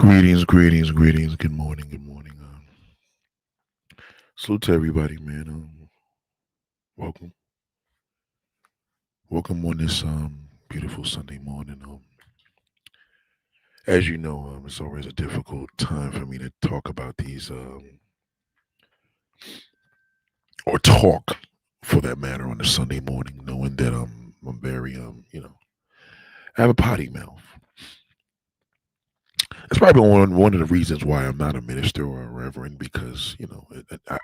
Greetings. Good morning. Salute to everybody, man. Welcome, welcome on this beautiful Sunday morning. As you know, it's always a difficult time for me to talk about these, or talk, for that matter, on a Sunday morning, knowing that I'm very I have a potty mouth. It's probably one of the reasons why I'm not a minister or a reverend, because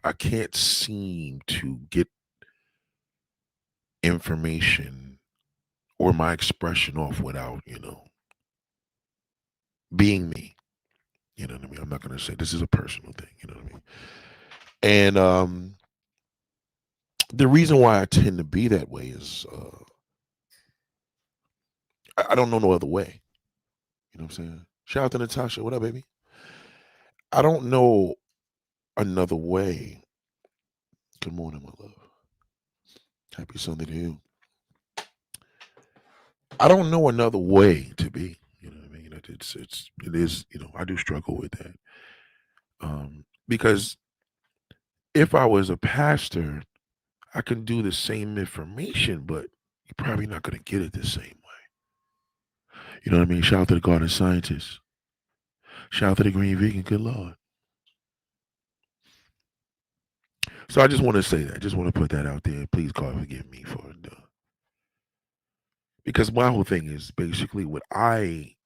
I can't seem to get information or my expression off without being me. You know what I mean? I'm not going to say this is a personal thing. You know what I mean? And the reason why I tend to be that way is I don't know no other way. You know what I'm saying? Shout out to Natasha. What up, baby? I don't know another way. Good morning, my love. Happy Sunday to you. I don't know another way to be. You know what I mean? It is. I do struggle with that. Because if I was a pastor, I can do the same information, but you're probably not going to get it the same way. You know what I mean? Shout out to the garden scientists. Shout out to the green vegan. Good Lord. So I just want to say that. Just want to put that out there. Please, God, forgive me for it. Because my whole thing is basically what I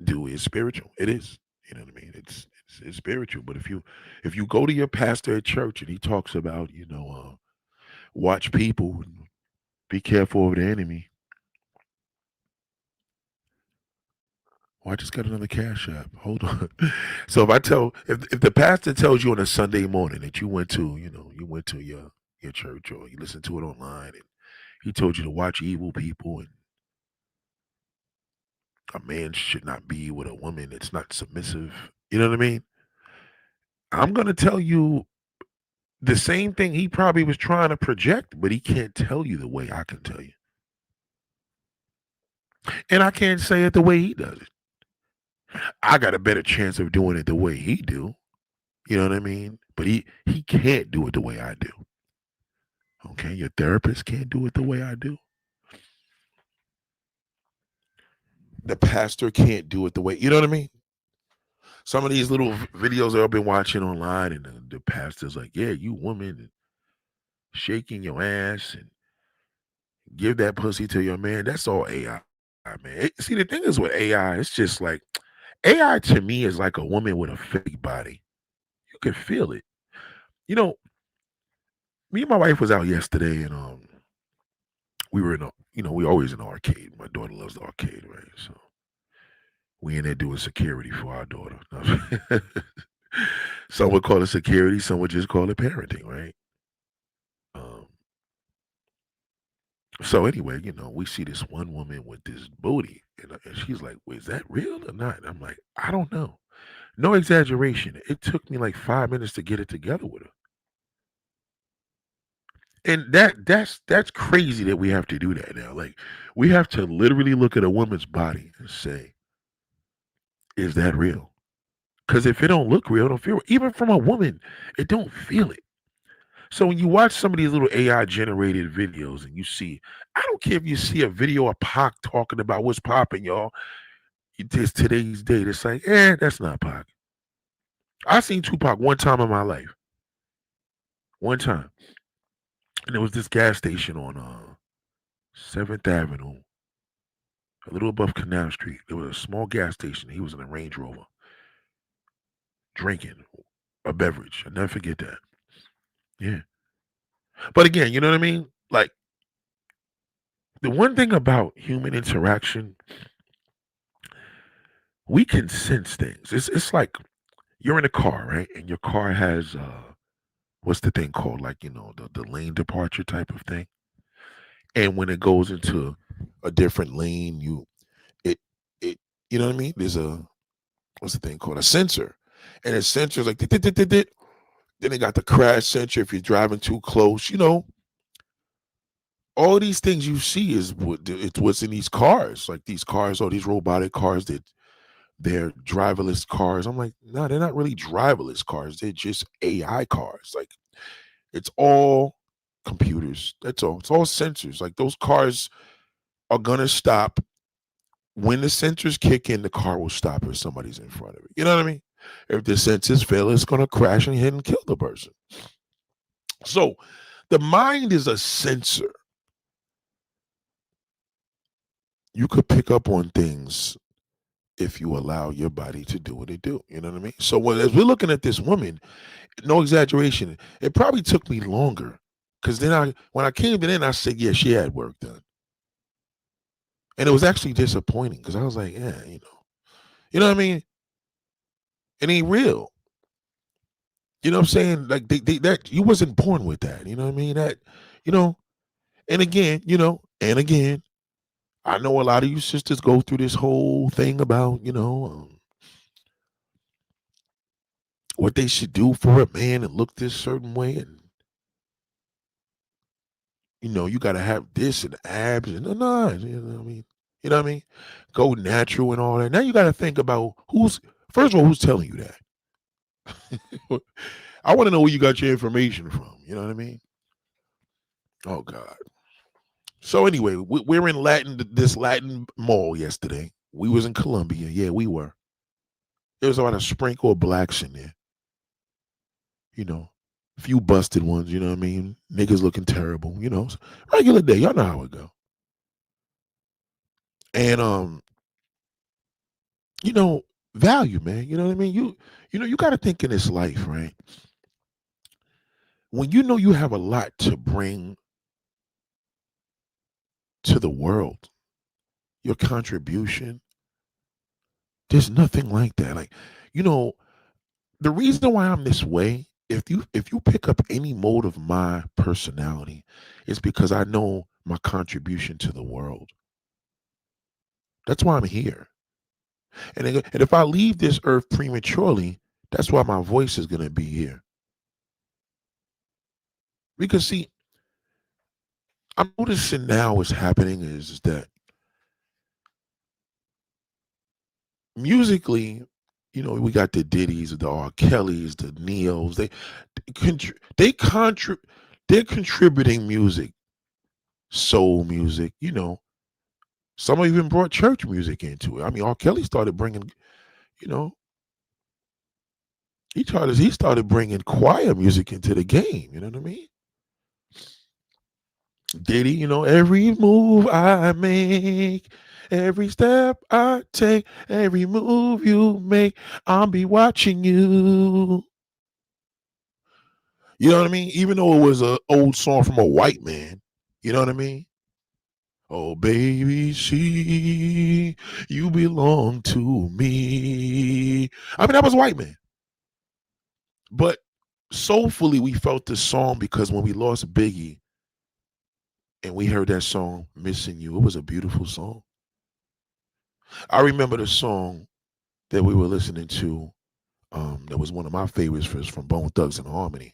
do is spiritual. It is. You know what I mean? It's spiritual. But if you go to your pastor at church and he talks about watch people and be careful of the enemy. Oh, I just got another cash app. Hold on. So if the pastor tells you on a Sunday morning that you went to your church, or you listened to it online, and he told you to watch evil people, and a man should not be with a woman that's not submissive. You know what I mean? I'm gonna tell you the same thing he probably was trying to project, but he can't tell you the way I can tell you. And I can't say it the way he does it. I got a better chance of doing it the way he do. You know what I mean? But he can't do it the way I do. Okay, your therapist can't do it the way I do. The pastor can't do it the way, you know what I mean? Some of these little videos that I've been watching online, and the pastor's like, "Yeah, you woman, shaking your ass and give that pussy to your man." That's all AI, man. See, the thing is with AI, it's just like AI to me is like a woman with a fake body. You can feel it. You know, me and my wife was out yesterday, and we were we always in the arcade. My daughter loves the arcade, right? So we in there doing security for our daughter. Some would call it security, some would just call it parenting, right? Um, so anyway, we see this one woman with this booty, and she's like, "Wait, is that real or not?" And I'm like, "I don't know." No exaggeration. It took me like 5 minutes to get it together with her. And that's crazy that we have to do that now. Like, we have to literally look at a woman's body and say, "Is that real?" Because if it don't look real, it don't feel, even from a woman, it don't feel it. So when you watch some of these little AI generated videos and you see, I don't care if you see a video of Pac talking about what's popping, y'all. It's today's date. It's like, that's not Pac. I seen Tupac one time in my life. One time. And it was this gas station on 7th Avenue, a little above Canal Street. There was a small gas station. He was in a Range Rover drinking a beverage. I'll never forget that. Yeah. But again, you know what I mean? Like, the one thing about human interaction, we can sense things. It's like you're in a car, right? And your car has what's the thing called? Like, the lane departure type of thing. And when it goes into a different lane, it it you know what I mean? There's a what's the thing called? A sensor. And a sensor is like dit, dit, dit, dit, dit. Then they got the crash sensor if you're driving too close, all these things you see is it's what's in these cars, like these cars, all these robotic cars that they're driverless cars. I'm like, no, they're not really driverless cars. They're just AI cars. Like, it's all computers. That's all. It's all sensors. Like, those cars are gonna stop. When the sensors kick in, the car will stop if somebody's in front of it. You know what I mean? If the sensors fail, it's gonna crash and hit and kill the person. So the mind is a sensor. You could pick up on things if you allow your body to do what it do. You know what I mean? So as we're looking at this woman, no exaggeration, it probably took me longer. Because then when I came in, I said, yeah, she had work done. And it was actually disappointing because I was like, yeah, you know what I mean? It ain't real. You know what I'm saying? Like that you wasn't born with that. You know what I mean? That, you know, and again, I know a lot of you sisters go through this whole thing about, what they should do for a man and look this certain way. And, you got to have this and abs and no, you know what I mean? You know what I mean? Go natural and all that. Now you got to think about first of all, who's telling you that? I want to know where you got your information from. You know what I mean? Oh, God. So anyway, we're in this Latin mall yesterday. We was in Colombia. Yeah, we were. There was about a sprinkle of blacks in there. A few busted ones, you know what I mean? Niggas looking terrible, regular day. Y'all know how it go. And value, man. You know what I mean? You got to think in this life, right? When you have a lot to bring to the world, your contribution, there's nothing like that. Like, the reason why I'm this way, if you pick up any mode of my personality, it's because I know my contribution to the world. That's why I'm here. And if I leave this earth prematurely, that's why my voice is gonna be here. Because see, I'm noticing now what's happening is that musically, we got the Diddy's, the R. Kelly's, the Neos. They're contributing music, soul music. Some even brought church music into it. I mean, R. Kelly started bringing, you know, he started bringing choir music into the game. You know what I mean? Diddy, every move I make, every step I take, every move you make, I'll be watching you. You know what I mean? Even though it was an old song from a white man, you know what I mean? Oh, baby, see, you belong to me. I mean, that was white man. But soulfully, we felt this song because when we lost Biggie and we heard that song, Missing You, it was a beautiful song. I remember the song that we were listening to. That was one of my favorites from Bone Thugs and Harmony.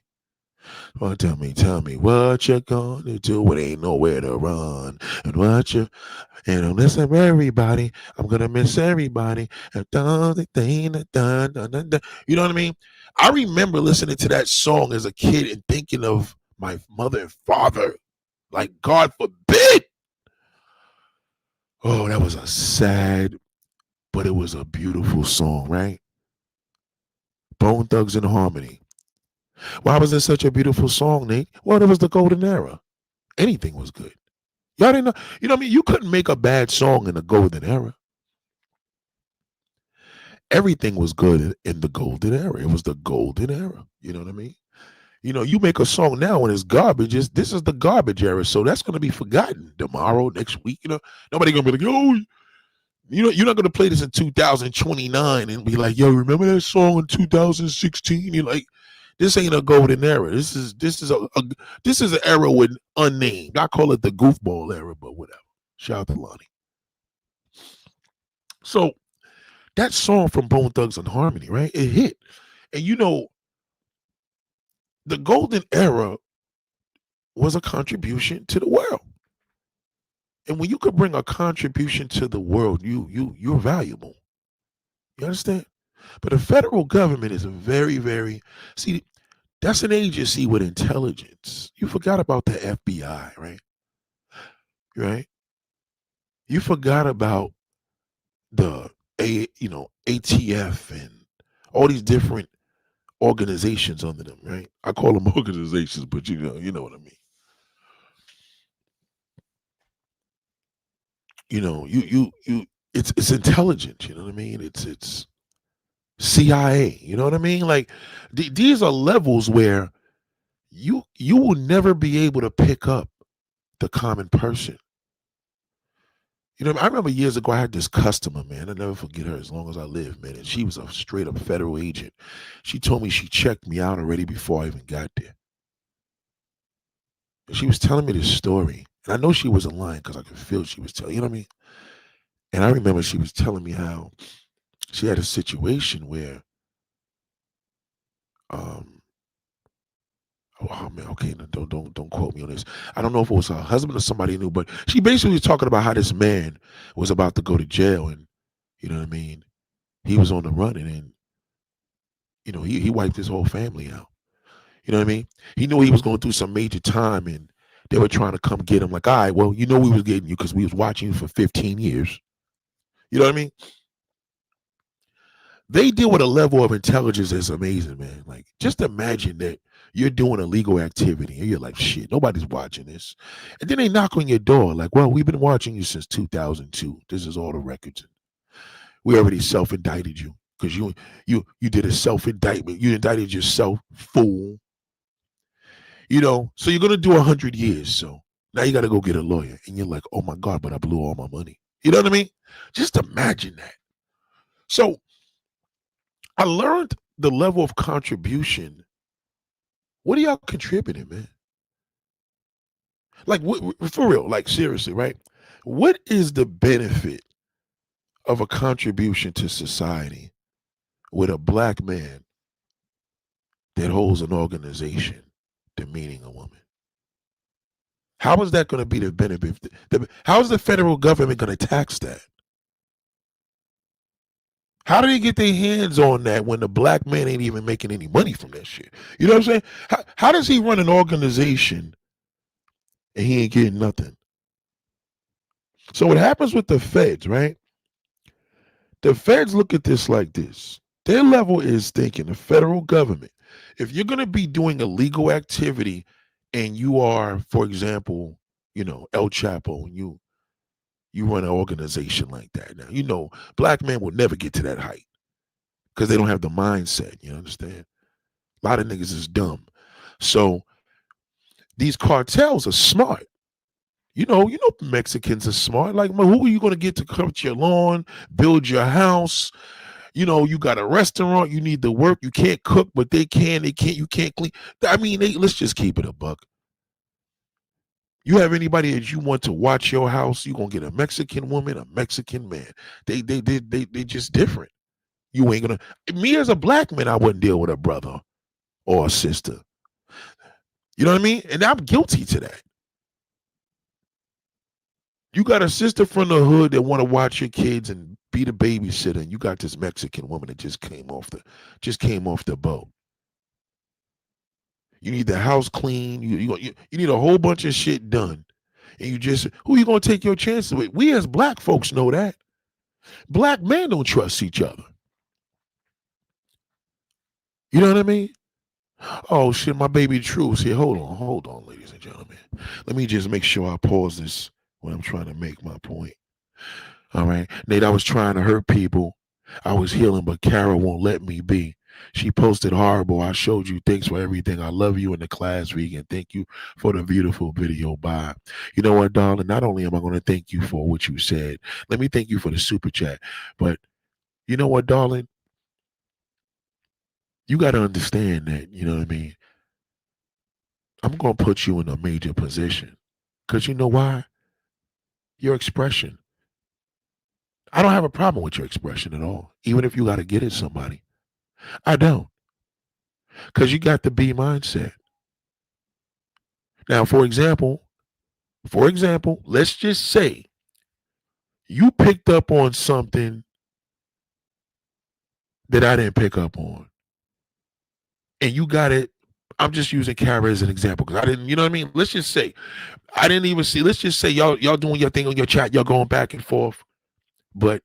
Well, tell me what you gonna do when ain't nowhere to run, and I'm missing everybody. I'm gonna miss everybody. And you know what I mean? I remember listening to that song as a kid and thinking of my mother and father. Like, God forbid. Oh, that was a sad, but it was a beautiful song, right? Bone Thugs and Harmony. Why was it such a beautiful song, Nate? Well, it was the golden era. Anything was good. Y'all didn't know. You know what I mean? You couldn't make a bad song in the golden era. Everything was good in the golden era. It was the golden era. You know what I mean? You make a song now and it's garbage. This is the garbage era. So that's going to be forgotten tomorrow, next week. Nobody going to be like, oh, you're not going to play this in 2029 and be like, yo, remember that song in 2016? You're like, this ain't a golden era. This is an era with unnamed. I call it the goofball era, but whatever. Shout out to Lonnie. So that song from Bone Thugs and Harmony, right? It hit. And the golden era was a contribution to the world. And when you could bring a contribution to the world, you're valuable. You understand? But the federal government is a very, very see. That's an agency with intelligence. You forgot about the FBI, right? Right? You forgot about the ATF and all these different organizations under them, right? I call them organizations, but you know what I mean. You it's intelligence, you know what I mean? It's CIA, you know what I mean? Like these are levels where you will never be able to pick up the common person. You know, I remember years ago I had this customer, man. I never forget her as long as I live, man. And she was a straight up federal agent. She told me she checked me out already before I even got there. And she was telling me this story. And I know she wasn't lying because I could feel she was telling, you know what I mean? And I remember she was telling me how she had a situation where um oh man, okay, no, don't quote me on this. I don't know if it was her husband or somebody new, but she basically was talking about how this man was about to go to jail and you know what I mean? He was on the run and then, he wiped his whole family out. You know what I mean? He knew he was going through some major time and they were trying to come get him. Like, all right, well, we was getting you because we was watching you for 15 years. You know what I mean? They deal with a level of intelligence that's amazing, man. Like, just imagine that you're doing illegal activity and you're like, shit, nobody's watching this. And then they knock on your door, like, well, we've been watching you since 2002. This is all the records. We already self-indicted you because you did a self-indictment. You indicted yourself, fool. So you're gonna do 100 years. So now you got to go get a lawyer, and you're like, oh my god, but I blew all my money. You know what I mean? Just imagine that. So I learned the level of contribution. What are y'all contributing, man? Like for real, like seriously, right? What is the benefit of a contribution to society with a black man that holds an organization demeaning a woman? How is that going to be the benefit? How is the federal government going to tax that? How do they get their hands on that when the black man ain't even making any money from that shit? You know what I'm saying? How does he run an organization and he ain't getting nothing? So what happens with the feds, right? The feds look at this like this. Their level is thinking the federal government, if you're going to be doing illegal activity and you are, for example, El Chapo, and you run an organization like that. Now, black men will never get to that height because they don't have the mindset. You understand? A lot of niggas is dumb. So these cartels are smart. Mexicans are smart. Like, man, who are you going to get to cut your lawn, build your house? You got a restaurant. You need to work. You can't cook, but they can. They can't. You can't clean. I mean, let's just keep it a buck. You have anybody that you want to watch your house? You gonna get a Mexican woman, a Mexican man. They just different. You ain't gonna. Me as a black man, I wouldn't deal with a brother or a sister. You know what I mean? And I'm guilty to that. You got a sister from the hood that want to watch your kids and be the babysitter, and you got this Mexican woman that just came off the boat. You need the house clean. You need a whole bunch of shit done, and who you gonna take your chances with? We as black folks know that black men don't trust each other. You know what I mean? Oh shit, my baby Truth's here. Hold on, ladies and gentlemen. Let me just make sure I pause this when I'm trying to make my point. All right. Nate, I was trying to hurt people. I was healing, but Kara won't let me be. She posted horrible. I showed you thanks for everything. I love you in the class week and thank you for the beautiful video. Bye. You know what, darling? Not only am I going to thank you for what you said, let me thank you for the super chat. But you know what, darling? You got to understand that, you know what I mean? I'm going to put you in a major position. Because you know why? Your expression. I don't have a problem with your expression at all, even if you got to get at somebody. I don't. Because you got the B mindset. Now, for example, let's just say you picked up on something that I didn't pick up on. And you got it. I'm just using Kara as an example because I didn't, you know what I mean? Let's just say I didn't even see. Let's just say y'all doing your thing on your chat, y'all going back and forth. But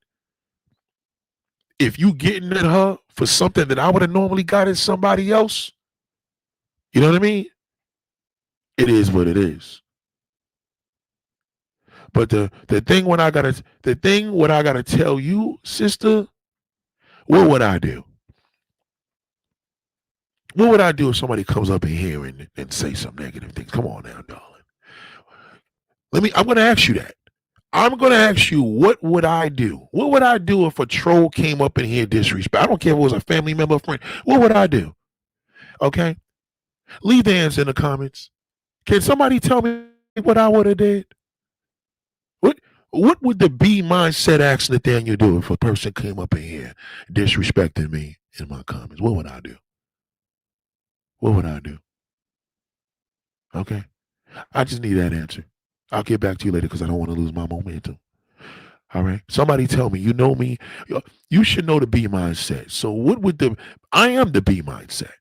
if you getting at her for something that I would have normally got at somebody else, you know what I mean? It is what it is. But the thing what I gotta tell you, sister, what would I do? What would I do if somebody comes up in here and say some negative things? Come on now, darling. I'm gonna ask you that. I'm gonna ask you, what would I do? What would I do if a troll came up in here disrespect? I don't care if it was a family member, or friend. What would I do? Okay? Leave the answer in the comments. Can somebody tell me what I would have did? What would the B mindset ask Nathaniel do if a person came up in here disrespecting me in my comments? What would I do? What would I do? Okay? I just need that answer. I'll get back to you later because I don't want to lose my momentum. All right. Somebody tell me, you know me. You should know the B mindset. So what would I am the B mindset.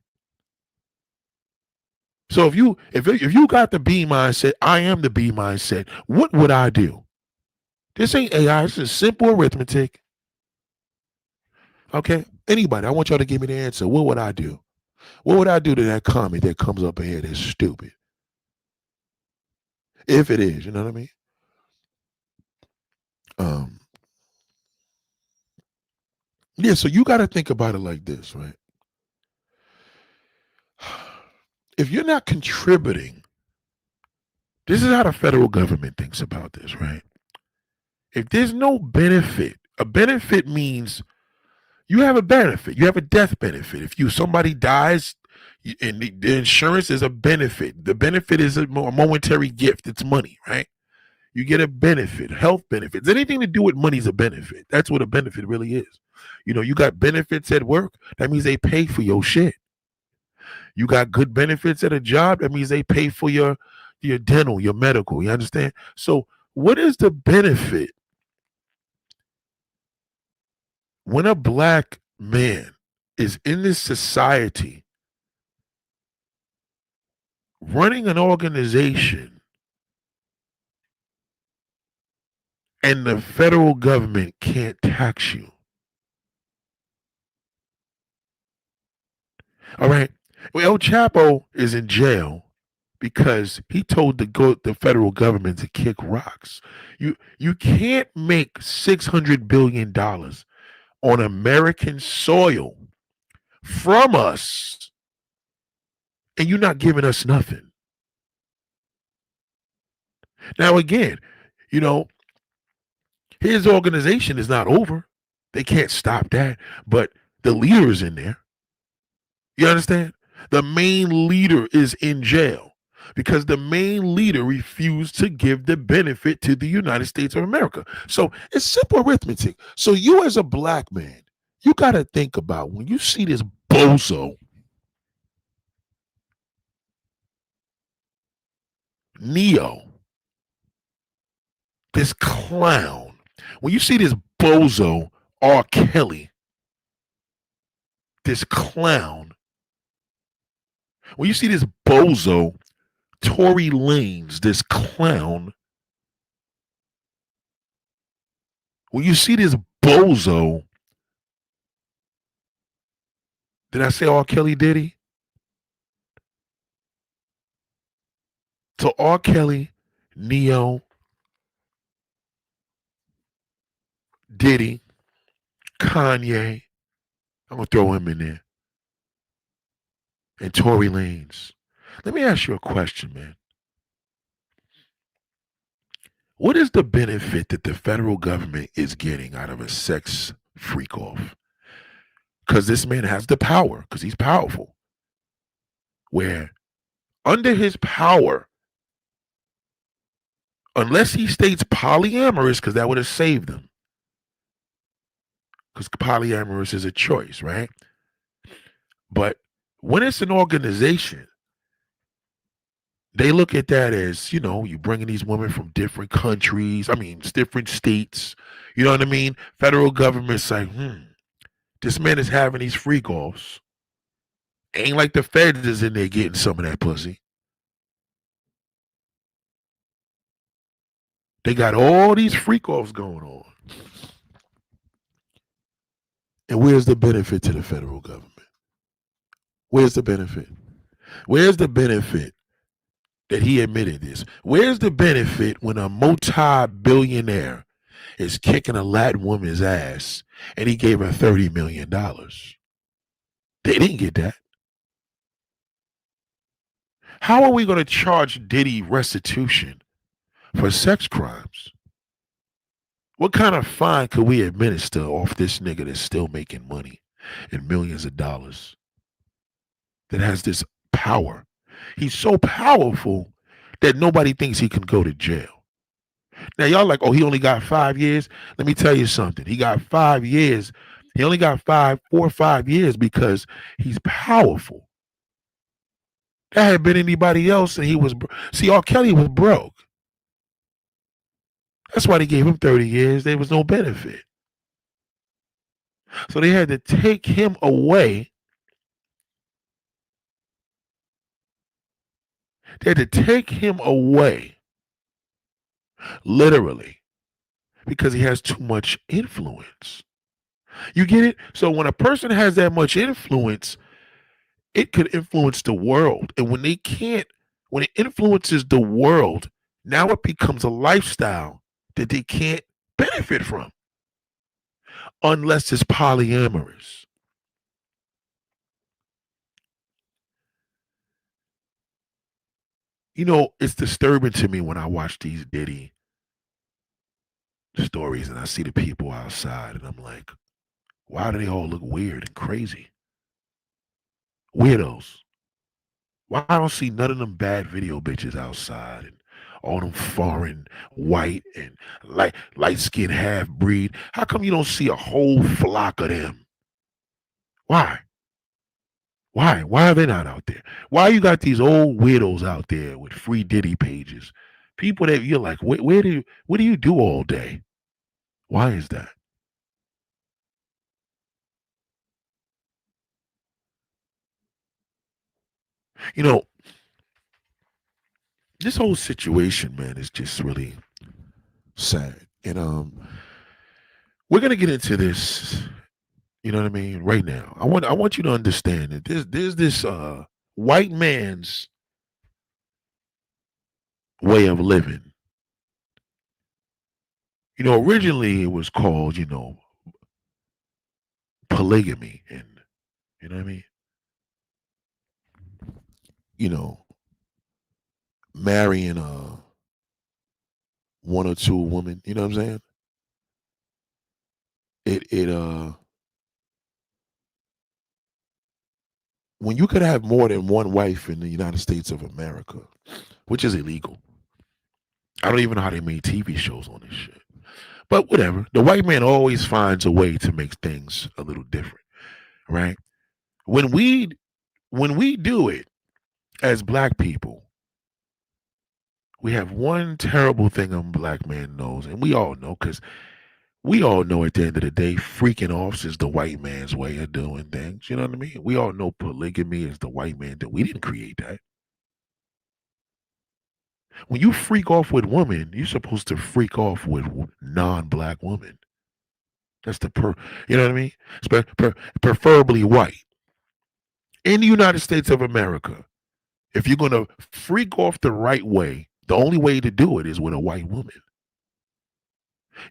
So if you got the B mindset, I am the B mindset. What would I do? This ain't AI. This is simple arithmetic. Okay. Anybody, I want y'all to give me the answer. What would I do? What would I do to that comment that comes up in here that's stupid? If it is, you know what I mean? Yeah, so you got to think about it like this, right? If you're not contributing, this is how the federal government thinks about this, right? If there's no benefit, a benefit means you have a benefit. You have a death benefit. If somebody dies, and the insurance is a benefit. The benefit is a momentary gift. It's money, right? You get a benefit, health benefits. Anything to do with money is a benefit. That's what a benefit really is. You got benefits at work. That means they pay for your shit. You got good benefits at a job. That means they pay for your dental, your medical. You understand? So what is the benefit when a black man is in this society running an organization and the federal government can't tax you? All right. Well, El Chapo is in jail because he told the federal government to kick rocks. You can't make $600 billion on American soil from us, and you're not giving us nothing. Now, again, his organization is not over. They can't stop that, but the leader is in there. You understand? The main leader is in jail because the main leader refused to give the benefit to the United States of America. So it's simple arithmetic. So you as a black man, you got to think about when you see this bozo, Neo, this clown, when you see this bozo, R. Kelly, this clown, when you see this bozo, Tory Lanez, this clown, when you see this bozo, did I say R. Kelly Diddy? So R. Kelly, Neo, Diddy, Kanye, I'm going to throw him in there, and Tory Lanez. Let me ask you a question, man. What is the benefit that the federal government is getting out of a sex freak off? Because this man has the power, because he's powerful. Where under his power, unless he states polyamorous, because that would have saved them. Because polyamorous is a choice, right? But when it's an organization, they look at that as, you bringing these women from different countries, different states, you know what I mean? Federal government's like, This man is having these freak offs. Ain't like the feds is in there getting some of that pussy. They got all these freak offs going on. And where's the benefit to the federal government? Where's the benefit? Where's the benefit that he admitted this? Where's the benefit when a multi-billionaire is kicking a Latin woman's ass and he gave her $30 million? They didn't get that. How are we going to charge Diddy restitution for sex crimes? What kind of fine could we administer off this nigga that's still making money and millions of dollars, that has this power? He's so powerful that nobody thinks he can go to jail. Now, y'all like, oh, he only got 5 years. Let me tell you something. He got 5 years. He only got 4 or 5 years because he's powerful. That had been anybody else, and he was. See, R. Kelly was broke. That's why they gave him 30 years. There was no benefit. So they had to take him away. They had to take him away, literally, because he has too much influence. You get it? So when a person has that much influence, it could influence the world. And when it influences the world, now it becomes a lifestyle that they can't benefit from unless it's polyamorous. You know, it's disturbing to me when I watch these Diddy stories and I see the people outside and I'm like, why do they all look weird and crazy? Weirdos. Why I don't see none of them bad video bitches outside and all them foreign white and light-skinned half breed? How come you don't see a whole flock of them? Why? Why? Why are they not out there? Why you got these old weirdos out there with free Diddy pages? People that you're like, what do you do all day? Why is that? You know, this whole situation, man, is just really sad. And we're gonna get into this, you know what I mean, right now. I want you to understand that there's this white man's way of living. You know, originally it was called, polygamy, and you know what I mean? You know, marrying one or two women, you know what I'm saying? It when you could have more than one wife in the United States of America, which is illegal. I don't even know how they made TV shows on this shit. But whatever. The white man always finds a way to make things a little different, right? When we do it as black people, we have one terrible thing a black man knows, and we all know, because we all know at the end of the day, freaking off is the white man's way of doing things. You know what I mean? We all know polygamy is the white man that we didn't create that. When you freak off with women, you're supposed to freak off with non-black women. That's you know what I mean? Preferably white. In the United States of America, if you're gonna freak off the right way, the only way to do it is with a white woman.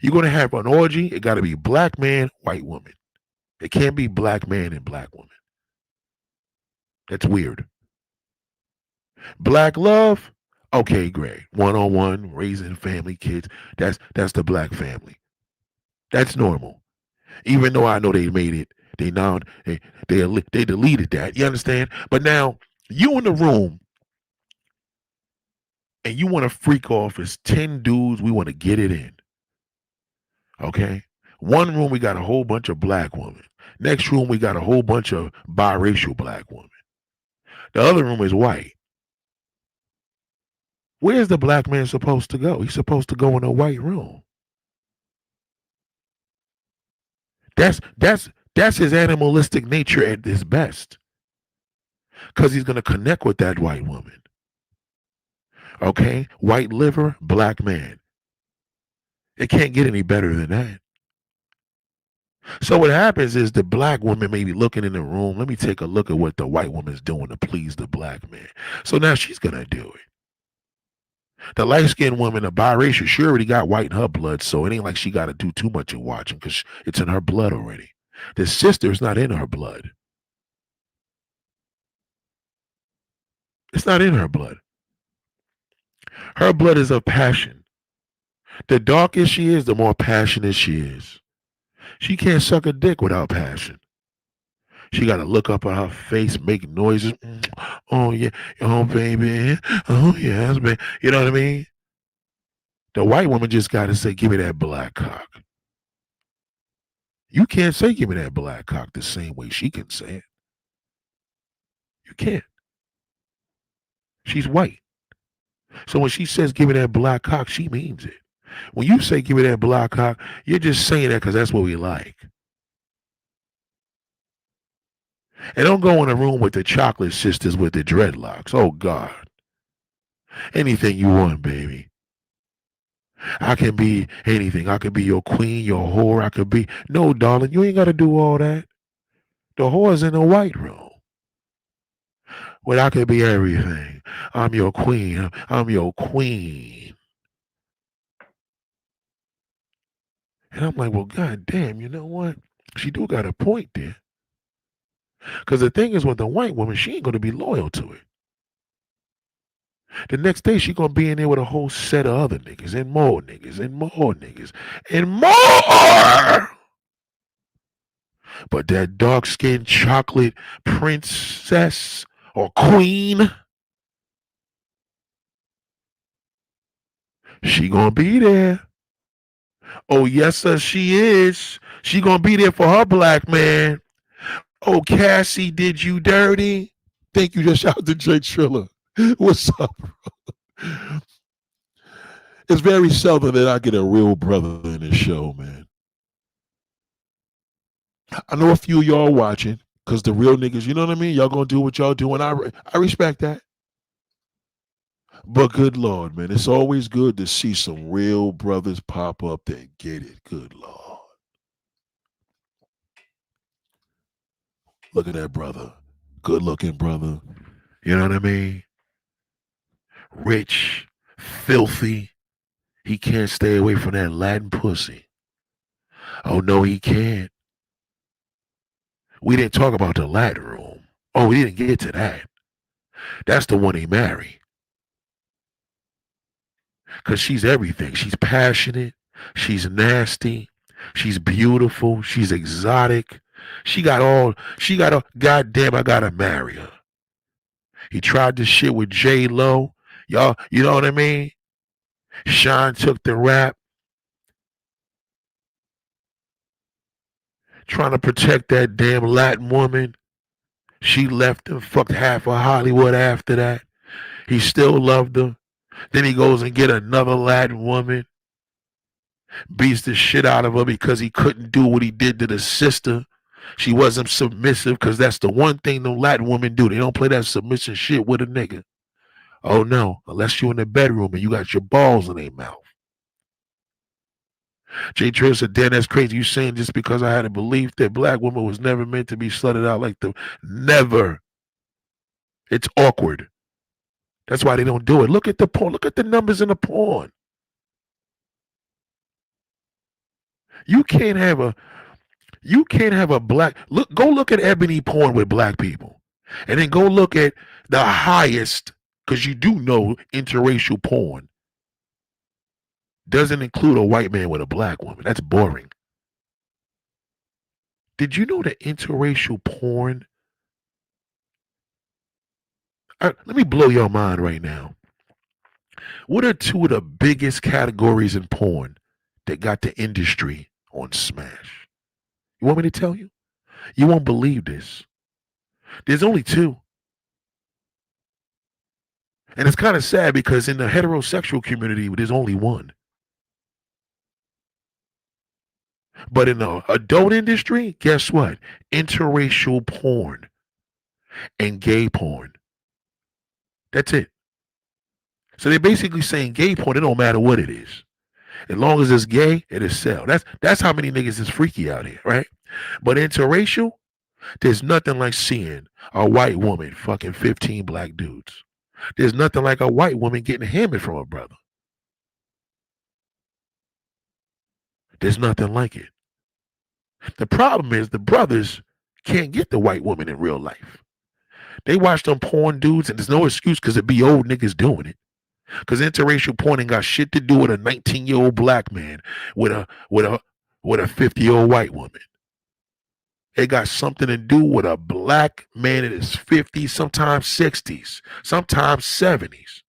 You're gonna have an orgy, it gotta be black man, white woman. It can't be black man and black woman. That's weird. Black love, okay, great. One-on-one, raising family, kids. That's the black family. That's normal. Even though I know they made it, they deleted that. You understand? But now you in the room and you want to freak off as 10 dudes. We want to get it in. Okay. One room we got a whole bunch of black women. Next room we got a whole bunch of biracial black women. The other room is white. Where's the black man supposed to go? He's supposed to go in a white room. That's That's his animalistic nature at his best. Because he's going to connect with that white woman. Okay? White liver, black man. It can't get any better than that. So what happens is the black woman may be looking in the room. Let me take a look at what the white woman's doing to please the black man. So now she's going to do it. The light-skinned woman, a biracial, she already got white in her blood, so it ain't like she got to do too much of watching because it's in her blood already. The sister is not in her blood. It's not in her blood. Her blood is of passion. The darker she is, the more passionate she is. She can't suck a dick without passion. She got to look up at her face, make noises. Oh, yeah. Oh, baby. Oh, yes, baby. You know what I mean? The white woman just got to say, give me that black cock. You can't say, give me that black cock the same way she can say it. You can't. She's white. So when she says, give me that black cock, she means it. When you say, give me that black cock, you're just saying that because that's what we like. And don't go in a room with the chocolate sisters with the dreadlocks. Oh, God. Anything you want, baby. I can be anything. I could be your queen, your whore. I could be. No, darling, you ain't got to do all that. The whore's in the white room. Well, I could be everything. I'm your queen. I'm your queen. And I'm like, well, God damn, you know what? She do got a point there. Because the thing is, with the white woman, she ain't going to be loyal to it. The next day, she going to be in there with a whole set of other niggas and more niggas and more niggas and more. But that dark-skinned chocolate princess or queen, she going to be there. Oh, yes, sir, she is. She going to be there for her black man. Oh, Cassie, did you dirty? Thank you. Just shout out to Jay Triller. What's up, bro? It's very seldom that I get a real brother in the show, man. I know a few of y'all watching because the real niggas, you know what I mean? Y'all gonna do what y'all do, and I respect that. But good Lord, man, it's always good to see some real brothers pop up that get it. Good Lord. Look at that brother. Good looking brother. You know what I mean? Rich, filthy. He can't stay away from that Latin pussy. Oh, no, he can't. We didn't talk about the Latin room. Oh, we didn't get to that. That's the one he married. Because she's everything. She's passionate. She's nasty. She's beautiful. She's exotic. She got all, goddamn, I gotta marry her. He tried this shit with J Lo. Y'all, you know what I mean? Sean took the rap. Trying to protect that damn Latin woman. She left him, fucked half of Hollywood after that. He still loved her. Then he goes and get another Latin woman. Beats the shit out of her because he couldn't do what he did to the sister. She wasn't submissive because that's the one thing the Latin women do. They don't play that submission shit with a nigga. Oh no, unless you're in the bedroom and you got your balls in their mouth. Jay Trill said, Dan, that's crazy. You saying just because I had a belief that black woman was never meant to be slutted out like the never. It's awkward. That's why they don't do it. Look at the porn. Look at the numbers in the porn. You can't have a black go look at ebony porn with black people. And then go look at the highest, because you do know interracial porn doesn't include a white man with a black woman. That's boring. Did you know that interracial porn? Let me blow your mind right now. What are two of the biggest categories in porn that got the industry on smash? You want me to tell you? You won't believe this. There's only two. And it's kind of sad because in the heterosexual community, there's only one. But in the adult industry, guess what? Interracial porn and gay porn. That's it. So they're basically saying gay porn, it don't matter what it is. As long as it's gay, it'll sell. That's how many niggas is freaky out here, right? But interracial, there's nothing like seeing a white woman fucking 15 black dudes. There's nothing like a white woman getting hammered from a brother. There's nothing like it. The problem is the brothers can't get the white woman in real life. They watch them porn dudes, and there's no excuse because it be old niggas doing it. Because interracial porn ain't got shit to do with a 19-year-old black man with a 50-year-old white woman. It got something to do with a black man in his 50s, sometimes 60s, sometimes 70s.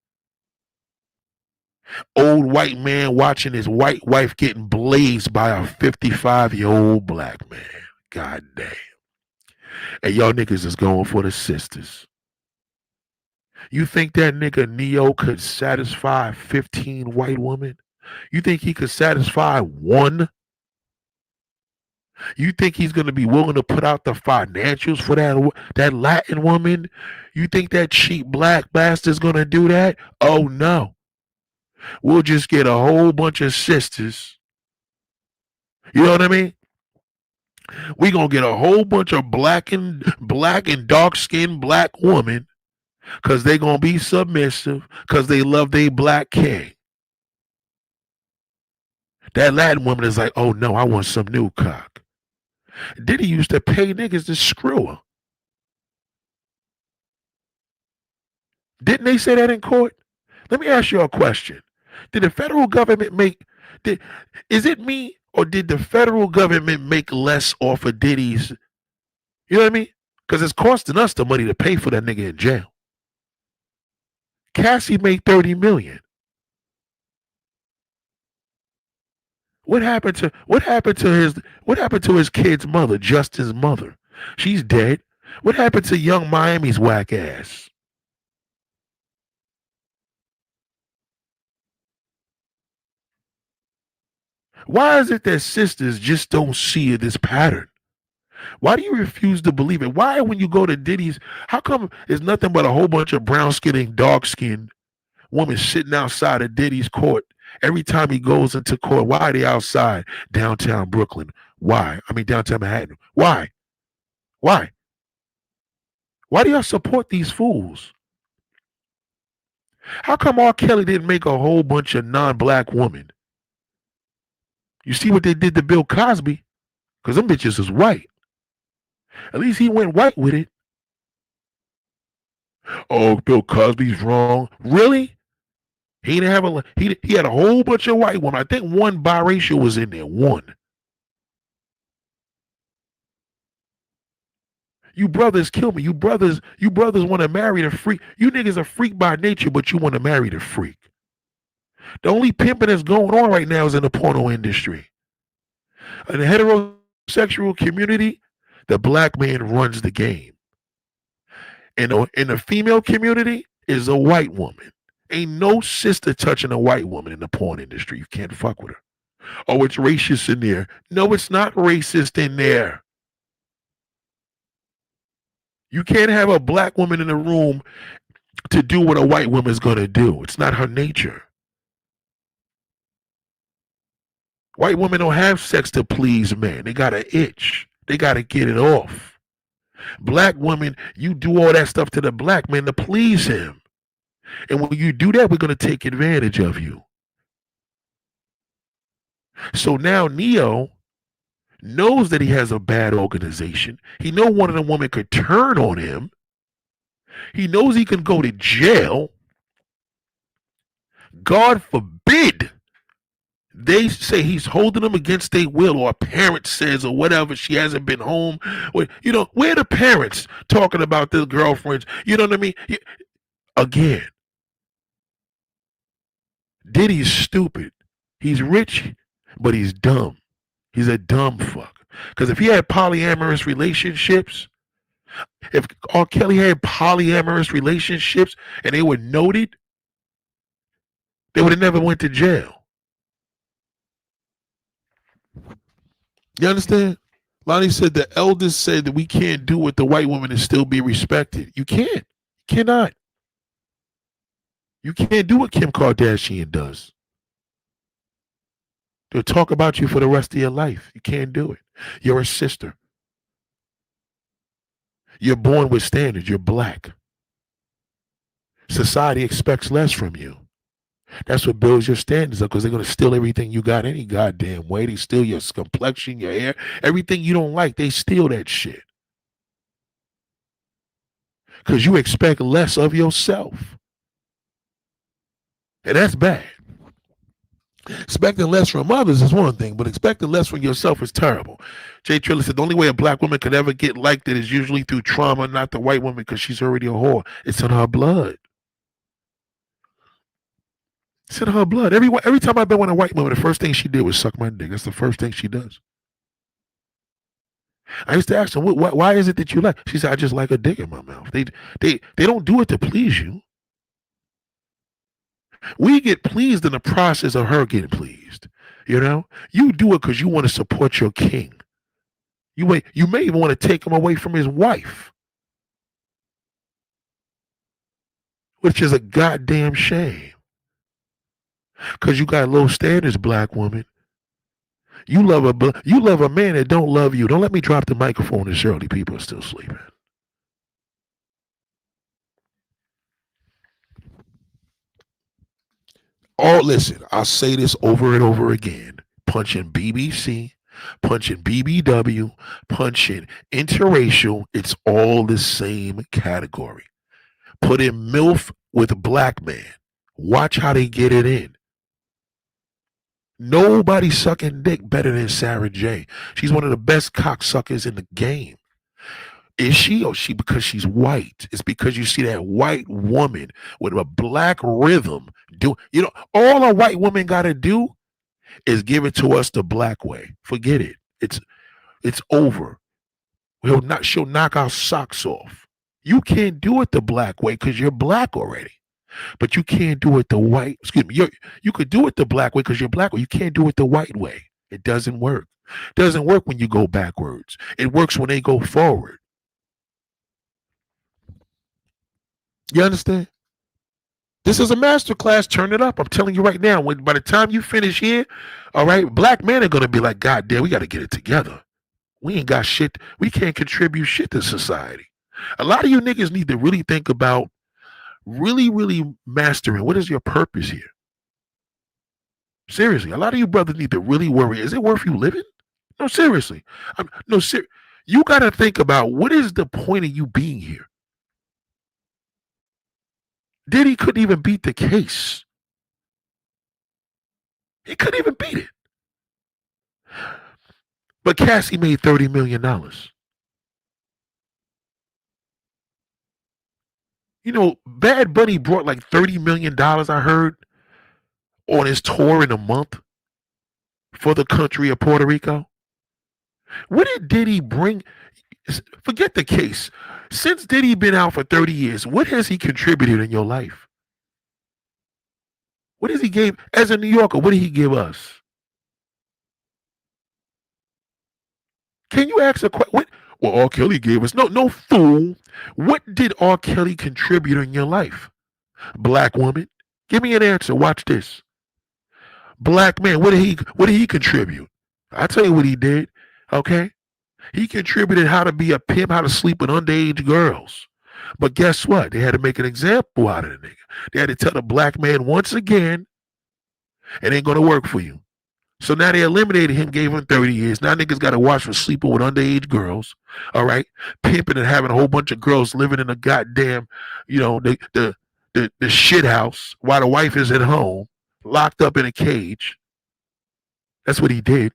Old white man watching his white wife getting blazed by a 55-year-old black man. God damn. And y'all niggas is going for the sisters. You think that nigga Neo could satisfy 15 white women? You think he could satisfy one? You think he's going to be willing to put out the financials for that Latin woman? You think that cheap black bastard's going to do that? Oh, no. We'll just get a whole bunch of sisters. You know what I mean? We're going to get a whole bunch of black and dark-skinned black women because they're going to be submissive because they love their black king. That Latin woman is like, oh, no, I want some new cock. Diddy used to pay niggas to screw her. Didn't they say that in court? Let me ask you a question. Did the federal government is it me or did the federal government make less off of Diddy's? You know what I mean? Because it's costing us the money to pay for that nigga in jail. Cassie made $30 million. What happened to his kid's mother, Justin's mother? She's dead. What happened to Young Miami's whack ass? Why is it that sisters just don't see this pattern? Why do you refuse to believe it? Why, when you go to Diddy's, how come it's nothing but a whole bunch of brown-skinned and dark-skinned women sitting outside of Diddy's court? Every time he goes into court, why are they outside downtown Brooklyn? Why? I mean, downtown Manhattan. Why? Why? Why do y'all support these fools? How come R. Kelly didn't make a whole bunch of non-black women? You see what they did to Bill Cosby? Because them bitches is white. At least he went white with it. Oh, Bill Cosby's wrong. Really? He didn't have he had a whole bunch of white women. I think one biracial was in there. One. You brothers kill me. You brothers want to marry the freak. You niggas are freak by nature, but you want to marry the freak. The only pimping that's going on right now is in the porno industry. In the heterosexual community, the black man runs the game. In the female community is a white woman. Ain't no sister touching a white woman in the porn industry. You can't fuck with her. Oh, it's racist in there. No, it's not racist in there. You can't have a black woman in the room to do what a white woman's going to do. It's not her nature. White women don't have sex to please men. They got an itch. They got to get it off. Black women, you do all that stuff to the black man to please him. And when you do that, we're going to take advantage of you. So now Neo knows that he has a bad organization. He knows one of the women could turn on him. He knows he can go to jail. God forbid they say he's holding them against their will, or a parent says, or whatever, she hasn't been home. Where are the parents talking about their girlfriends? You know what I mean? Again, Diddy's stupid. He's rich, but he's dumb. He's a dumb fuck. Because if he had polyamorous relationships, if R. Kelly had polyamorous relationships and they were noted, they would have never went to jail. You understand? Lonnie said the elders said that we can't do what the white woman and still be respected. You can't. You cannot. You can't do what Kim Kardashian does. They'll talk about you for the rest of your life. You can't do it. You're a sister. You're born with standards. You're black. Society expects less from you. That's what builds your standards up because they're going to steal everything you got any goddamn way. They steal your complexion, your hair, everything you don't like. They steal that shit because you expect less of yourself. And that's bad. Expecting less from others is one thing, but expecting less from yourself is terrible. Jay Triller said the only way a black woman could ever get liked is usually through trauma, not the white woman because she's already a whore. It's in her blood. It's in her blood. Every time I've been with a white woman, the first thing she did was suck my dick. That's the first thing she does. I used to ask her, why is it that you like? She said, I just like a dick in my mouth. They don't do it to please you. We get pleased in the process of her getting pleased. You know, you do it because you want to support your king. You may even want to take him away from his wife, which is a goddamn shame. Because you got low standards, black woman. You love a man that don't love you. Don't let me drop the microphone and Shirley. People are still sleeping. Oh, listen, I'll say this over and over again. Punching BBC, punching BBW, punching interracial, it's all the same category. Put in MILF with a black man. Watch how they get it in. Nobody sucking dick better than Sarah J. She's one of the best cocksuckers in the game. Is she or she because she's white? It's because you see that white woman with a black rhythm do. You know, all a white woman got to do is give it to us the black way. Forget it. It's over. She'll knock our socks off. You can't do it the black way because you're black already. But you can't do it the white. Excuse me. You could do it the black way because you're black. You can't do it the white way. It doesn't work. It doesn't work when you go backwards. It works when they go forward. You understand? This is a master class. Turn it up. I'm telling you right now. By the time you finish here, all right, black men are gonna be like, God damn, we got to get it together. We ain't got shit. We can't contribute shit to society. A lot of you niggas need to really think about really mastering what is your purpose here. Seriously, a lot of you brothers need to really worry. Is it worth you living? No, seriously. You got to think about what is the point of you being here. Diddy couldn't even beat the case. He couldn't even beat it. But Cassie made $30 million. You know, Bad Bunny brought like $30 million, I heard, on his tour in a month for the country of Puerto Rico. What did Diddy bring? Forget the case. Since Diddy been out for 30 years, what has he contributed in your life? What does he give? As a New Yorker, what did he give us? Can you ask a question? Well, R. Kelly gave us. No, fool. What did R. Kelly contribute in your life? Black woman. Give me an answer. Watch this. Black man. What did he contribute? I'll tell you what he did. Okay. He contributed how to be a pimp, how to sleep with underage girls. But guess what? They had to make an example out of the nigga. They had to tell the black man once again, it ain't gonna work for you. So now they eliminated him, gave him 30 years. Now niggas got to watch for sleeping with underage girls, all right? Pimping and having a whole bunch of girls living in a goddamn, you know, the shit house while the wife is at home, locked up in a cage. That's what he did.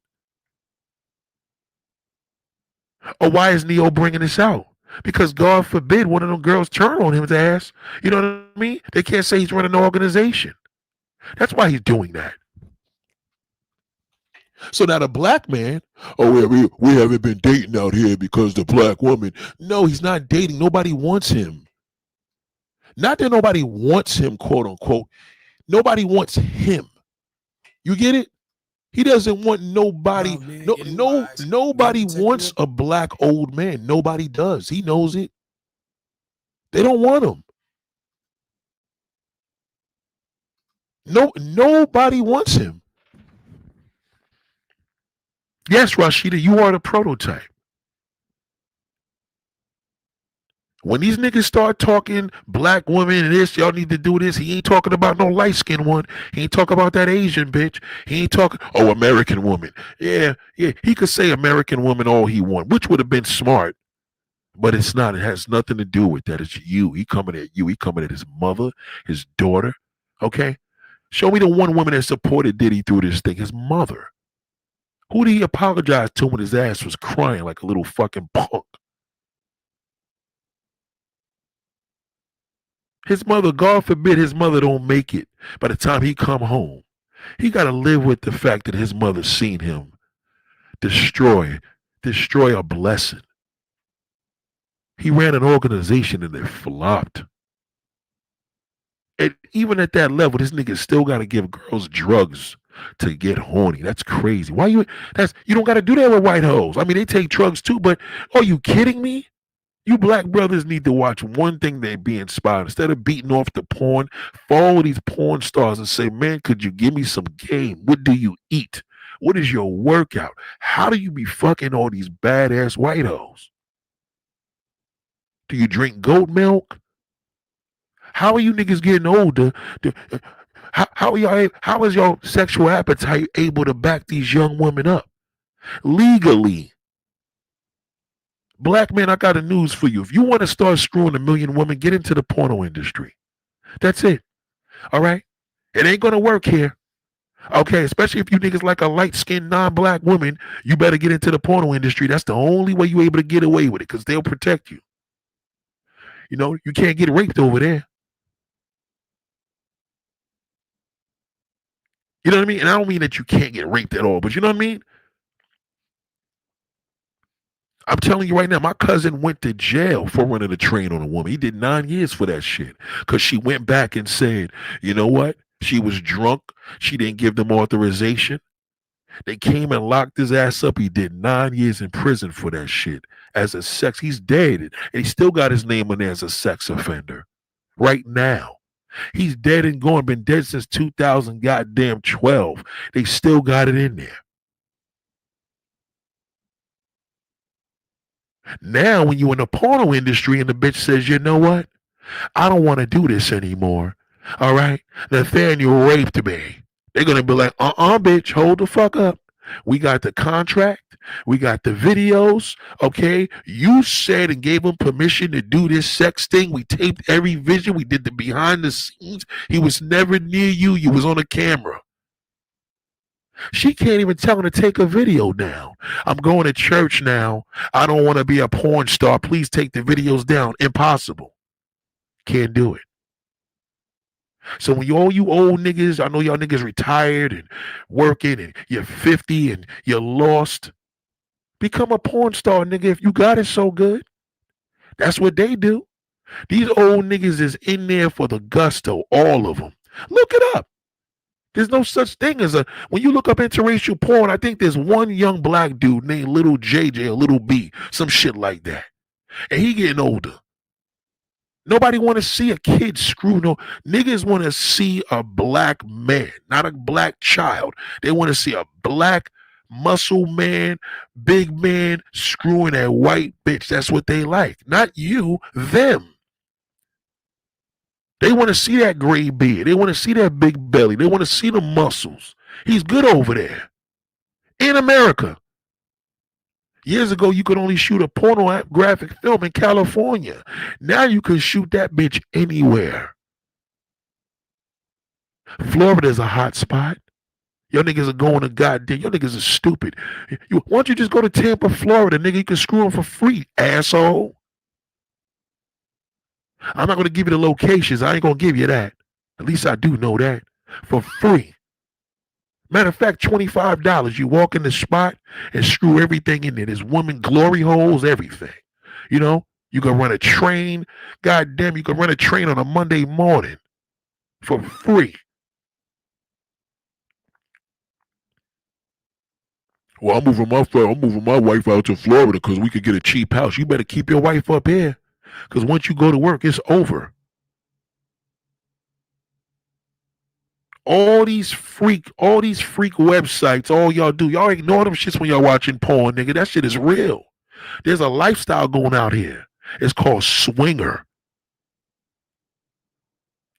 Or why is Neo bringing this out? Because God forbid one of them girls turn on his ass. You know what I mean? They can't say he's running an organization. That's why he's doing that. So now the black man, we haven't been dating out here because the black woman. No, he's not dating. Nobody wants him. Not that nobody wants him, quote unquote. Nobody wants him. You get it? He doesn't want nobody. about men No, getting no, wives, men nobody protecting wants them. a black old man. Nobody does. He knows it. They don't want him. No, nobody wants him. Yes, Rashida, you are the prototype. When these niggas start talking black women and this, y'all need to do this. He ain't talking about no light skinned one. He ain't talking about that Asian bitch. He ain't talking, oh, American woman. Yeah, yeah. He could say American woman all he want, which would have been smart, but it's not. It has nothing to do with that. It's you. He coming at you. He coming at his mother, his daughter. Okay? Show me the one woman that supported Diddy through this thing. His mother. Who did he apologize to when his ass was crying like a little fucking punk? His mother, God forbid his mother don't make it by the time he come home. He got to live with the fact that his mother seen him destroy, destroy a blessing. He ran an organization and it flopped. And even at that level, this nigga still got to give girls drugs to get horny. That's crazy. Why you? That's you don't got to do that with white hoes. I mean, they take drugs too, but are you kidding me? You black brothers need to watch one thing they be inspired. Instead of beating off the porn, follow these porn stars and say, man, could you give me some game? What do you eat? What is your workout? How do you be fucking all these badass white hoes? Do you drink goat milk? How are you niggas getting older? How is your sexual appetite able to back these young women up? Legally. Black man, I got a news for you. If you want to start screwing a million women, get into the porno industry. That's it. All right? It ain't gonna work here. Okay, especially if you niggas like a light-skinned non-black woman, you better get into the porno industry. That's the only way you able to get away with it, because they'll protect you. You know, you can't get raped over there. You know what I mean? And I don't mean that you can't get raped at all, but you know what I mean? I'm telling you right now, my cousin went to jail for running a train on a woman. He did 9 years for that shit because she went back and said, you know what? She was drunk. She didn't give them authorization. They came and locked his ass up. He did 9 years in prison for that shit as a sex. He's dead, and he still got his name on there as a sex offender right now. He's dead and gone. Been dead since 2000 goddamn 12. They still got it in there. Now, when you in the porno industry and the bitch says, you know what? I don't want to do this anymore. All right? Nathaniel raped me. They're going to be like, bitch, hold the fuck up. We got the contract. We got the videos. Okay? You said and gave him permission to do this sex thing. We taped every vision. We did the behind the scenes. He was never near you. You was on a camera. She can't even tell him to take a video now. I'm going to church now. I don't want to be a porn star. Please take the videos down. Impossible. Can't do it. So when all you old niggas, I know y'all niggas retired and working and you're 50 and you're lost, become a porn star, nigga, if you got it so good. That's what they do. These old niggas is in there for the gusto, all of them. Look it up. There's no such thing as a, when you look up interracial porn, I think there's one young black dude named Little JJ or Little B, some shit like that. And he getting older. Nobody want to see a kid screw. No, niggas want to see a black man, not a black child. They want to see a black muscle man, big man screwing that white bitch. That's what they like. Not you, them. They want to see that gray beard. They want to see that big belly. They want to see the muscles. He's good over there. In America. Years ago, you could only shoot a pornographic film in California. Now you can shoot that bitch anywhere. Florida's a hot spot. Y'all niggas are going to goddamn. Y'all niggas are stupid. Why don't you just go to Tampa, Florida, nigga? You can screw them for free, asshole. I'm not going to give you the locations. I ain't going to give you that. At least I do know that. For free. Matter of fact, $25. You walk in the spot and screw everything in there. There's woman glory holes, everything. You know, you can run a train. God damn, you can run a train on a Monday morning for free. Well, I'm moving my wife out to Florida because we could get a cheap house. You better keep your wife up here, because once you go to work, it's over. All these freak websites, all y'all do, y'all ignore them shits when y'all watching porn, nigga. That shit is real. There's a lifestyle going out here. It's called swinger.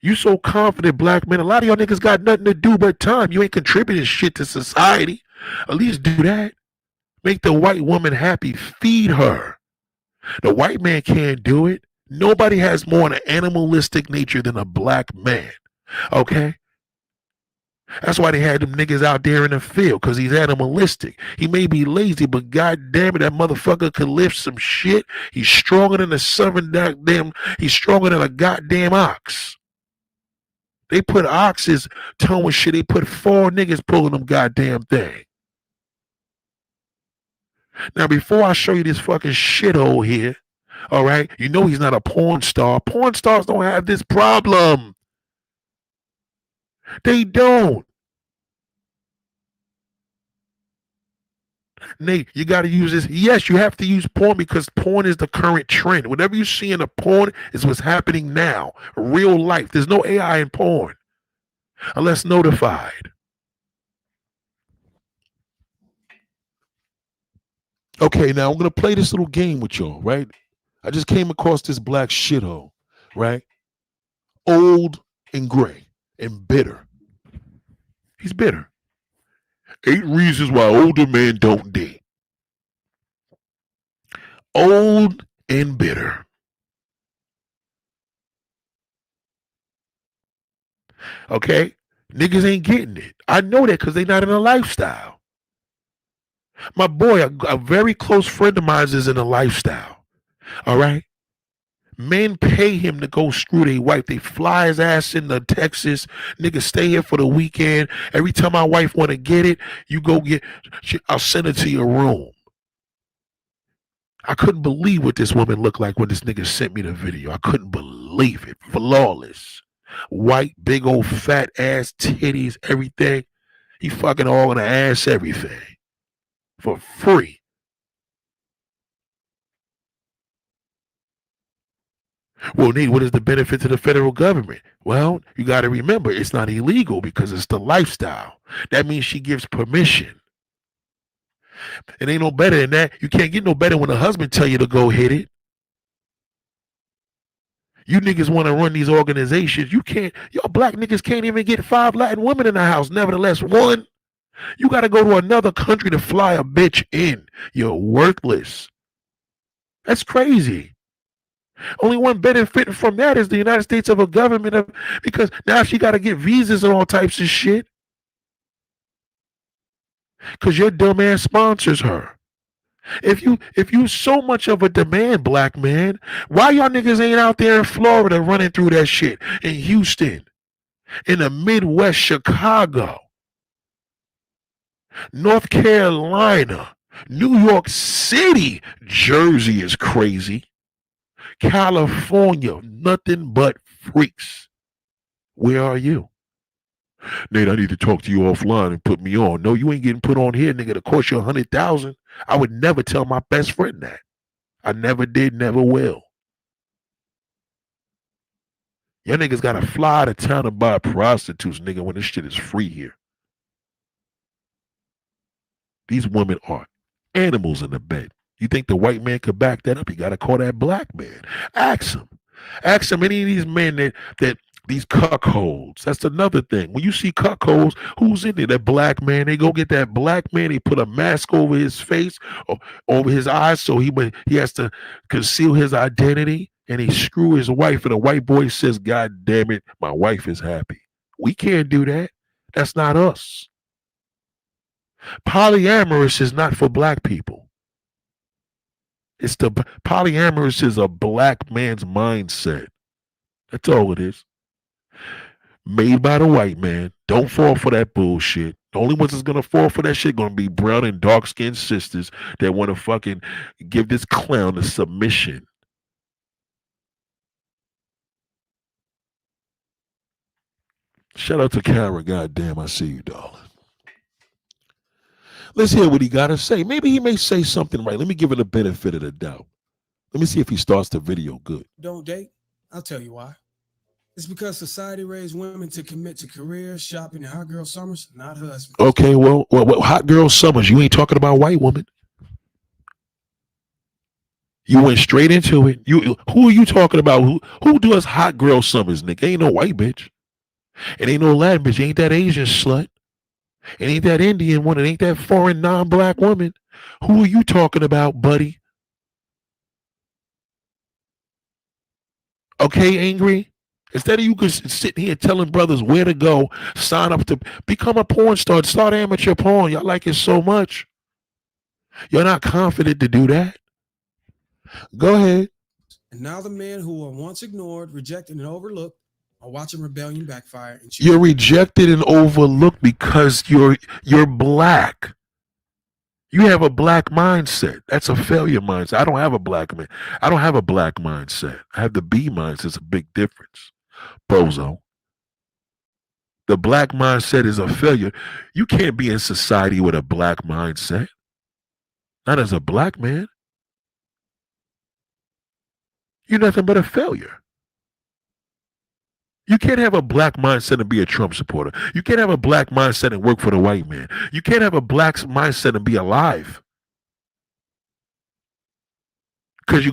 You so confident, black man. A lot of y'all niggas got nothing to do but time. You ain't contributing shit to society. At least do that. Make the white woman happy. Feed her. The white man can't do it. Nobody has more an animalistic nature than a black man. Okay? That's why they had them niggas out there in the field, because he's animalistic. He may be lazy, but god damn it, that motherfucker could lift some shit. He's stronger than he's stronger than a goddamn ox. They put oxes towing shit. They put 4 niggas pulling them goddamn thing. Now, before I show you this fucking shithole here, all right, you know he's not a porn star. Porn stars don't have this problem. They don't. Nate, you got to use this. Yes, you have to use porn because porn is the current trend. Whatever you see in a porn is what's happening now. Real life. There's no AI in porn unless notified. Okay, now I'm going to play this little game with y'all, right? I just came across this black shithole, right? Old and gray and bitter. He's bitter. 8 reasons why older men don't date. Old and bitter. Okay? Niggas ain't getting it. I know that because they not in a lifestyle. My boy, a very close friend of mine is in a lifestyle. All right? Men pay him to go screw their wife. They fly his ass into Texas. Nigga, stay here for the weekend. Every time my wife want to get it, you go get, I'll send it to your room. I couldn't believe what this woman looked like when this nigga sent me the video. I couldn't believe it. Flawless. White, big old fat ass, titties, everything. He fucking all in the ass, everything. For free. Well, Nate, what is the benefit to the federal government? Well, you got to remember, it's not illegal because it's the lifestyle. That means she gives permission. It ain't no better than that. You can't get no better when a husband tell you to go hit it. You niggas want to run these organizations. You can't. Y'all black niggas can't even get 5 Latin women in the house. Nevertheless, one. You got to go to another country to fly a bitch in. You're worthless. That's crazy. Only one benefiting from that is the United States of a government, because now she got to get visas and all types of shit. Because your dumb ass sponsors her. If you so much of a demand, black man, why y'all niggas ain't out there in Florida running through that shit? In Houston, in the Midwest, Chicago, North Carolina, New York City, Jersey is crazy. California, nothing but freaks. Where are you? Nate, I need to talk to you offline and put me on. No, you ain't getting put on here, nigga. To cost you 100,000. I would never tell my best friend that. I never did, never will. Y'all niggas gotta fly to town and buy prostitutes, nigga, when this shit is free here. These women are animals in the bed. You think the white man could back that up? You gotta call that black man. Ask him. Ask him any of these men that these cuckolds. That's another thing. When you see cuckolds, who's in there? That black man. They go get that black man. They put a mask over his face, or over his eyes, so he has to conceal his identity. And he screw his wife. And the white boy says, "God damn it, my wife is happy." We can't do that. That's not us. Polyamorous is not for black people. It's the polyamorous is a black man's mindset. That's all it is. Made by the white man. Don't fall for that bullshit. The only ones that's gonna fall for that shit gonna be brown and dark skinned sisters that want to fucking give this clown a submission. Shout out to Kara. Goddamn, I see you, darling. Let's hear what he got to say. Maybe he may say something right. Let me give it a benefit of the doubt. Let me see if he starts the video good. Don't date? I'll tell you why. It's because society raised women to commit to careers, shopping, and hot girl summers, not husbands. Okay, well, hot girl summers. You ain't talking about white woman. You went straight into it. Who are you talking about? Who does hot girl summers, nigga? Ain't no white bitch. It ain't no Latin bitch. It ain't that Asian slut. It ain't that Indian one. It ain't that foreign non-black woman. Who are you talking about, buddy? Okay, angry. Instead of you sitting here telling brothers where to go, sign up to become a porn star, start amateur porn. Y'all like it so much. You're not confident to do that. Go ahead. And now the men who were once ignored, rejected, and overlooked are watching rebellion backfire and You're rejected and overlooked because you're black. You have a black mindset. That's a failure mindset. I don't have a black man. I don't have a black mindset. I have the B mindset. It's a big difference. Bozo. The black mindset is a failure. You can't be in society with a black mindset. Not as a black man. You're nothing but a failure. You can't have a black mindset and be a Trump supporter. You can't have a black mindset and work for the white man. You can't have a black mindset and be alive. Because you're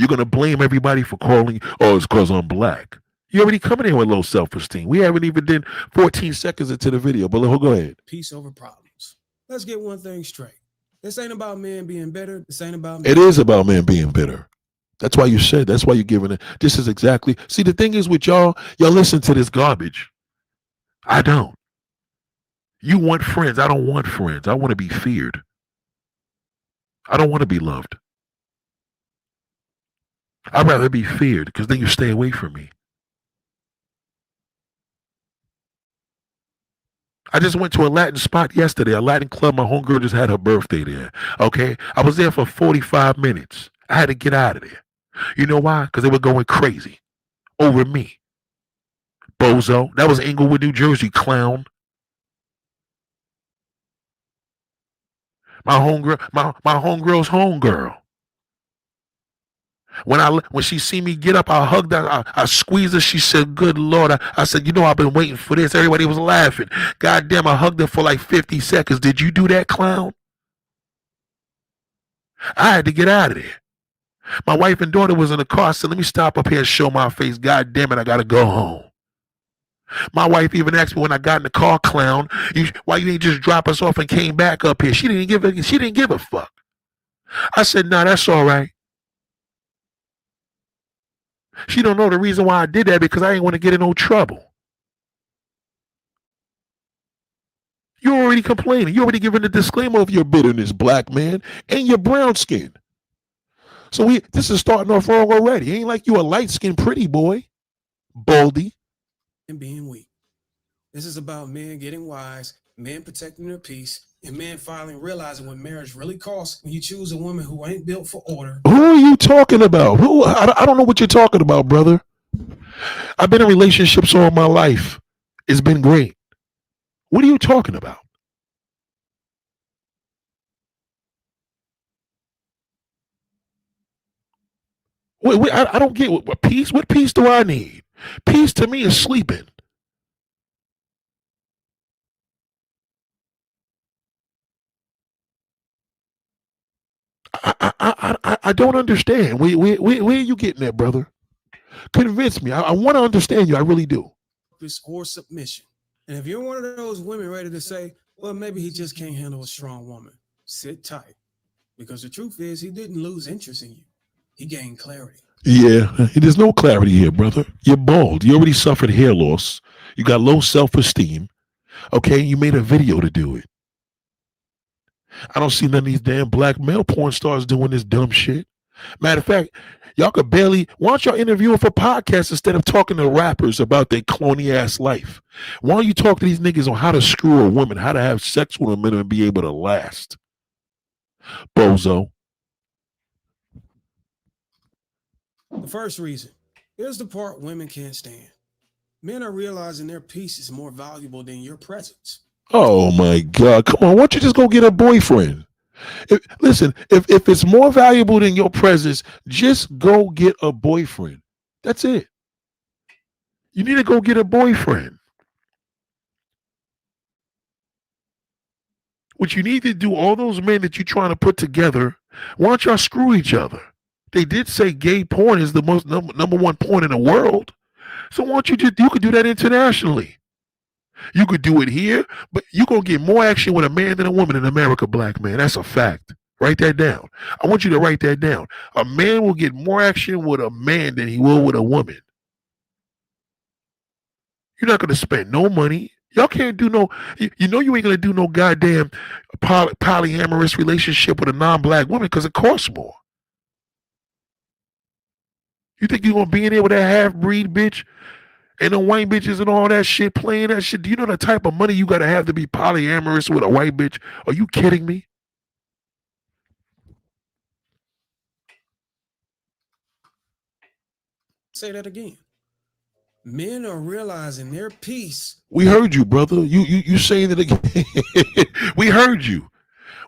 gonna blame everybody for calling, oh, it's because I'm black. You already coming in with low self-esteem. We haven't even done 14 seconds into the video, but go ahead. Peace over problems. Let's get one thing straight. This ain't about men being bitter. This ain't about men. It is about men being bitter. That's why you said. That's why you're giving it. This is exactly. See, the thing is with y'all listen to this garbage. I don't. You want friends. I don't want friends. I want to be feared. I don't want to be loved. I'd rather be feared because then you stay away from me. I just went to a Latin spot yesterday, a Latin club. My homegirl just had her birthday there. Okay? I was there for 45 minutes. I had to get out of there. You know why? Because they were going crazy over me. Bozo. That was Inglewood, New Jersey, clown. My homegirl's homegirl. When she see me get up, I hugged her, I squeezed her. She said, "Good Lord." I said, "You know, I've been waiting for this." Everybody was laughing. Goddamn, I hugged her for like 50 seconds. Did you do that, clown? I had to get out of there. My wife and daughter was in the car. I said, "Let me stop up here and show my face. God damn it, I gotta go home." My wife even asked me when I got in the car, "Clown, why you ain't just drop us off and came back up here?" She didn't give a fuck. I said, "Nah, that's all right." She don't know the reason why I did that because I ain't want to get in no trouble. You're already complaining. You're already giving the disclaimer of your bitterness, black man, and your brown skin. So this is starting off wrong already. It ain't like you a light-skinned pretty boy, Baldy. And being weak. This is about men getting wise, men protecting their peace, and men finally realizing what marriage really costs when you choose a woman who ain't built for order. Who are you talking about? I don't know what you're talking about, brother. I've been in relationships all my life. It's been great. What are you talking about? Wait, I don't get what peace. What peace do I need? Peace to me is sleeping. I don't understand. Where are you getting that, brother? Convince me. I want to understand you. I really do. Or submission. And if you're one of those women ready to say, well, maybe he just can't handle a strong woman, sit tight. Because the truth is, he didn't lose interest in you. He gained clarity. Yeah, there's no clarity here, brother. You're bald. You already suffered hair loss. You got low self-esteem. Okay, you made a video to do it. I don't see none of these damn black male porn stars doing this dumb shit. Matter of fact, y'all could barely. Why don't y'all interview for podcasts instead of talking to rappers about their clony ass life? Why don't you talk to these niggas on how to screw a woman, how to have sex with a man and be able to last? Bozo. The first reason. Here's the part women can't stand. Men are realizing their peace is more valuable than your presence. Oh my God! Come on, why don't you just go get a boyfriend? Listen, if it's more valuable than your presence, just go get a boyfriend. That's it. You need to go get a boyfriend. What you need to do, all those men that you're trying to put together, why don't y'all screw each other? They did say gay porn is the most number one porn in the world. So why don't you could do that internationally. You could do it here, but you're gonna get more action with a man than a woman in America, black man. That's a fact. Write that down. I want you to write that down. A man will get more action with a man than he will with a woman. You're not gonna spend no money. Y'all can't do no. You know you ain't gonna do no goddamn polyamorous relationship with a non-black woman because it costs more. You think you're gonna be in there with that half-breed bitch and the white bitches and all that shit playing that shit? Do you know the type of money you gotta have to be polyamorous with a white bitch? Are you kidding me? Say that again. Men are realizing their peace. We heard you, brother. You saying it again. We heard you.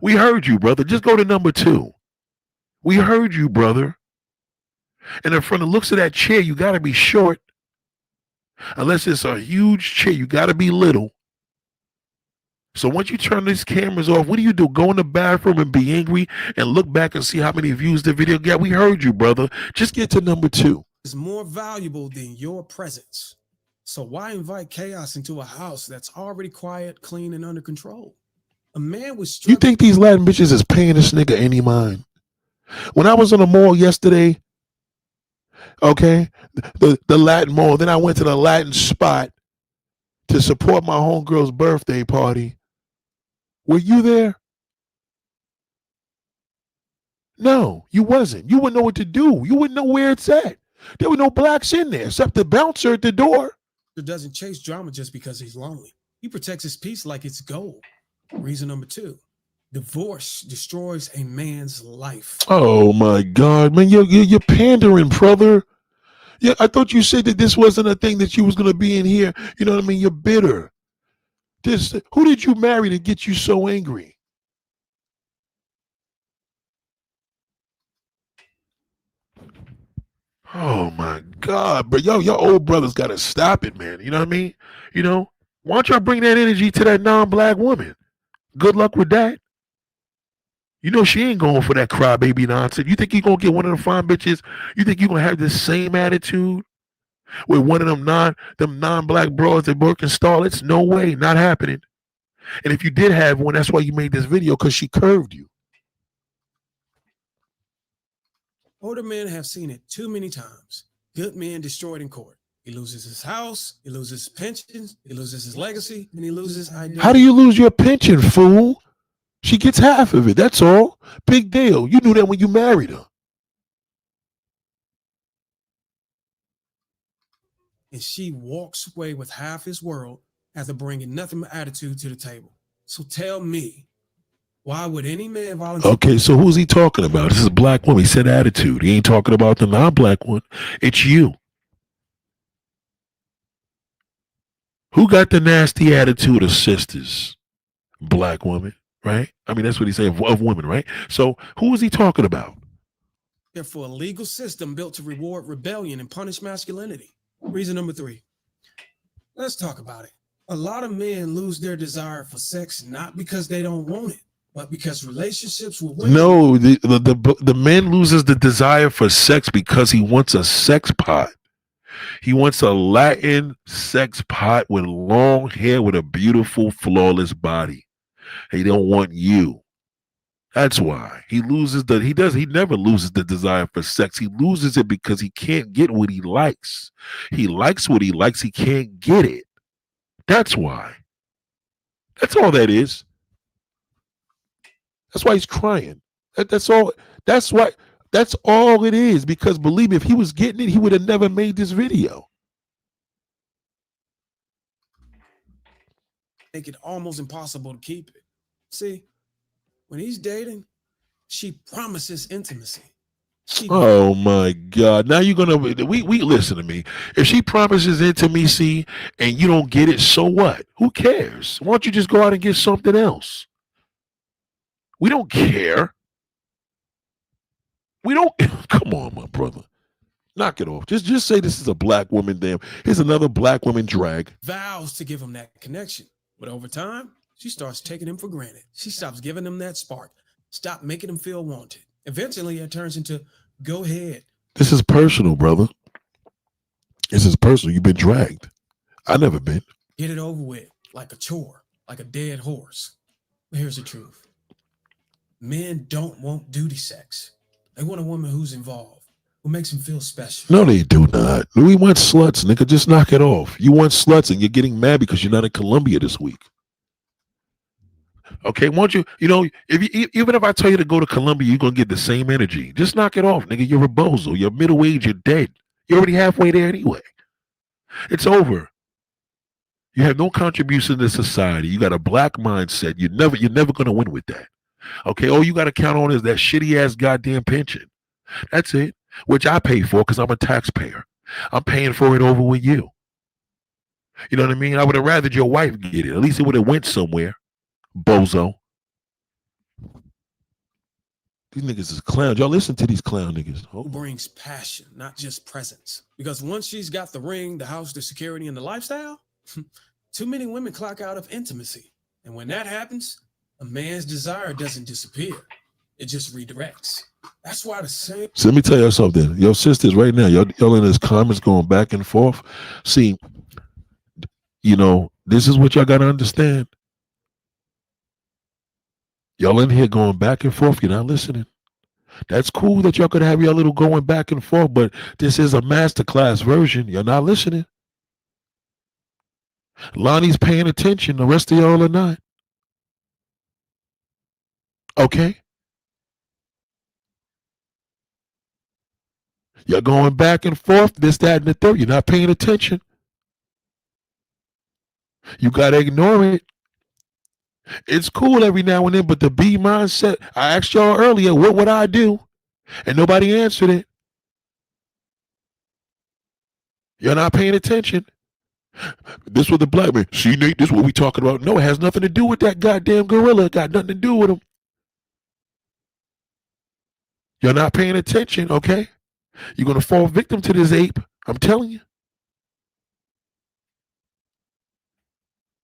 We heard you, brother. Just go to number 2. We heard you, brother. And in front of the looks of that chair, you gotta be short. Unless it's a huge chair, you gotta be little. So once you turn these cameras off, what do? Go in the bathroom and be angry and look back and see how many views the video got. We heard you, brother. Just get to number 2. Is more valuable than your presence. So why invite chaos into a house that's already quiet, clean, and under control? A man was You struggling. think these Latin bitches is paying this nigga any mind? When I was in the mall yesterday, okay, the Latin mall, then I went to the Latin spot to support my homegirl's birthday party. Were you there? No, you wasn't. You wouldn't know what to do. You wouldn't know where it's at. There were no blacks in there except the bouncer at the door. Doesn't chase drama just because he's lonely. He protects his peace like it's gold. Reason number 2. Divorce destroys a man's life. Oh my God, man, you're pandering, brother. Yeah, I thought you said that this wasn't a thing that you was gonna be in here. You know what I mean? You're bitter. Who did you marry to get you so angry? Oh my God, but yo, your old brothers gotta stop it, man. You know what I mean? You know, why don't y'all bring that energy to that non-black woman? Good luck with that. You know she ain't going for that crybaby nonsense. You think you gonna get one of the fine bitches? You think you gonna have the same attitude with one of them non-black bros that work in starlets? No way, not happening. And if you did have one, that's why you made this video because she curved you. Older men have seen it too many times. Good men destroyed in court. He loses his house, he loses his pensions, he loses his legacy, and he loses his identity. How do you lose your pension, fool? She gets half of it. That's all. Big deal. You knew that when you married her. And she walks away with half his world after bringing nothing but attitude to the table. So tell me, why would any man volunteer? Okay, so who's he talking about? This is a black woman. He said attitude. He ain't talking about the non-black one. It's you. Who got the nasty attitude of sisters? Black woman, right? I mean, that's what he's saying of women, right? So who is he talking about? For a legal system built to reward rebellion and punish masculinity. Reason number 3. Let's talk about it. A lot of men lose their desire for sex not because they don't want it, but because relationships with women. No, the man loses the desire for sex because he wants a sex pot. He wants a Latin sex pot with long hair with a beautiful, flawless body. He don't want you. That's why he never loses the desire for sex. He loses it because he can't get what he likes. He likes what he likes. He can't get it. That's why. That's all that is. That's why he's crying. That's all. That's why. That's all it is. Because believe me, if he was getting it, he would have never made this video. Make it almost impossible to keep it. See, when he's dating, she promises intimacy. Keep it Oh my God! Now you're gonna we listen to me. If she promises intimacy and you don't get it, so what? Who cares? Why don't you just go out and get something else? We don't care. We don't. Come on, my brother. Knock it off. Just say this is a black woman. Damn, here's another black woman drag. vows to give him that connection. But over time, she starts taking him for granted. She stops giving him that spark, stop making him feel wanted. Eventually, it turns into go ahead. This is personal, brother. This is personal. You've been dragged. I never been. Get it over with, like a chore, like a dead horse. But here's the truth. Men don't want duty sex. They want a woman who's involved, who makes them feel special. No, they do not. We want sluts, nigga. Just knock it off. You want sluts, and you're getting mad because you're not in Colombia this week. Okay, won't you? You know, if you, even if I tell you to go to Colombia, you're gonna get the same energy. Just knock it off, nigga. You're a bozo. You're middle age. You're dead. You're already halfway there anyway. It's over. You have no contribution to society. You got a black mindset. You're never gonna win with that. Okay, all you got to count on is that shitty ass goddamn pension. That's it, which I pay for because I'm a taxpayer. I'm paying for it over with you. You know what I mean? I would have rather your wife get it. At least it would have went somewhere. Bozo. These niggas is clowns. Y'all listen to these clown niggas. Who brings passion, not just presence. Because once she's got the ring, the house, the security, and the lifestyle, too many women clock out of intimacy. And when that happens, a man's desire doesn't disappear. It just redirects. That's why the same. So let me tell y'all something. Your sisters right now, y'all in this comments going back and forth. See, you know, this is what y'all got to understand. Y'all in here going back and forth. You're not listening. That's cool that y'all could have y'all little going back and forth, but this is a masterclass version. You're not listening. Lonnie's paying attention. The rest of y'all are not. Okay? You're going back and forth, this, that, and the third. You're not paying attention. You got to ignore it. It's cool every now and then, but the B mindset, I asked y'all earlier, what would I do? And nobody answered it. You're not paying attention. This was the black man. See, Nate, this is what we talking about. No, it has nothing to do with that goddamn gorilla. It got nothing to do with him. You're not paying attention, okay? You're going to fall victim to this ape. I'm telling you.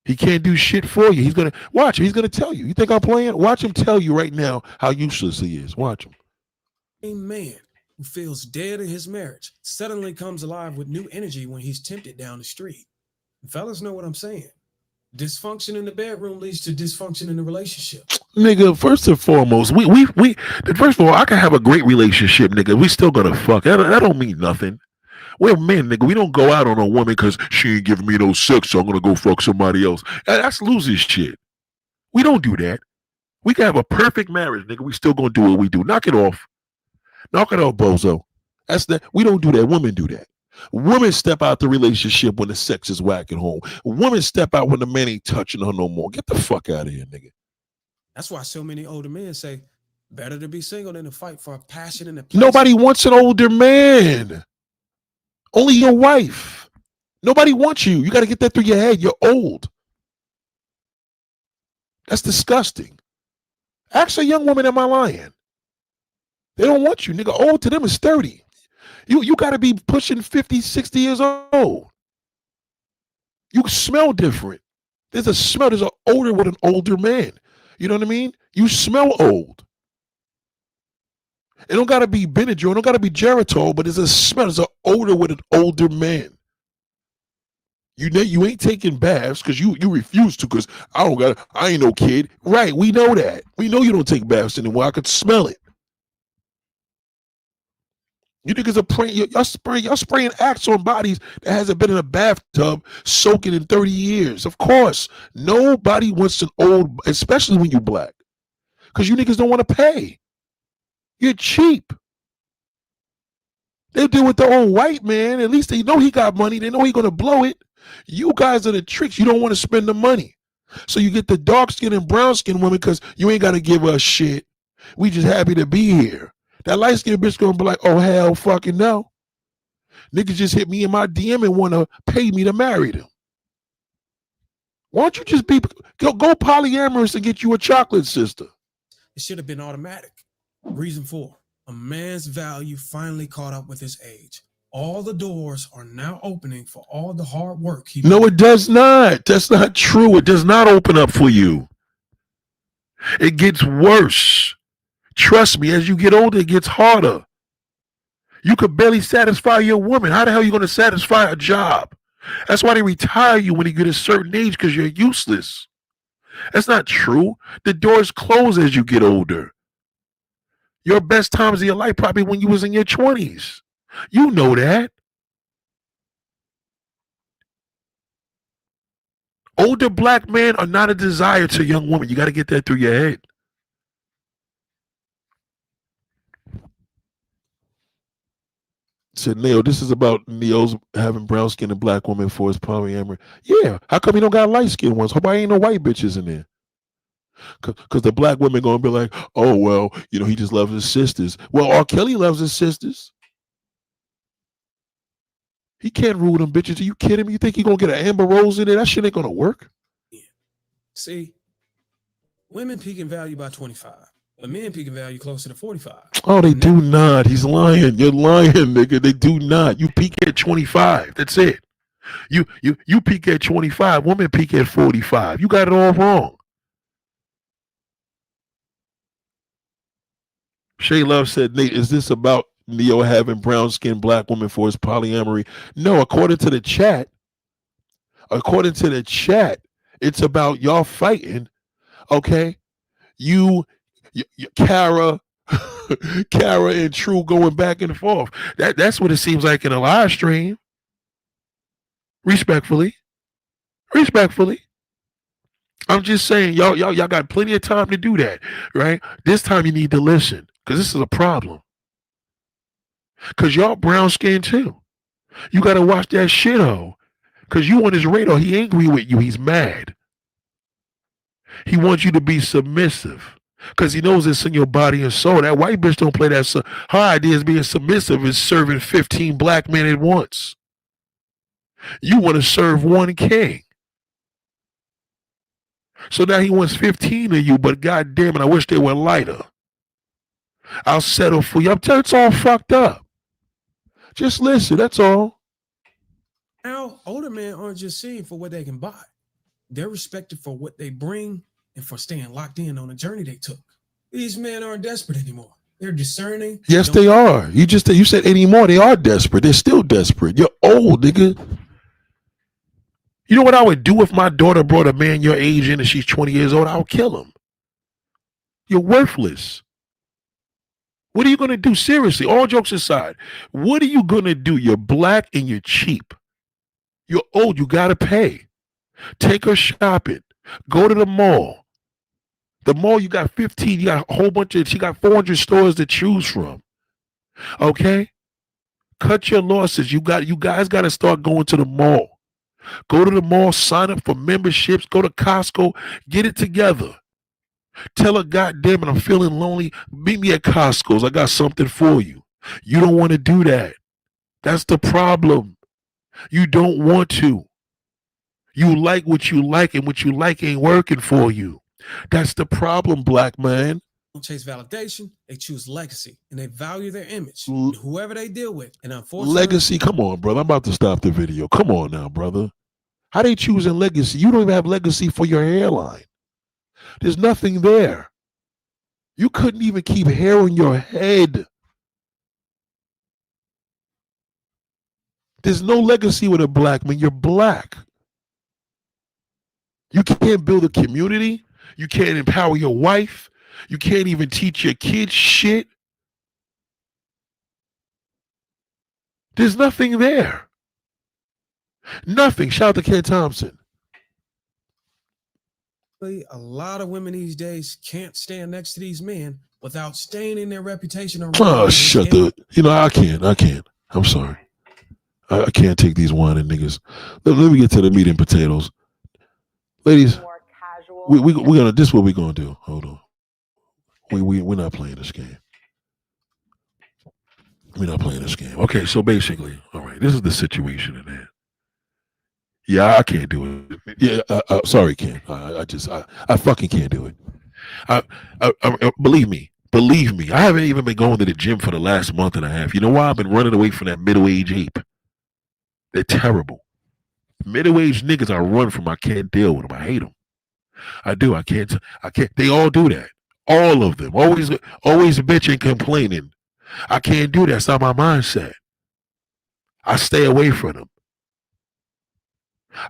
He can't do shit for you. He's going to, watch him. He's going to tell you. You think I'm playing? Watch him tell you right now how useless he is. Watch him. A man who feels dead in his marriage suddenly comes alive with new energy when he's tempted down the street. And fellas know what I'm saying. Dysfunction in the bedroom leads to dysfunction in the relationship. Nigga, first and foremost, first of all, I can have a great relationship, nigga. We still gonna fuck. That don't mean nothing. We're men, nigga. We don't go out on a woman because she ain't giving me no sex, so I'm gonna go fuck somebody else. That's loser shit. We don't do that. We can have a perfect marriage, nigga. We still gonna do what we do. Knock it off. Knock it off, bozo. That's that. We don't do that. Women do that. Women step out the relationship when the sex is whack at home. Women step out when the man ain't touching her no more. Get the fuck out of here, nigga. That's why so many older men say, better to be single than to fight for a passion and a place. Nobody wants an older man. Only your wife. Nobody wants you. You got to get that through your head. You're old. That's disgusting. Ask a young woman, am I lying? They don't want you, nigga. Old to them is 30. You got to be pushing 50, 60 years old. You smell different. There's a smell. There's an odor with an older man. You know what I mean? You smell old. It don't got to be Benadryl. It don't got to be Geritol, but there's a smell. There's an odor with an older man. You ain't taking baths because you refuse to because I ain't no kid. Right, we know that. We know you don't take baths anymore. I could smell it. You niggas are praying, y'all spraying Axe on bodies that hasn't been in a bathtub soaking in 30 years. Of course, nobody wants an old, especially when you black, because you niggas don't want to pay. You're cheap. They deal with their own white man. At least they know he got money. They know he's going to blow it. You guys are the tricks. You don't want to spend the money. So you get the dark skin and brown skin women because you ain't got to give us shit. We just happy to be here. That light skinned bitch gonna be like, oh hell fucking no. Niggas just hit me in my DM and wanna pay me to marry them. Why don't you just go polyamorous and get you a chocolate sister? It should have been automatic. Reason 4. A man's value finally caught up with his age. All the doors are now opening for all the hard work he No, it does not. That's not true. It does not open up for you. It gets worse. Trust me, as you get older, it gets harder. You could barely satisfy your woman. How the hell are you going to satisfy a job? That's why they retire you when you get a certain age, because you're useless. That's not true. The doors close as you get older. Your best times of your life probably when you was in your 20s. You know that. Older black men are not a desire to young women. You got to get that through your head. Said Neo, this is about Neo's having brown skin and black women for his polyamory. Yeah, how come he don't got light skinned ones? Hope I ain't no white bitches in there. Because the black women gonna be like, oh well, he just loves his sisters. Well, R. Kelly loves his sisters. He can't rule them bitches. Are you kidding me? You think he gonna get an Amber Rose in there? That shit ain't gonna work. See, women peak in value by 25. But men peak in value closer to 45. Oh, they do not. He's lying. You're lying, nigga. They do not. You peak at 25. That's it. You peak at 25. Women peak at 45. You got it all wrong. Shay Love said, Nate, is this about Neo having brown skinned black women for his polyamory? No, according to the chat, it's about y'all fighting. Okay, you Kara and True going back and forth. That's what it seems like in a live stream. Respectfully. I'm just saying, y'all got plenty of time to do that, right? This time you need to listen, because this is a problem. Because y'all brown skinned too. You got to watch that shit, because you on his radar. He angry with you. He's mad. He wants you to be submissive, because he knows it's in your body and soul. That white bitch don't play that. Her idea is being submissive is serving 15 black men at once. You want to serve one king. So now he wants 15 of you, but God damn it, I wish they were lighter. I'll settle for you. I'm telling you, it's all fucked up. Just listen, that's all. Now, older men aren't just seen for what they can buy. They're respected for what they bring and for staying locked in on the journey they took. These men aren't desperate anymore. They're discerning. Yes, they are. You said anymore. They are desperate. They're still desperate. You're old, nigga. You know what I would do if my daughter brought a man your age in and she's 20 years old? I would kill him. You're worthless. What are you going to do? Seriously, all jokes aside, what are you going to do? You're black and you're cheap. You're old. You got to pay. Take her shopping. Go to the mall. The mall, you got 15. You got a whole bunch of, she got 400 stores to choose from. Okay? Cut your losses. You guys got to start going to the mall. Go to the mall, sign up for memberships, go to Costco, get it together. Tell her, goddamn it, I'm feeling lonely. Meet me at Costco's. I got something for you. You don't want to do that. That's the problem. You don't want to. You like what you like, and what you like ain't working for you. That's the problem, black man. Don't chase validation. They choose legacy, and they value their image, whoever they deal with. And unfortunately, legacy. Come on, brother. I'm about to stop the video. Come on now, brother. How they choosing legacy? You don't even have legacy for your hairline. There's nothing there. You couldn't even keep hair on your head. There's no legacy with a black man. You're black. You can't build a community. You can't empower your wife. You can't even teach your kids shit. There's nothing there. Nothing. Shout out to Ken Thompson. A lot of women these days can't stand next to these men without staining their reputation. Oh, shut the. I can't. I'm sorry. I can't take these whining niggas. Let me get to the meat and potatoes. Ladies, we're gonna. This is what we're gonna do. Hold on. We're not playing this game. We're not playing this game. Okay, so basically, all right, this is the situation in there. Yeah, I can't do it. Yeah, sorry, Ken. I fucking can't do it. Believe me. I haven't even been going to the gym for the last month and a half. You know why? I've been running away from that middle-aged ape. They're terrible. Middle-aged niggas I run from. I can't deal with them. I hate them. I do. I can't. I can't. They all do that. All of them. Always bitching, complaining. I can't do that. It's not my mindset. I stay away from them.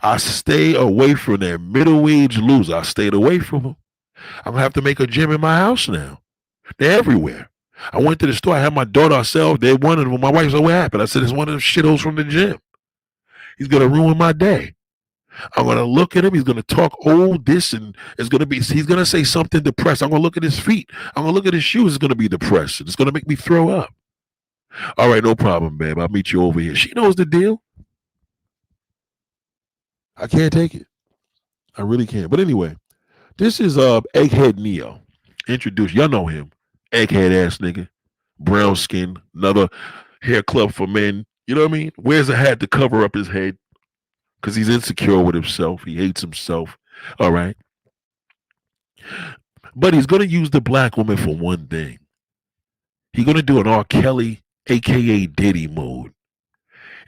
I stay away from that middle-aged loser. I stayed away from them. I'm gonna have to make a gym in my house now. They're everywhere. I went to the store. I had my daughter herself. They wanted them. My wife said, "What happened?" I said, "It's one of them shittos from the gym. He's gonna ruin my day. I'm gonna look at him. He's gonna talk old this, and he's gonna say something depressed. I'm gonna look at his feet. I'm gonna look at his shoes. It's gonna be depressed. It's gonna make me throw up." All right, no problem, babe. I'll meet you over here. She knows the deal. I can't take it. I really can't. But anyway, this is Egghead Neo. Introduce, y'all know him. Egghead ass nigga. Brown skin. Another hair club for men. You know what I mean? Wears a hat to cover up his head because he's insecure with himself. He hates himself. All right. But he's going to use the black woman for one thing. He's going to do an R. Kelly, a.k.a. Diddy mode.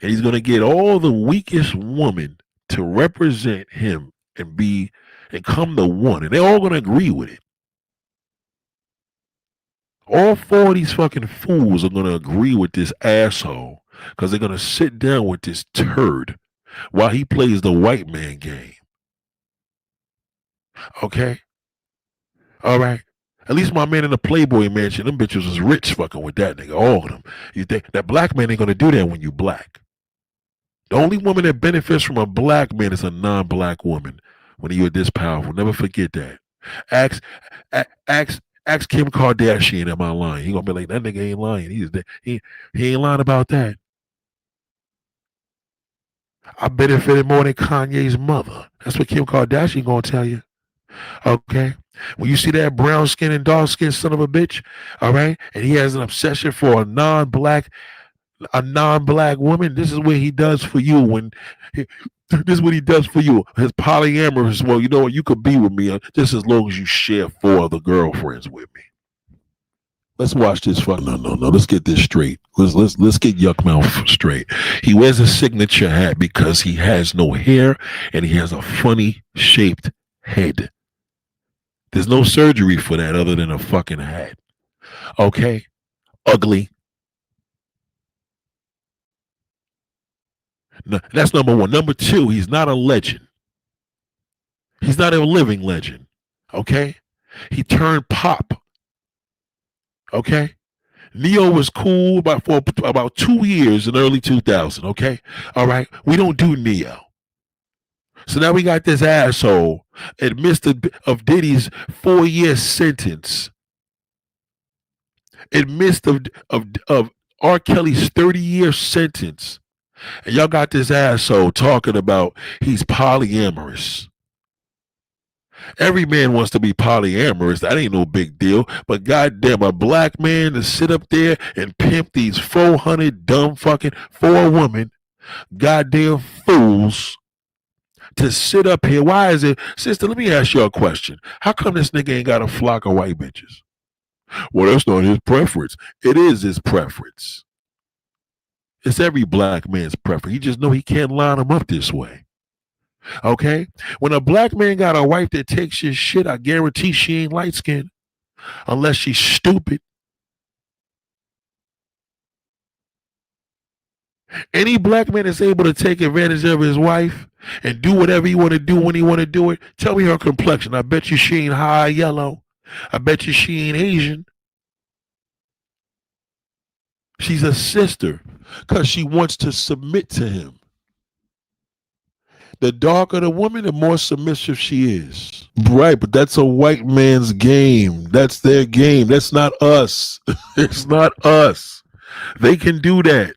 And he's going to get all the weakest women to represent him and come the one. And they're all going to agree with it. All four of these fucking fools are going to agree with this asshole because they're going to sit down with this turd while he plays the white man game. Okay? All right? At least my man in the Playboy Mansion, them bitches was rich fucking with that nigga. All of them. You think that black man ain't going to do that when you black. The only woman that benefits from a black man is a non-black woman when you're this powerful. Never forget that. Ask Kim Kardashian, am I lying? He gonna be like, that nigga ain't lying. He ain't lying about that. I benefited more than Kanye's mother. That's what Kim Kardashian gonna tell you. Okay? When you see that brown skin and dark skin son of a bitch, all right, and he has an obsession for a non-black woman, this is what he does for you this is what he does for you. His polyamorous, well, you know what? You could be with me just as long as you share 4 other girlfriends with me. Let's watch this. No. Let's get this straight. Let's get Yuck Mouth straight. He wears a signature hat because he has no hair and he has a funny shaped head. There's no surgery for that other than a fucking hat. Okay? Ugly. No, that's number 1. Number 2, he's not a legend. He's not a living legend. Okay? He turned pop. Okay? Neo was cool for about 2 years in early 2000. Okay? All right? We don't do Neo. So now we got this asshole in midst of Diddy's 4-year sentence. In midst of R. Kelly's 30-year sentence. And y'all got this asshole talking about he's polyamorous. Every man wants to be polyamorous. That ain't no big deal. But goddamn, a black man to sit up there and pimp these 400 dumb fucking 4 women, goddamn fools, to sit up here. Why is it, sister, let me ask you a question. How come this nigga ain't got a flock of white bitches? Well, that's not his preference. It is his preference. It's every black man's preference. He just know he can't line them up this way. Okay? When a black man got a wife that takes his shit, I guarantee she ain't light-skinned. Unless she's stupid. Any black man that's able to take advantage of his wife and do whatever he want to do when he want to do it, tell me her complexion. I bet you she ain't high yellow. I bet you she ain't Asian. She's a sister because she wants to submit to him. The darker the woman, the more submissive she is. Right, but that's a white man's game. That's their game. That's not us. It's not us. They can do that.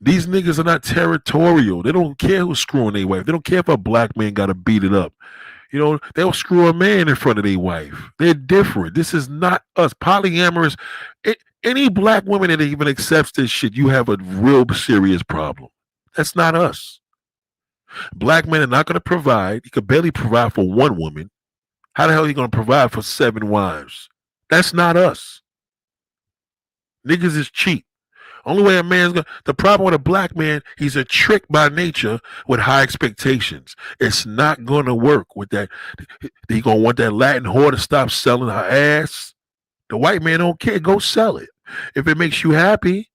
These niggas are not territorial. They don't care who's screwing their wife. They don't care if a black man got to beat it up. You know, they'll screw a man in front of their wife. They're different. This is not us. Polyamorous, Any black woman that even accepts this shit, you have a real serious problem. That's not us. Black men are not going to provide. He could barely provide for one woman. How the hell are you going to provide for 7 wives? That's not us. Niggas is cheap. Only way a man's going to, the problem with a black man, he's a trick by nature with high expectations. It's not going to work with that. He going to want that Latin whore to stop selling her ass. The white man don't care. Go sell it. If it makes you happy.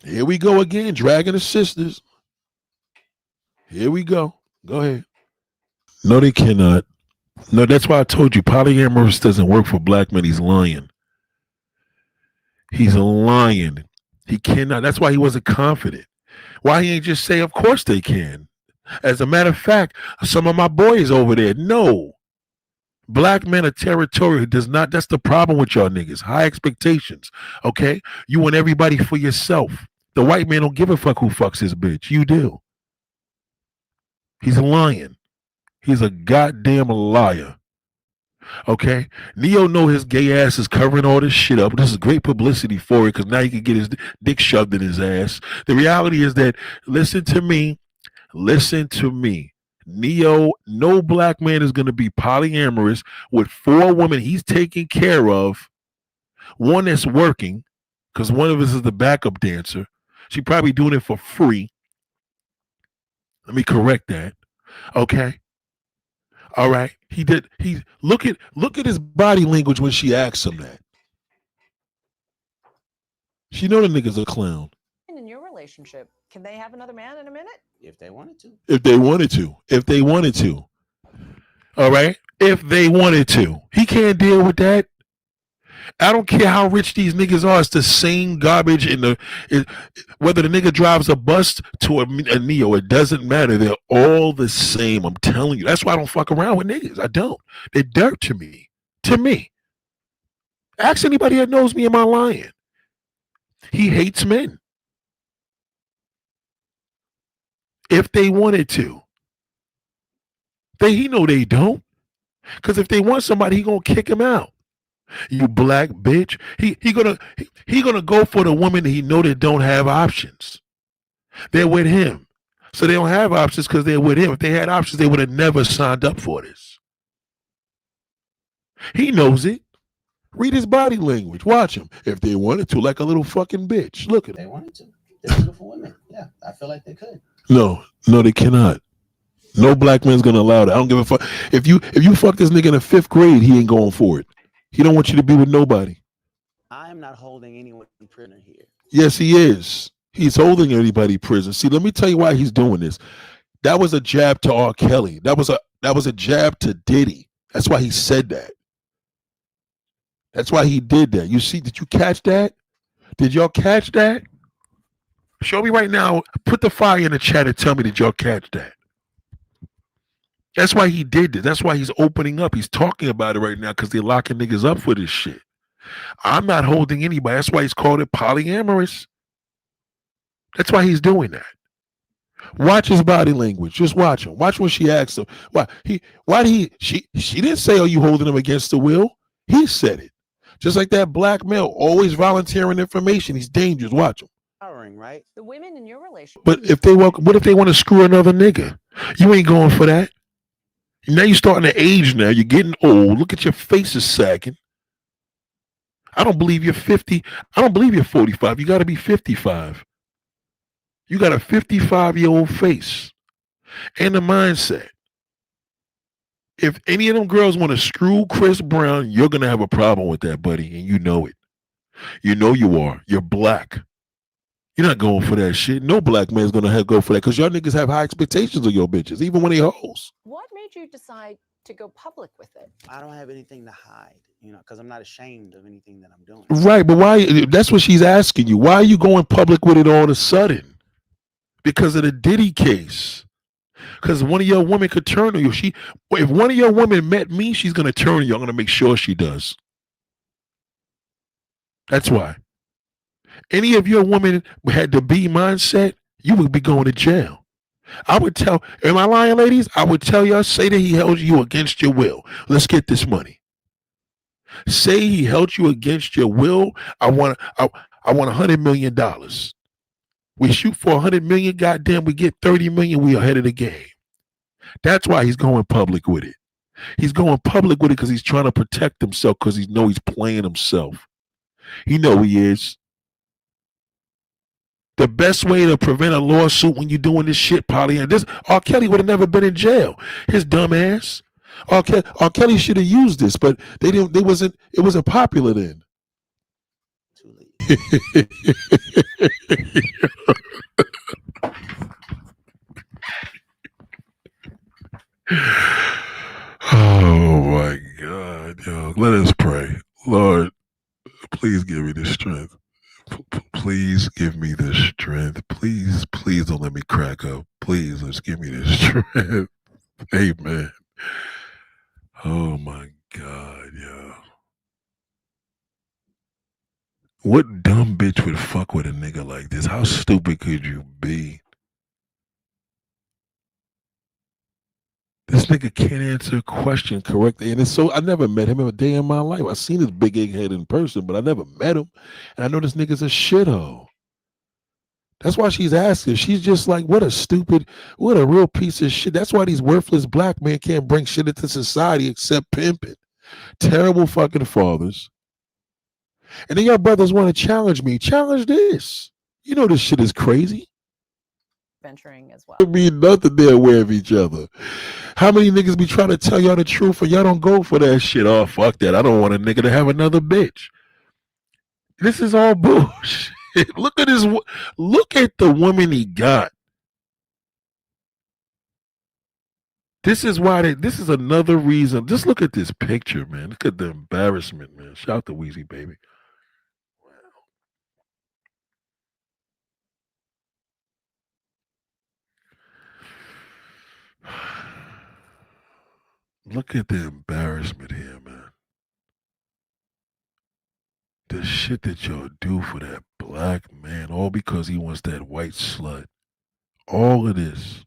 Here we go again, dragging the sisters. Here we go. Go ahead. No, they cannot. No, that's why I told you polyamorous doesn't work for black men. He's lying. He's lying. He cannot. That's why he wasn't confident. Why he ain't just say, of course they can. As a matter of fact, some of my boys over there, no. Black men are territorial. Does not. That's the problem with y'all niggas. High expectations. Okay? You want everybody for yourself. The white man don't give a fuck who fucks his bitch. You do. He's lying. He's a goddamn liar. Okay? Neo know his gay ass is covering all this shit up. This is great publicity for it because now he can get his dick shoved in his ass. The reality is that, listen to me. Neo, no black man is going to be polyamorous with 4 women he's taking care of. One that's working because one of us is the backup dancer. She probably doing it for free. Let me correct that. Okay. All right. He did. He look at his body language when she asks him that. She know the nigga's a clown. In your relationship, can they have another man in a minute? If they wanted to. If they wanted to. All right. If they wanted to. He can't deal with that. I don't care how rich these niggas are. It's the same garbage whether the nigga drives a bus to a Neo, it doesn't matter. They're all the same. I'm telling you. That's why I don't fuck around with niggas. I don't. They're dirt to me. Ask anybody that knows me, am I lying? He hates men. If they wanted to. He know they don't. Because if they want somebody, he gonna kick him out. You black bitch. He gonna go for the woman that he know that don't have options. They're with him. So they don't have options because they're with him. If they had options, they would have never signed up for this. He knows it. Read his body language. Watch him. If they wanted to, like a little fucking bitch. Look at him. They wanted to. They're beautiful women. Yeah, I feel like they could. No, they cannot. No black man's gonna allow that. I don't give a fuck. If you fuck this nigga in the 5th grade, he ain't going for it. He don't want you to be with nobody. I am not holding anyone prisoner here. Yes, he is. He's holding everybody prison. See, let me tell you why he's doing this. That was a jab to R. Kelly. That was a jab to Diddy. That's why he said that. That's why he did that. You see, did you catch that? Did y'all catch that? Show me right now. Put the fire in the chat and tell me, did y'all catch that? That's why he did this. That's why he's opening up. He's talking about it right now because they're locking niggas up for this shit. I'm not holding anybody. That's why he's called it polyamorous. That's why he's doing that. Watch his body language. Just watch him. Watch when she asks him. She didn't say, are you holding him against the will? He said it. Just like that black male, always volunteering information. He's dangerous. Watch him. Right? The women in your relationship. But what if they want to screw another nigga? You ain't going for that. Now you're starting to age now. You're getting old. Look at your face is sagging. I don't believe you're 50. I don't believe you're 45. You got to be 55. You got a 55-year-old face and a mindset. If any of them girls want to screw Chris Brown, you're going to have a problem with that, buddy, and you know it. You know you are. You're black. You're not going for that shit. No black man's going to go for that because y'all niggas have high expectations of your bitches, even when they hoes. What made you decide to go public with it? I don't have anything to hide, because I'm not ashamed of anything that I'm doing. Right, but why? That's what she's asking you. Why are you going public with it all of a sudden? Because of the Diddy case. Because one of your women could turn on you. If one of your women met me, she's going to turn on you. I'm going to make sure she does. That's why. Any of your women had the B mindset, you would be going to jail. I would tell, am I lying, ladies? I would tell y'all, say that he held you against your will. Let's get this money. Say he held you against your will. I want $100 million. We shoot for 100 million. Goddamn, we get 30 million. We ahead of the game. That's why he's going public with it. He's going public with it because he's trying to protect himself because he know he's playing himself. He know he is. The best way to prevent a lawsuit when you're doing this shit, Polly, and this R. Kelly would have never been in jail. His dumb ass. R. Kelly should have used this, but they didn't. They wasn't. It wasn't popular then. Too late. Oh my God, yo! Let us pray, Lord. Please give me the strength. Please give me the strength. Please don't let me crack up. Please, just give me the strength. Amen. Oh my God, yo. What dumb bitch would fuck with a nigga like this? How stupid could you be? This nigga can't answer a question correctly. And it's so, I never met him in a day in my life. I seen his big egghead in person, but I never met him. And I know this nigga's a shithole. That's why she's asking. She's just like, what a real piece of shit. That's why these worthless black men can't bring shit into society except pimping. Terrible fucking fathers. And then your brothers want to challenge me. Challenge this. You know this shit is crazy. Venturing as well. It mean nothing. They're aware of each other. How many niggas be trying to tell y'all the truth and y'all don't go for that shit? Oh, fuck that. I don't want a nigga to have another bitch. This is all bullshit. Look at his. Look at the woman he got. This is why this is another reason. Just look at this picture, man. Look at the embarrassment, man. Shout out to Weezy, baby. Look at the embarrassment here, man. The shit that y'all do for that black man, all because he wants that white slut. All of this.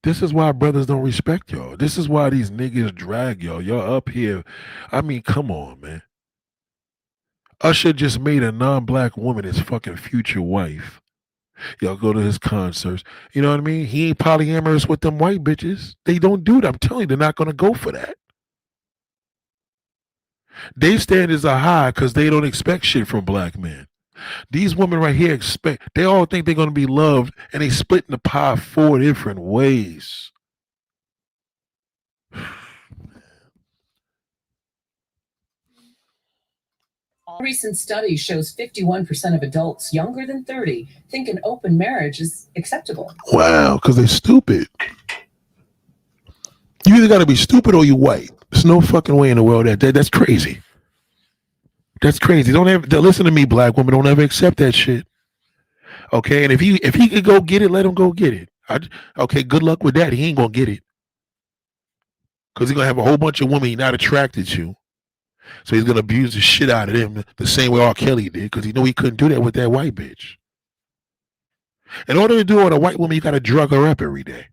This is why brothers don't respect y'all. This is why these niggas drag y'all. Y'all up here. I mean, come on, man. Usher just made a non-black woman his fucking future wife. Y'all go to his concerts. You know what I mean? He ain't polyamorous with them white bitches. They don't do that. I'm telling you, they're not going to go for that. They standards are high because they don't expect shit from black men. These women right here they all think they're going to be loved, and they split in the pie 4 different ways. A recent study shows 51% of adults younger than 30 think an open marriage is acceptable. Wow, because they're stupid. You either got to be stupid or you white. There's no fucking way in the world that's crazy. That's crazy. Don't listen to me, black women. Don't ever accept that shit. Okay, and if he could go get it, let him go get it. Okay, good luck with that. He ain't gonna get it because he's gonna have a whole bunch of women he's not attracted to. So he's gonna abuse the shit out of them the same way R. Kelly did, because he knew he couldn't do that with that white bitch. In order to do it with a white woman, you gotta drug her up every day.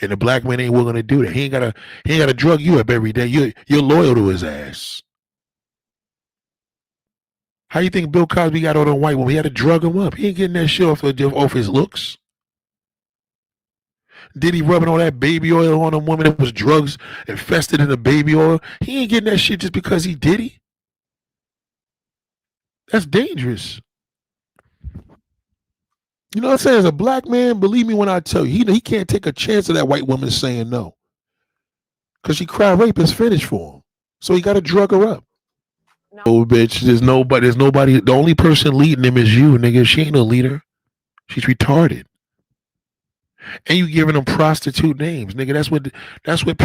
And the black man ain't willing to do that. He ain't gotta drug you up every day. You're loyal to his ass. How you think Bill Cosby got all them white women? He had to drug him up. He ain't getting that shit off his looks. Did he rubbing all that baby oil on a woman that was drugs infested in the baby oil? He ain't getting that shit just because he did it. That's dangerous. You know what I'm saying? As a black man, believe me when I tell you, he can't take a chance of that white woman saying no. Because she cry rape is finished for him. So he got to drug her up. No. Oh, bitch, there's nobody. The only person leading him is you, nigga. She ain't no leader. She's retarded. And you giving them prostitute names, nigga. That's what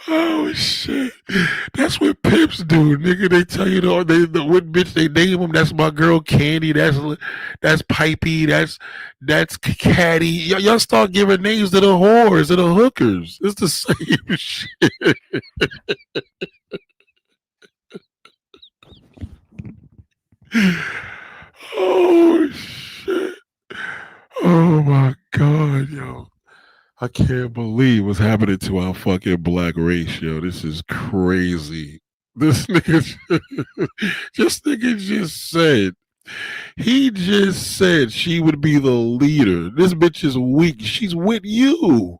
Oh shit! That's what pimps do, nigga. They tell you what bitch they name them. That's my girl Candy. That's Pipey. That's Caddy. Y'all start giving names to the whores and the hookers. It's the same shit. Oh shit! Oh my god, yo! I can't believe what's happening to our fucking black race, yo. This is crazy. This nigga, nigga just said, he just said she would be the leader. This bitch is weak. She's with you.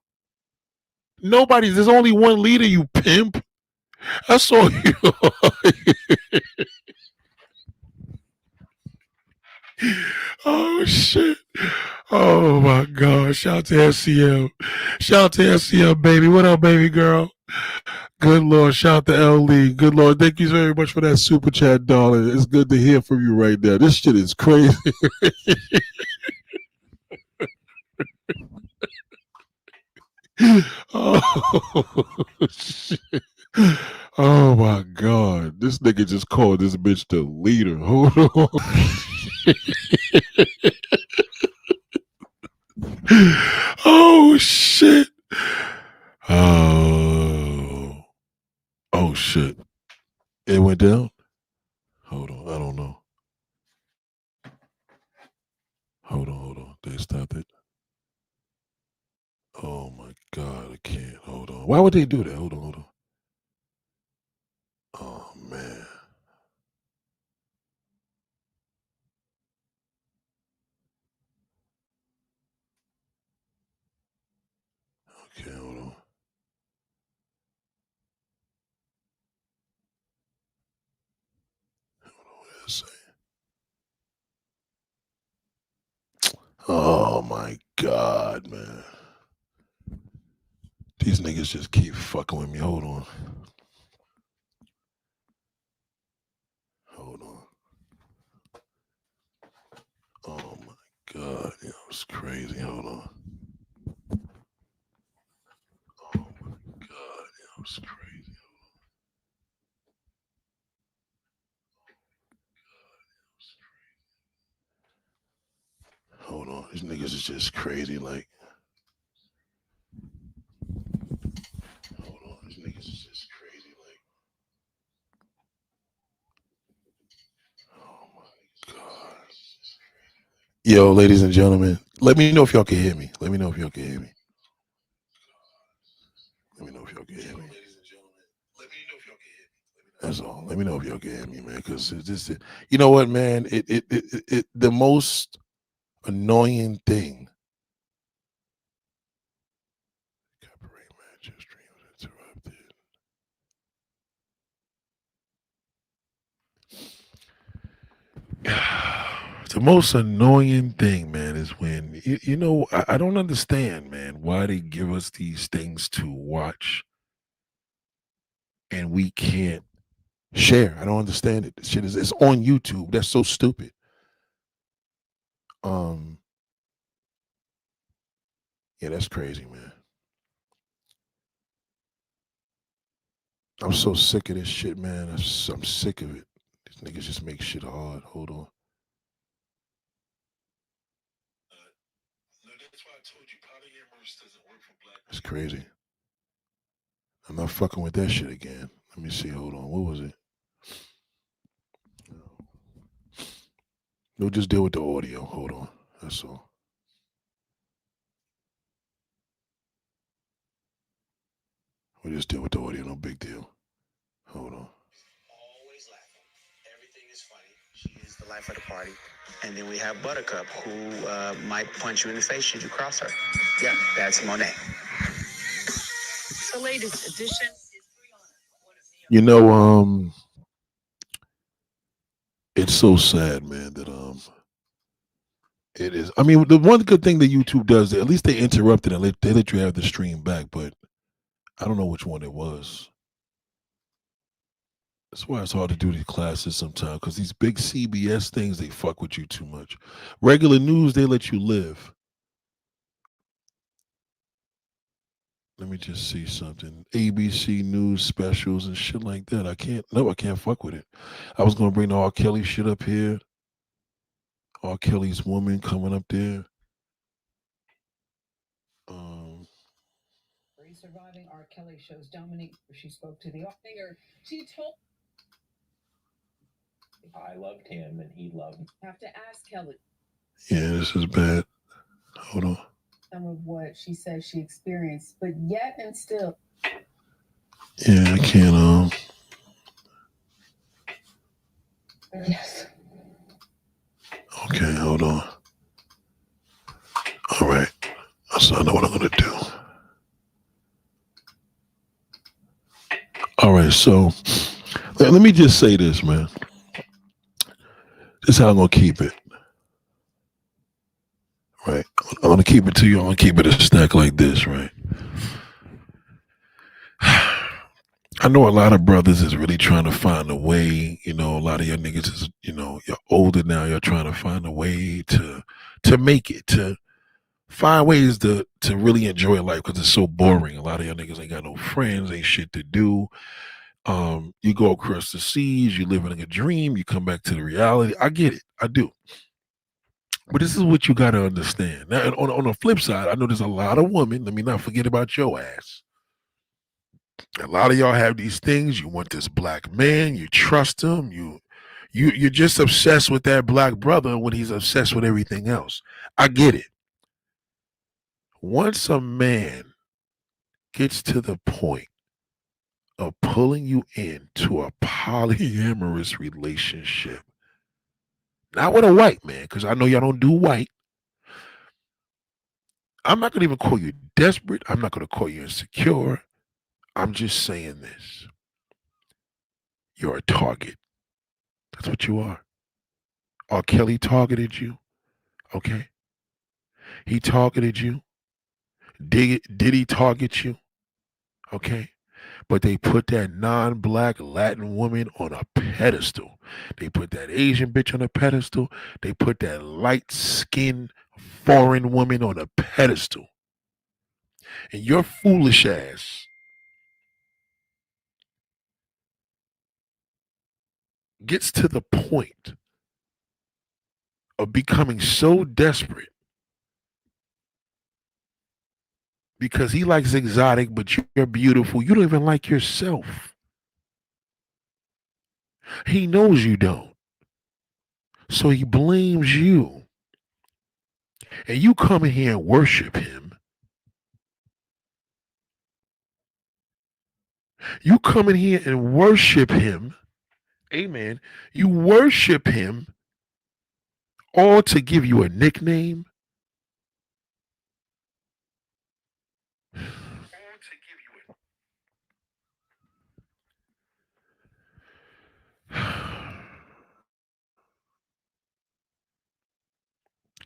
There's only one leader, you pimp. I saw you. Oh shit. Oh my god. Shout out to SCL. Shout out to SCL, baby. What up, baby girl? Good Lord. Shout out to L Lee. Good Lord. Thank you very much for that super chat, darling. It's good to hear from you right now. This shit is crazy. Oh shit. Oh my god. This nigga just called this bitch the leader. Hold on. Oh shit. Oh shit. It went down? Hold on. I don't know. Hold on. They stopped it. Oh my god, I can't. Hold on. Why would they do that? Hold on. Oh man. Okay, hold on. Oh my god, man. These niggas just keep fucking with me. Hold on. Oh my god, yo, it's crazy. Hold on. Oh my god, yo, it's crazy. Hold on. These niggas is just crazy. Like, hold on. These niggas is just crazy. Like, oh my god. Yo, ladies and gentlemen, let me know if y'all can hear me. Let me know if y'all can hear me. That's all. Let me know if y'all can hear me, man. Because you know what, man? The most annoying thing. Copyright match, your stream was interrupted. The most annoying thing, man, is when I don't understand, man, why they give us these things to watch and we can't share. I don't understand it. This shit is, it's on YouTube. That's so stupid. Yeah, that's crazy, man. I'm so sick of this shit, man. I'm sick of it. These niggas just make shit hard. Hold on. That's why I told you polyamorous doesn't work for black. It's crazy. I'm not fucking with that shit again. Let me see. Hold on. What was it? We'll just deal with the audio. Hold on. That's all. We'll just deal with the audio. No big deal. Hold on. Always laughing. Everything is funny. She is the life of the party. And then we have Buttercup, who might punch you in the face should you cross her. Yeah, that's Monet. The latest edition is You know, it's so sad, man, that it is. I mean, the one good thing that YouTube does, at least they interrupted and they let you have the stream back, but I don't know which one it was. That's why it's hard to do these classes sometimes, because these big CBS things, they fuck with you too much. Regular news, they let you live. Let me just see something. ABC News specials and shit like that. I can't fuck with it. I was gonna bring the R. Kelly shit up here. R. Kelly's woman coming up there. Surviving R. Kelly shows Dominique. She spoke to the singer. She told. I loved him and he loved me. Have to ask Kelly. Yeah, this is bad. Hold on. Some of what she says she experienced, but yet and still. Yeah, I can't. Yes. Okay, hold on. All right. So I know what I'm gonna do. All right, so let me just say this, man. This is how I'm gonna keep it. Right. I'm gonna keep it to you. I'm gonna keep it a stack like this, right? I know a lot of brothers is really trying to find a way, a lot of your niggas is, you're older now, you're trying to find a way to make it, to find ways to really enjoy life because it's so boring. A lot of your niggas ain't got no friends, ain't shit to do. You go across the seas, you living in a dream, you come back to the reality. I get it. I do. But this is what you got to understand. Now, on the flip side, I know there's a lot of women. Let me not forget about your ass. A lot of y'all have these things. You want this black man. You trust him. You're just obsessed with that black brother when he's obsessed with everything else. I get it. Once a man gets to the point of pulling you into a polyamorous relationship, not with a white man, because I know y'all don't do white. I'm not going to even call you desperate. I'm not going to call you insecure. I'm just saying this. You're a target. That's what you are. R. Kelly targeted you. Okay. He targeted you. Did he target you? Okay. But they put that non-black Latin woman on a pedestal. They put that Asian bitch on a pedestal. They put that light-skinned foreign woman on a pedestal. And your foolish ass gets to the point of becoming so desperate because he likes exotic, but you're beautiful. You don't even like yourself. He knows you don't. So he blames you. And you come in here and worship him. You come in here and worship him. Amen. You worship him all to give you a nickname.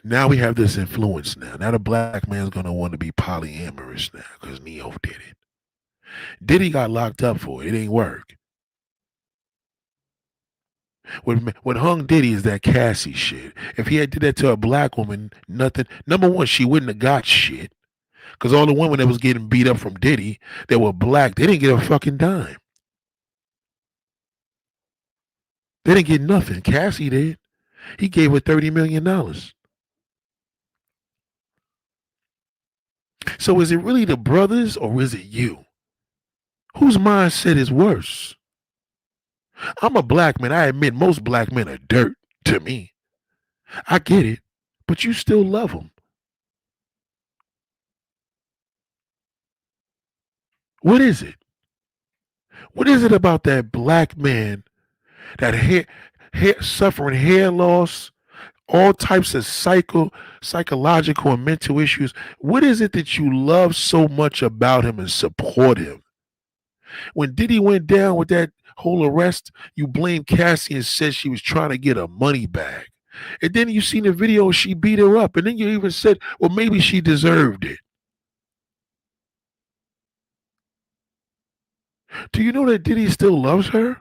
Now we have this influence now. Now the black man's going to want to be polyamorous now because Neo did it. Diddy got locked up for it. It ain't work. What hung Diddy is that Cassie shit. If he had did that to a black woman, nothing. Number one, she wouldn't have got shit. Because all the women that was getting beat up from Diddy that were black, they didn't get a fucking dime. They didn't get nothing. Cassie did. He gave her $30 million. So is it really the brothers or is it you? Whose mindset is worse? I'm a black man. I admit most black men are dirt to me. I get it. But you still love them. What is it? What is it about that black man that hair suffering hair loss, all types of psychological and mental issues? What is it that you love so much about him and support him? When Diddy went down with that whole arrest, you blamed Cassie and said she was trying to get her money back. And then you seen the video, she beat her up. And then you even said, well, maybe she deserved it. Do you know that Diddy still loves her?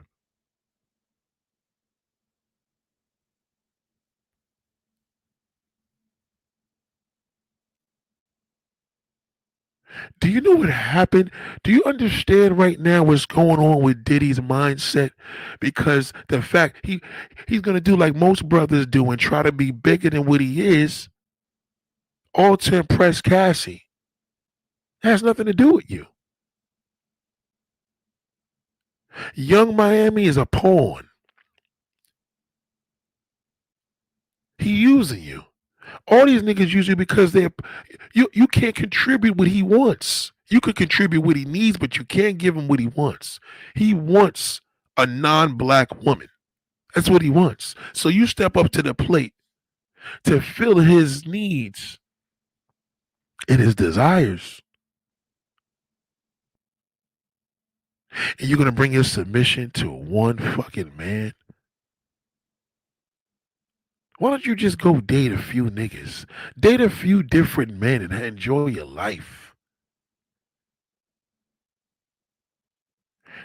Do you know what happened? Do you understand right now what's going on with Diddy's mindset? Because the fact he's gonna do like most brothers do and try to be bigger than what he is, all to impress Cassie. It has nothing to do with you. Young Miami is a pawn. He using you. All these niggas use you because you can't contribute what he wants. You could contribute what he needs, but you can't give him what he wants. He wants a non-black woman. That's what he wants. So you step up to the plate to fill his needs and his desires. And you're gonna bring your submission to one fucking man. Why don't you just go date a few niggas? Date a few different men and enjoy your life.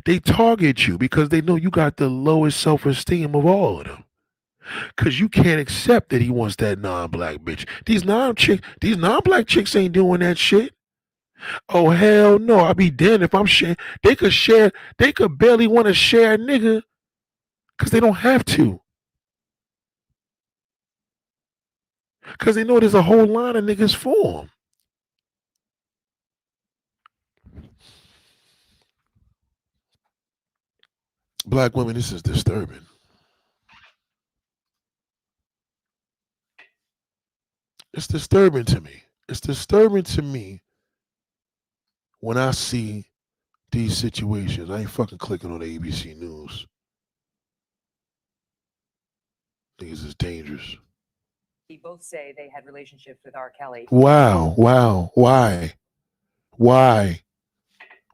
They target you because they know you got the lowest self-esteem of all of them. Cause you can't accept that he wants that non-black bitch. These non-black chicks ain't doing that shit. Oh hell no! I'll be damned if I'm sharing. They could barely want to share a nigga because they don't have to. Because they know there's a whole line of niggas for them. Black women, this is disturbing. It's disturbing to me. It's disturbing to me when I see these situations. I ain't fucking clicking on the ABC News. Niggas is dangerous. They both say they had relationships with R. Kelly. Wow. Why?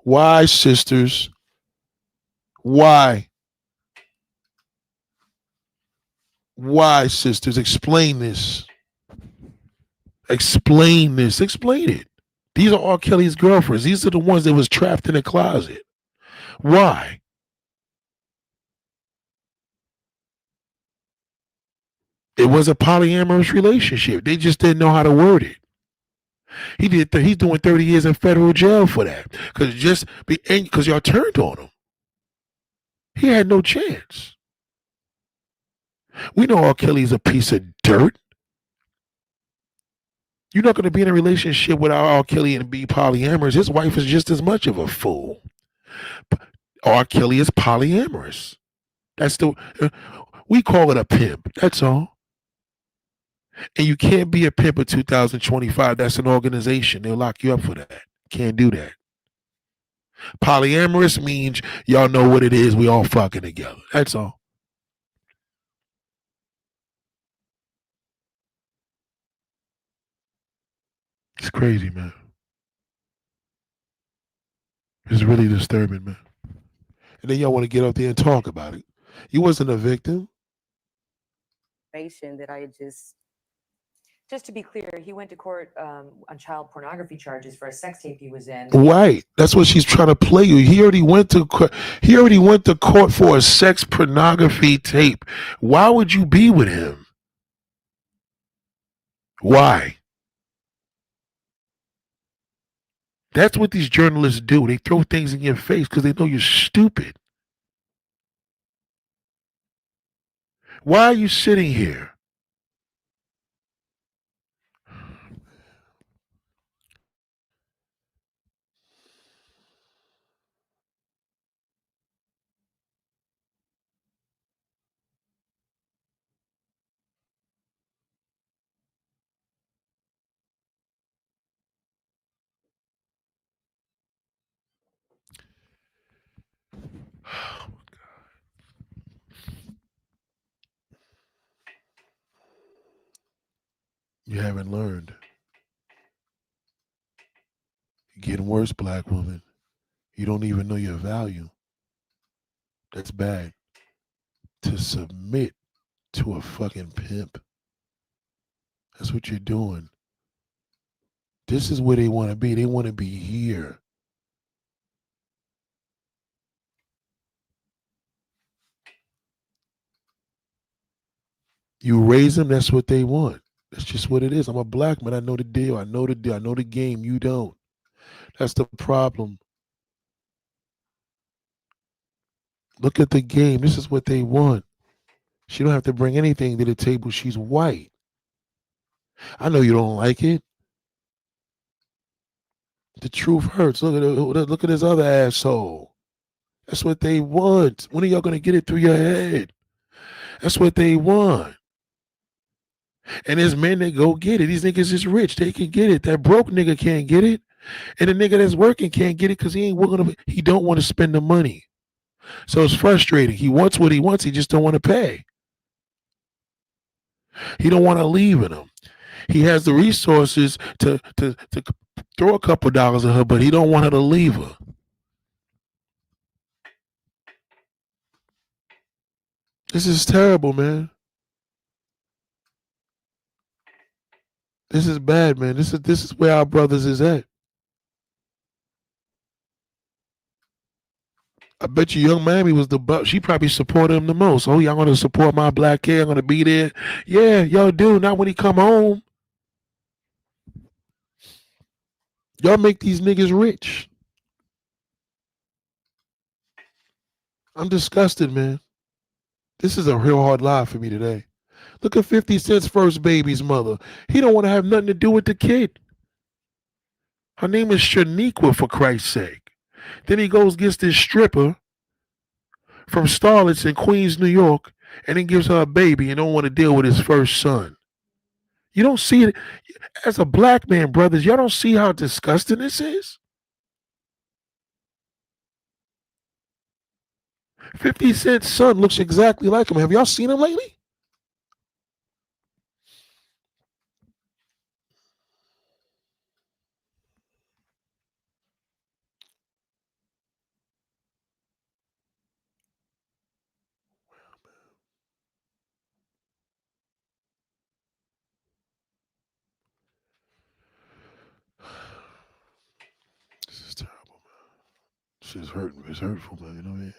Why, sisters? Why? Why, sisters? Explain this. Explain this. Explain it. These are R. Kelly's girlfriends. These are the ones that was trapped in a closet. Why? It was a polyamorous relationship. They just didn't know how to word it. He's doing 30 years in federal jail for that. Because y'all turned on him. He had no chance. We know R. Kelly's a piece of dirt. You're not going to be in a relationship with R. Kelly and be polyamorous. His wife is just as much of a fool. R. Kelly is polyamorous. We call it a pimp. That's all. And you can't be a pimp in 2025. That's an organization. They'll lock you up for that. Can't do that. Polyamorous means y'all know what it is. We all fucking together. That's all. It's crazy, man. It's really disturbing, man. And then y'all want to get up there and talk about it. You wasn't a victim. That I had just to be clear, he went to court on child pornography charges for a sex tape he was in. Right. That's what she's trying to play you. He already went to court for a sex pornography tape. Why would you be with him? Why? That's what these journalists do. They throw things in your face because they know you're stupid. Why are you sitting here? You haven't learned. You're getting worse, black woman. You don't even know your value. That's bad. To submit to a fucking pimp. That's what you're doing. This is where they want to be. They want to be here. You raise them, that's what they want. That's just what it is. I'm a black man. I know the deal. I know the game. You don't. That's the problem. Look at the game. This is what they want. She don't have to bring anything to the table. She's white. I know you don't like it. The truth hurts. Look at this other asshole. That's what they want. When are y'all gonna get it through your head? That's what they want. And there's men that go get it. These niggas is rich. They can get it. That broke nigga can't get it. And the nigga that's working can't get it because he don't want to spend the money. So it's frustrating. He wants what he wants. He just don't want to pay. He don't want to leave in him. He has the resources to throw a couple dollars at her, but he don't want her to leave her. This is terrible, man. This is bad, man. This is where our brothers is at. I bet you Young Miami was the butt. She probably supported him the most. Oh, y'all gonna support my black kid? I'm gonna be there. Yeah, y'all do. Not when he come home. Y'all make these niggas rich. I'm disgusted, man. This is a real hard lie for me today. Look at 50 Cent's first baby's mother. He don't want to have nothing to do with the kid. Her name is Shaniqua, for Christ's sake. Then he gets this stripper from Starlets in Queens, New York, and then gives her a baby and don't want to deal with his first son. You don't see it. As a black man, brothers, y'all don't see how disgusting this is? 50 Cent's son looks exactly like him. Have y'all seen him lately? This is terrible, man. This is hurting. It's hurtful, man. You know what I mean?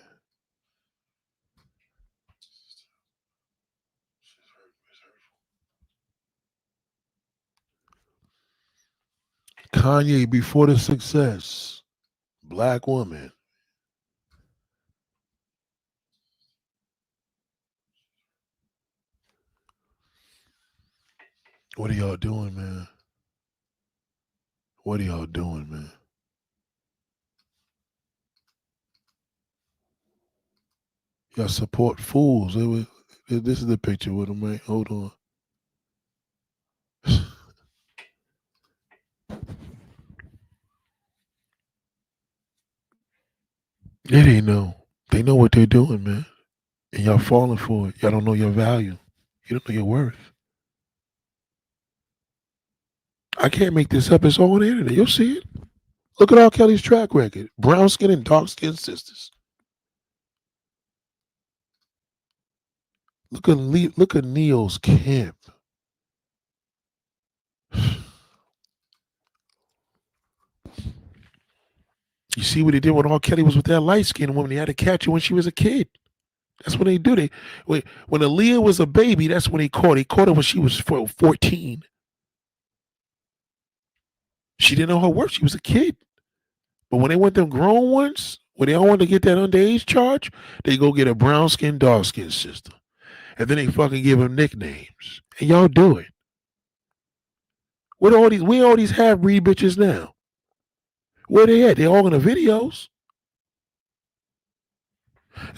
Kanye before the success. Black woman. What are y'all doing, man? What are y'all doing, man? Y'all support fools. This is the picture with them, right? Hold on. Yeah, they know. They know what they're doing, man. And y'all falling for it. Y'all don't know your value. You don't know your worth. I can't make this up. It's all on the internet. You'll see it. Look at R. Kelly's track record. Brown skin and dark skinned sisters. Look at Neil's camp. You see what he did when R. Kelly was with that light-skinned woman. He had to catch her when she was a kid. That's when they do. When Aaliyah was a baby, that's when he caught her. He caught her when she was 14. She didn't know her worth. She was a kid. But when they went them grown ones, when they all want to get that underage charge, they go get a brown-skinned, dark-skinned sister. And then they fucking give them nicknames. And y'all do it. Where all these half-breed bitches now? Where they at? They all in the videos.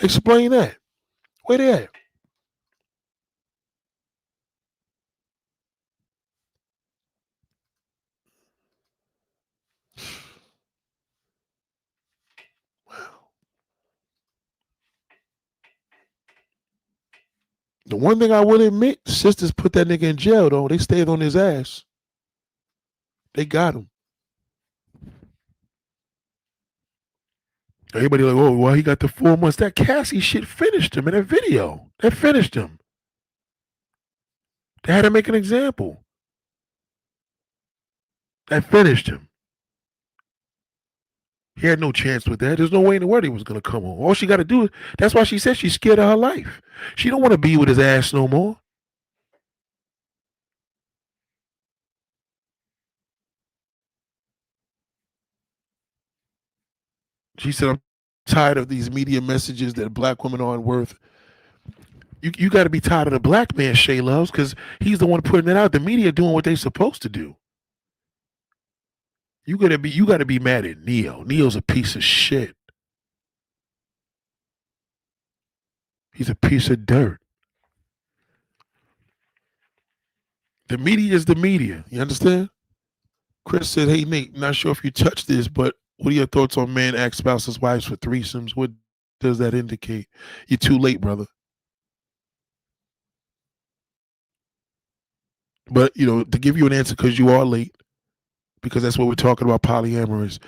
Explain that. Where they at? Wow. The one thing I will admit, sisters put that nigga in jail, though. They stayed on his ass. They got him. Everybody like, oh, well, he got the 4 months. That Cassie shit finished him in that video. That finished him. They had to make an example. That finished him. He had no chance with that. There's no way in the world he was going to come home. All she got to do is, that's why she said she's scared of her life. She don't want to be with his ass no more. She said, I'm tired of these media messages that black women aren't worth. You got to be tired of the black man, Shay Loves, because he's the one putting it out. The media doing what they're supposed to do. You got to be mad at Neo. Neo's a piece of shit. He's a piece of dirt. The media is the media. You understand? Chris said, hey, Nate, not sure if you touched this, but what are your thoughts on men ask spouses' wives for threesomes? What does that indicate? You're too late, brother. But, to give you an answer, because you are late, because that's what we're talking about, polyamorous.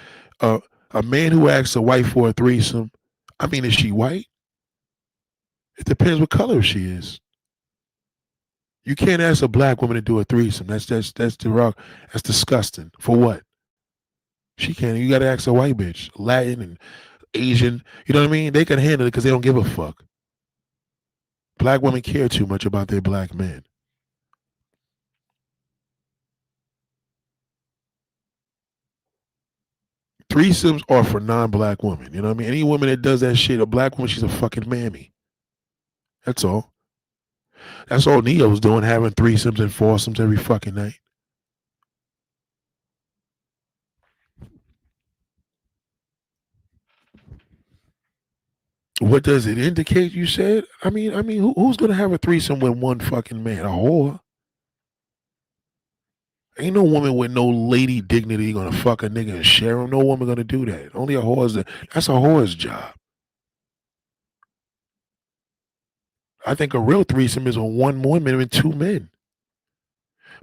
A man who asks a wife for a threesome, I mean, is she white? It depends what color she is. You can't ask a black woman to do a threesome. That's the rock. That's disgusting. For what? She can't. You got to ask a white bitch, Latin and Asian. You know what I mean? They can handle it because they don't give a fuck. Black women care too much about their black men. Threesomes are for non-black women. You know what I mean? Any woman that does that shit, a black woman, she's a fucking mammy. That's all. That's all Neo's doing, having threesomes and foursomes every fucking night. What does it indicate, you said? I mean, who's going to have a threesome with one fucking man? A whore? Ain't no woman with no lady dignity going to fuck a nigga and share him. No woman going to do that. Only a whore's that's a whore's job. I think a real threesome is when one woman and two men.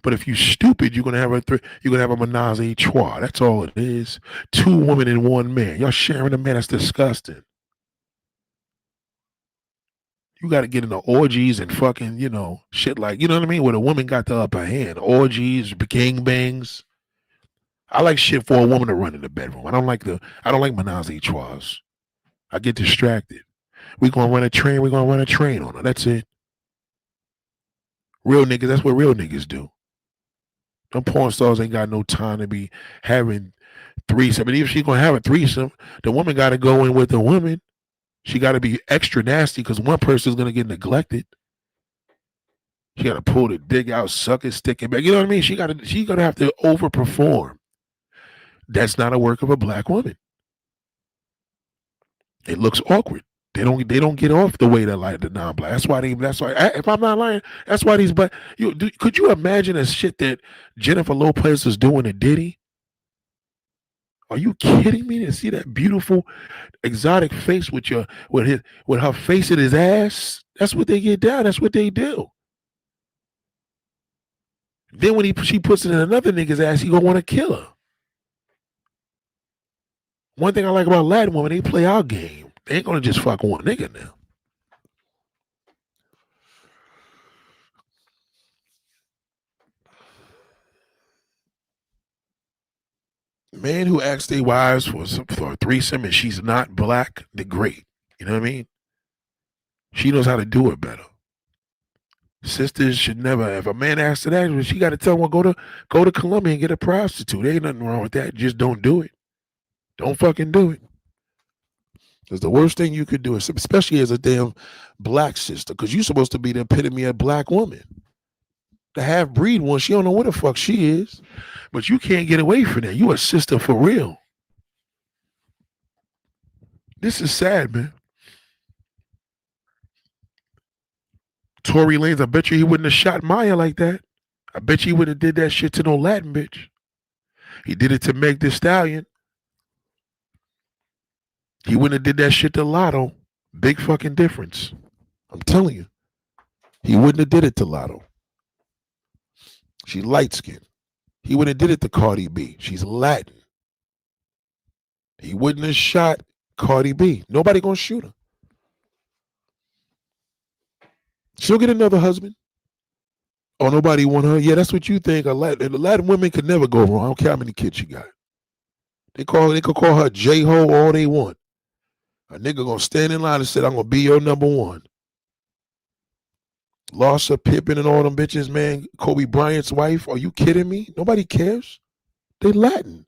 But if you stupid, you're gonna have a menage a trois. That's all it is. Two women and one man. Y'all sharing a man. That's disgusting. You got to get into orgies and fucking, shit like, you know what I mean? Where the woman got the upper hand. Orgies, gangbangs. I like shit for a woman to run in the bedroom. I don't like menage a trois. I get distracted. We're gonna run a train on her. That's it. Real niggas, that's what real niggas do. Them porn stars ain't got no time to be having threesome. But even if she's gonna have a threesome, the woman gotta go in with the woman. She gotta be extra nasty because one person's gonna get neglected. She gotta pull the dick out, suck it, stick it back. You know what I mean? She gotta have to overperform. That's not a work of a black woman. It looks awkward. They don't get off the way that like the non-black. That's why if I'm not lying, that's why these black. Could you imagine the shit that Jennifer Lopez was doing to Diddy? Are you kidding me? To see that beautiful, exotic face with her face in his ass? That's what they get down. That's what they do. Then when she puts it in another nigga's ass, he gonna want to kill her. One thing I like about Latin women, they play our game. They ain't gonna just fuck one nigga now. Man who asks their wives for a threesome and she's not black, they're great. You know what I mean? She knows how to do it better. Sisters should never. If a man asks her that, she got to tell him, well, go to Colombia and get a prostitute. There ain't nothing wrong with that. Just don't do it. Don't fucking do it. Because the worst thing you could do, especially as a damn black sister, because you're supposed to be the epitome of black woman. The half-breed one, she don't know what the fuck she is. But you can't get away from that. You a sister for real. This is sad, man. Tory Lanez, I bet you he wouldn't have shot Maya like that. I bet you he wouldn't have did that shit to no Latin bitch. He did it to Meg Thee Stallion. He wouldn't have did that shit to Lotto. Big fucking difference. I'm telling you. He wouldn't have did it to Lotto. She light-skinned. He wouldn't have did it to Cardi B. She's Latin. He wouldn't have shot Cardi B. Nobody gonna shoot her. She'll get another husband. Oh, nobody want her? Yeah, that's what you think. A Latin women could never go wrong. I don't care how many kids she got. They could call her J-Ho all they want. A nigga gonna stand in line and say, I'm gonna be your number one. Larsa Pippen and all them bitches, man. Kobe Bryant's wife. Are you kidding me? Nobody cares. They Latin.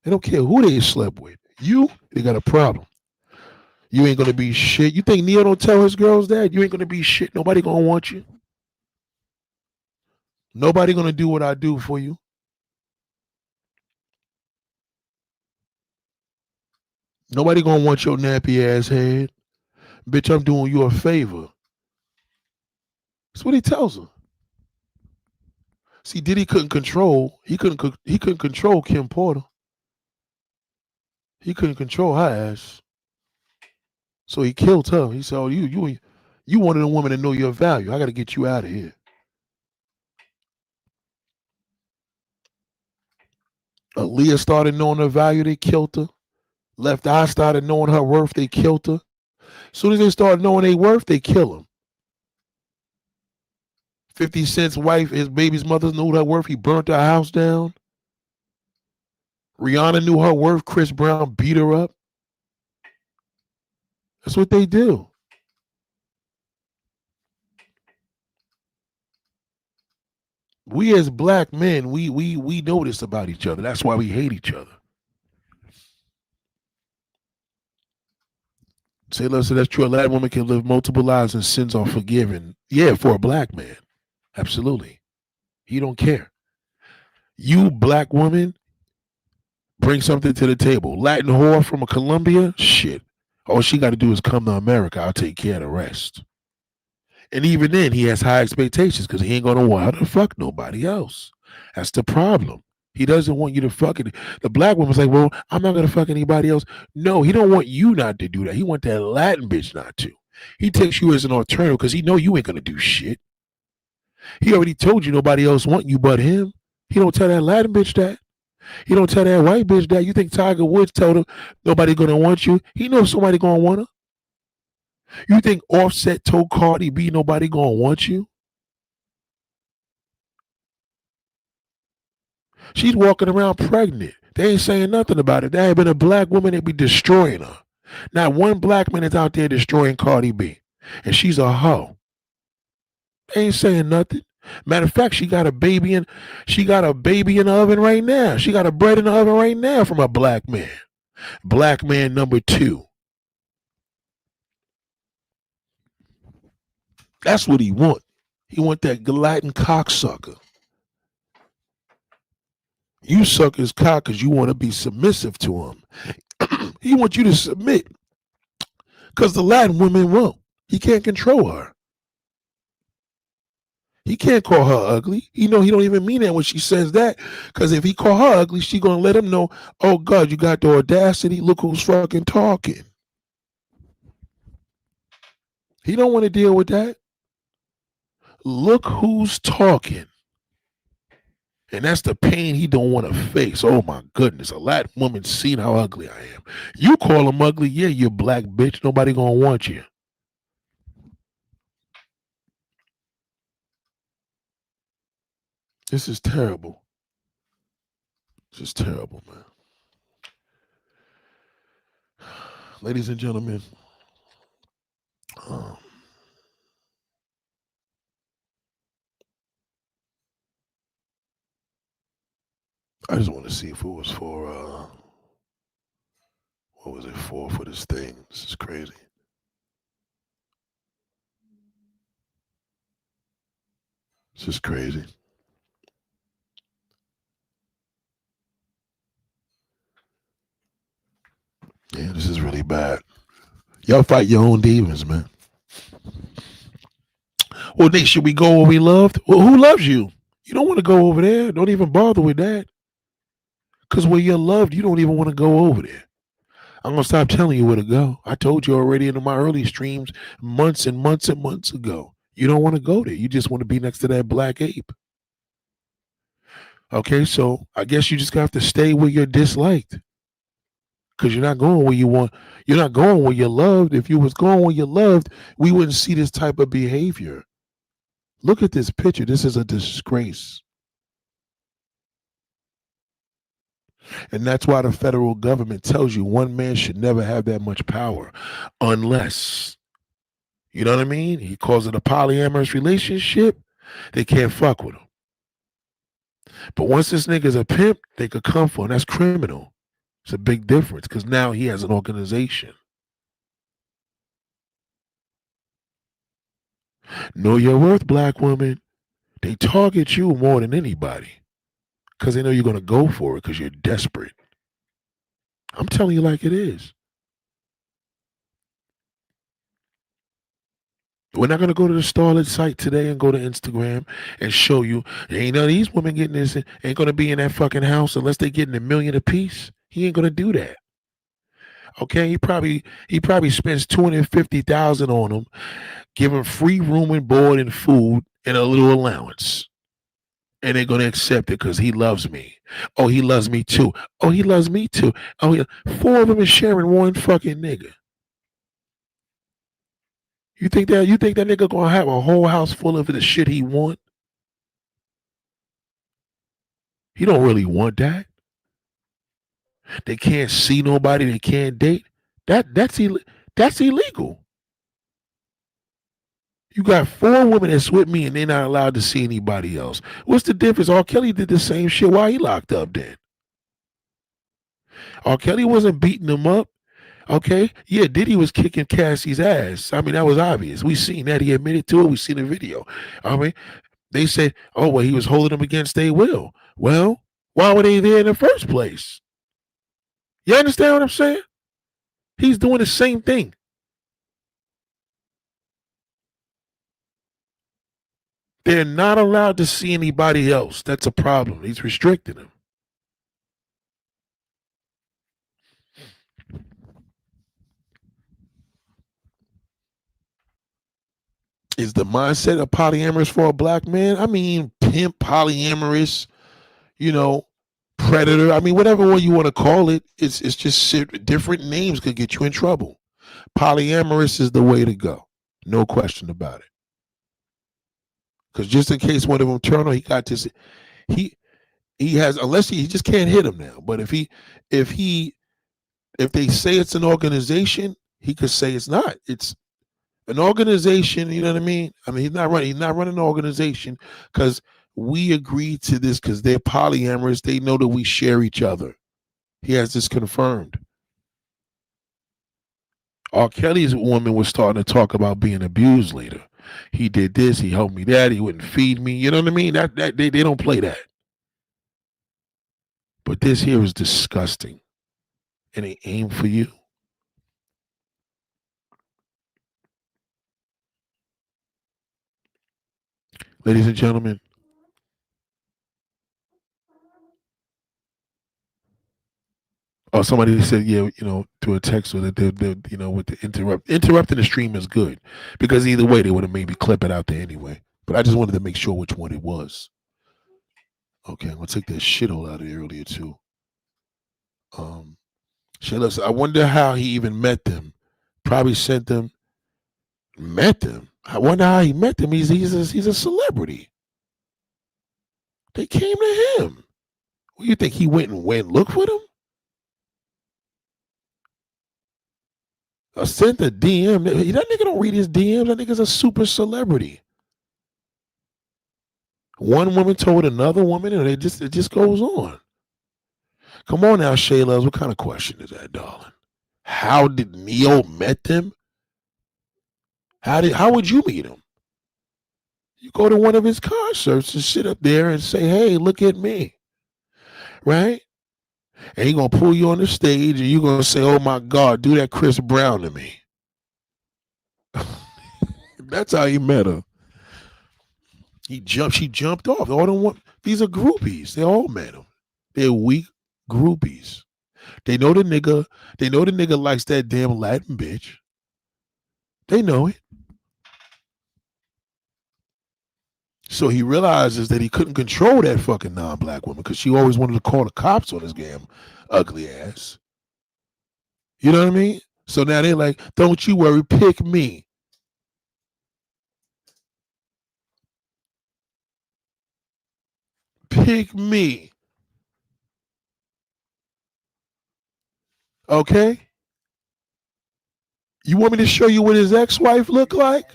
They don't care who they slept with. they got a problem. You ain't gonna be shit. You think Neo don't tell his girls that? You ain't gonna be shit. Nobody gonna want you. Nobody gonna do what I do for you. Nobody gonna want your nappy ass head. Bitch, I'm doing you a favor. That's what he tells her. See, Diddy couldn't control. He couldn't control Kim Porter. He couldn't control her ass. So he killed her. He said, "Oh, you wanted a woman to know your value. I got to get you out of here." Aaliyah started knowing her value. They killed her. Left Eye started knowing her worth. They killed her. As soon as they start knowing their worth, they kill them. 50 Cent's wife, his baby's mother knew her worth. He burnt her house down. Rihanna knew her worth. Chris Brown beat her up. That's what they do. We as black men, we know this about each other. That's why we hate each other. Say, listen, that's true. A Latin woman can live multiple lives and sins are forgiven. Yeah, for a black man. Absolutely. He don't care. You, black woman, bring something to the table. Latin whore from a Colombia, shit. All she got to do is come to America. I'll take care of the rest. And even then, he has high expectations because he ain't going to want her to fuck nobody else. That's the problem. He doesn't want you to fuck it. The black woman's like, well, I'm not going to fuck anybody else. No, he don't want you not to do that. He want that Latin bitch not to. He takes you as an alternative because he know you ain't going to do shit. He already told you nobody else want you but him. He don't tell that Latin bitch that. He don't tell that white bitch that. You think Tiger Woods told him nobody going to want you? He knows somebody going to want her. You think Offset told Cardi B nobody going to want you? She's walking around pregnant. They ain't saying nothing about it. There ain't been a black woman that be destroying her. Not one black man is out there destroying Cardi B. And she's a hoe. They ain't saying nothing. Matter of fact, she got a baby in the oven right now. She got a bread in the oven right now from a black man. Black man number 2. That's what he want. He want that Latin cocksucker. You suck his cock because you want to be submissive to him. He wants you to submit because the Latin women won't. He can't control her. He can't call her ugly. He don't even mean that when she says that, because if he call her ugly, she gonna let him know, oh God, you got the audacity. Look who's fucking talking. He don't want to deal with that. Look who's talking. And that's the pain he don't want to face. Oh my goodness, a Latin woman seen how ugly I am. You call him ugly, yeah, you black bitch. Nobody gonna want you. This is terrible. This is terrible, man. Ladies and gentlemen, I just want to see if it was for, what was it for this thing? This is crazy. This is crazy. Yeah, this is really bad. Y'all fight your own demons, man. Well, Nick, should we go where we loved? Well, who loves you? You don't want to go over there. Don't even bother with that. Because where you're loved, you don't even want to go over there. I'm going to stop telling you where to go. I told you already in my early streams months and months and months ago. You don't want to go there. You just want to be next to that black ape. Okay, so I guess you just have to stay where you're disliked. Because you're not going where you want. You're not going where you're loved. If you was going where you're loved, we wouldn't see this type of behavior. Look at this picture. This is a disgrace. And that's why the federal government tells you one man should never have that much power unless, you know what I mean? He calls it a polyamorous relationship. They can't fuck with him. But once this nigga's a pimp, they could come for him. That's criminal. It's a big difference because now he has an organization. Know your worth, black woman. They target you more than anybody because they know you're going to go for it because you're desperate. I'm telling you like it is. We're not going to go to the Starlet site today and go to Instagram and show you ain't none of these women getting this, ain't going to be in that fucking house unless they getting $1 million apiece. He ain't going to do that. Okay, he probably spends $250,000 on them, give them free room and board and food and a little allowance. And they're gonna accept it because he loves me. Oh, he loves me too. Oh, he loves me too. Oh, yeah. 4 of them is sharing one fucking nigga. You think that nigga gonna have a whole house full of the shit he want? He don't really want that. They can't see nobody. They can't date. That's illegal. You got 4 women that's with me and they're not allowed to see anybody else. What's the difference? R. Kelly did the same shit while he locked up then. R. Kelly wasn't beating them up. Okay? Yeah, Diddy was kicking Cassie's ass. I mean, that was obvious. We seen that. He admitted to it. We seen the video. I mean, they said, oh, well, he was holding them against their will. Well, why were they there in the first place? You understand what I'm saying? He's doing the same thing. They're not allowed to see anybody else. That's a problem. He's restricting them. Is the mindset of polyamorous for a black man? I mean, pimp, polyamorous, predator. I mean, whatever one you want to call it. It's just different names could get you in trouble. Polyamorous is the way to go. No question about it. Because just in case one of them turn on, he got this. He has, unless he just can't hit him now. But if they say it's an organization, he could say it's not. It's an organization. You know what I mean? I mean, he's not running an organization because we agreed to this because they're polyamorous. They know that we share each other. He has this confirmed. R. Kelly's woman was starting to talk about being abused later. He did this. He helped me that. He wouldn't feed me. You know what I mean? That they don't play that. But this here is disgusting, and they aim for you. Ladies and gentlemen, oh, somebody said, yeah, through a text that they're with the interrupting the stream is good because either way they would have maybe clip it out there anyway. But I just wanted to make sure which one it was. Okay, I'm gonna take that shithole out of here earlier too. Shayla said, I wonder how he even met them. Probably sent them. Met them. I wonder how he met them. He's a celebrity. They came to him. What, you think he went and look for them? I sent a DM. That nigga don't read his DMs. That nigga's a super celebrity. One woman told another woman, and it just goes on. Come on now, Shayla. What kind of question is that, darling? How did Neo met them? How would you meet him? You go to one of his concerts and sit up there and say, hey, look at me. Right? And he gonna pull you on the stage and you're gonna say, oh my God, do that Chris Brown to me. That's how he met her. She jumped off. These are groupies. They all met him. They're weak groupies. They know the nigga likes that damn Latin bitch. They know it. So he realizes that he couldn't control that fucking non-black woman because she always wanted to call the cops on his damn ugly ass. You know what I mean? So now they're like, don't you worry, pick me. Pick me. Okay? You want me to show you what his ex-wife looked like?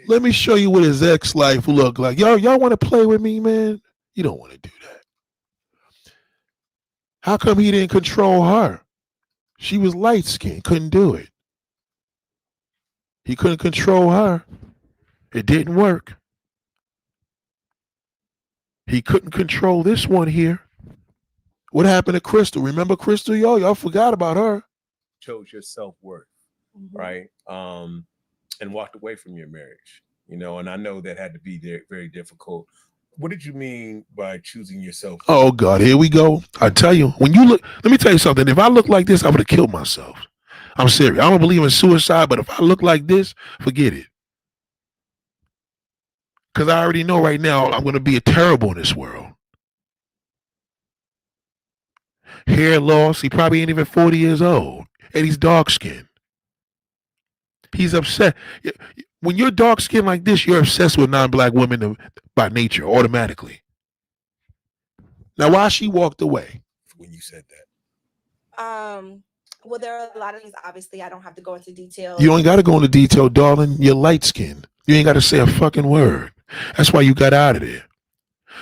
Let me show you what his ex-wife looked like. Y'all want to play with me, man? You don't want to do that. How come he didn't control her? She was light skinned, couldn't do it. He couldn't control her. It didn't work. He couldn't control this one here. What happened to Crystal? Remember Crystal, y'all? Y'all forgot about her. Chose your self-worth, Mhm. right? And walked away from your marriage, you know, and I know that had to be very difficult. What did you mean by choosing yourself? Oh God, here we go. I tell you, when you look, let me tell you something. If I look like this, I would have killed myself. I'm serious. I don't believe in suicide, but if I look like this, forget it. Because I already know right now I'm going to be terrible in this world. Hair loss. He probably ain't even 40 years old. And he's dark skinned. He's upset. When you're dark skinned like this, you're obsessed with non-black women by nature, automatically. Now, why she walked away? When you said that. Well, there are a lot of things. Obviously, I don't have to go into detail. You ain't got to go into detail, darling. You're light skinned. You ain't got to say a fucking word. That's why you got out of there.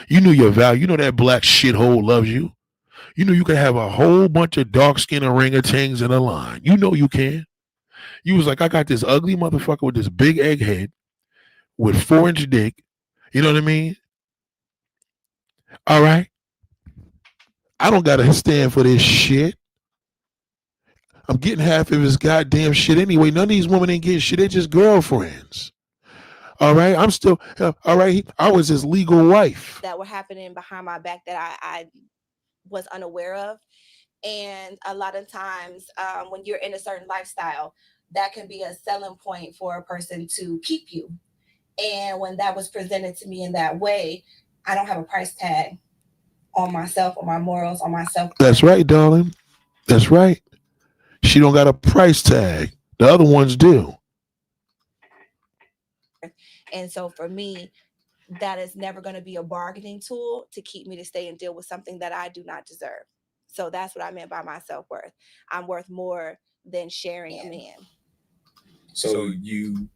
You knew your value. You know that black shithole loves you. You know you can have a whole bunch of dark skinned orangutans in a line. You know you can. You was like, I got this ugly motherfucker with this big egg head with 4-inch dick. You know what I mean? All right. I don't got to stand for this shit. I'm getting half of his goddamn shit anyway. None of these women ain't getting shit. They're just girlfriends. All right. I'm still, all right. I was his legal wife. That were happening behind my back that I was unaware of. And a lot of times when you're in a certain lifestyle, that can be a selling point for a person to keep you. And when that was presented to me in that way, I don't have a price tag on myself, on my morals, on myself. That's right, darling. That's right. She don't got a price tag. The other ones do. And so for me, that is never going to be a bargaining tool to keep me to stay and deal with something that I do not deserve. So that's what I meant by my self-worth. I'm worth more than sharing a man. So you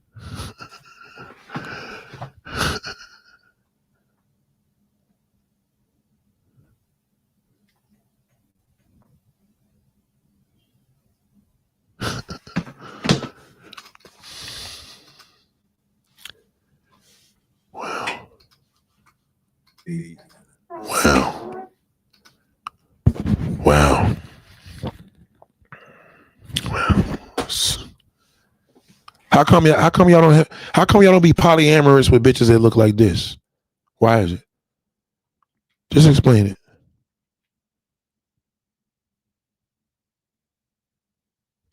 Wow. Wow. How come y'all don't be polyamorous with bitches that look like this? Why is it? Just explain it.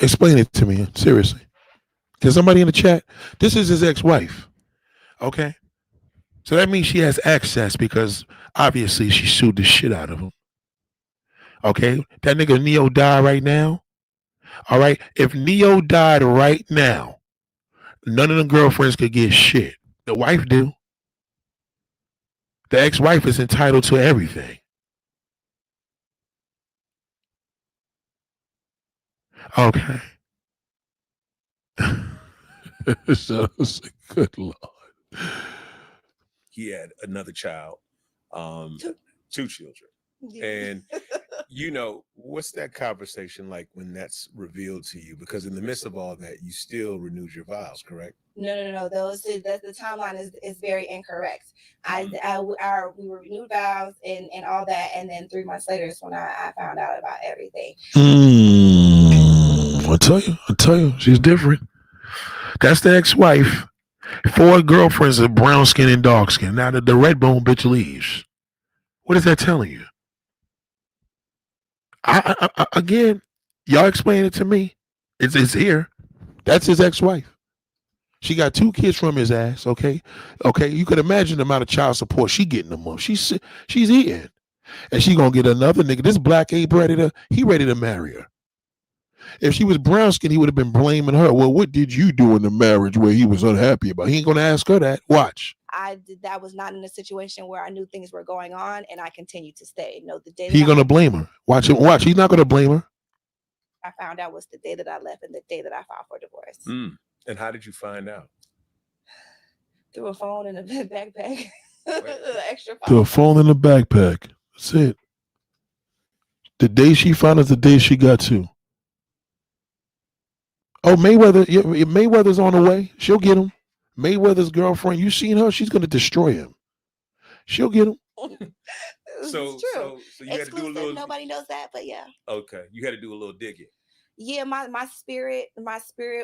Explain it to me, seriously. Can somebody in the chat? This is his ex-wife. Okay? So that means she has access because obviously she sued the shit out of him. Okay? That nigga Neo died right now. All right? If Neo died right now, none of the girlfriends could get shit. The wife do. The ex-wife is entitled to everything. Okay. So good Lord. he had another child, two children. And you know, what's that conversation like when that's revealed to you? Because in the midst of all that, you still renewed your vows, correct? No. The timeline is very incorrect. We were renewed vows and all that, and then 3 months later is when I found out about everything. I tell you, she's different. That's the ex-wife. 4 girlfriends are brown skin and dark skin. Now the red bone bitch leaves. What is that telling you? I again, y'all explain it to me. It's here. That's his ex-wife. She got 2 kids from his ass. Okay. You could imagine the amount of child support she getting a month. She's eating, and she gonna get another nigga. This black Abe ready to marry her. If she was brown skin, he would have been blaming her. Well, what did you do in the marriage where he was unhappy about? He ain't gonna ask her that. Watch. That was not in a situation where I knew things were going on, and I continued to stay. No, the day He's gonna blame her. Watch him. Watch. He's not gonna blame her. I found out was the day that I left and the day that I filed for divorce. And how did you find out? Through a phone in a backpack. Extra phone. Through a phone in a backpack. That's it. The day she found is the day she got to. Oh, Mayweather. Yeah, Mayweather's on the way. She'll get him. Mayweather's girlfriend. You seen her? She's gonna destroy him. She'll get him. It's true. So you had to do a Exclusive. little. Nobody knows that, but yeah. Okay, you had to do a little digging. Yeah, my spirit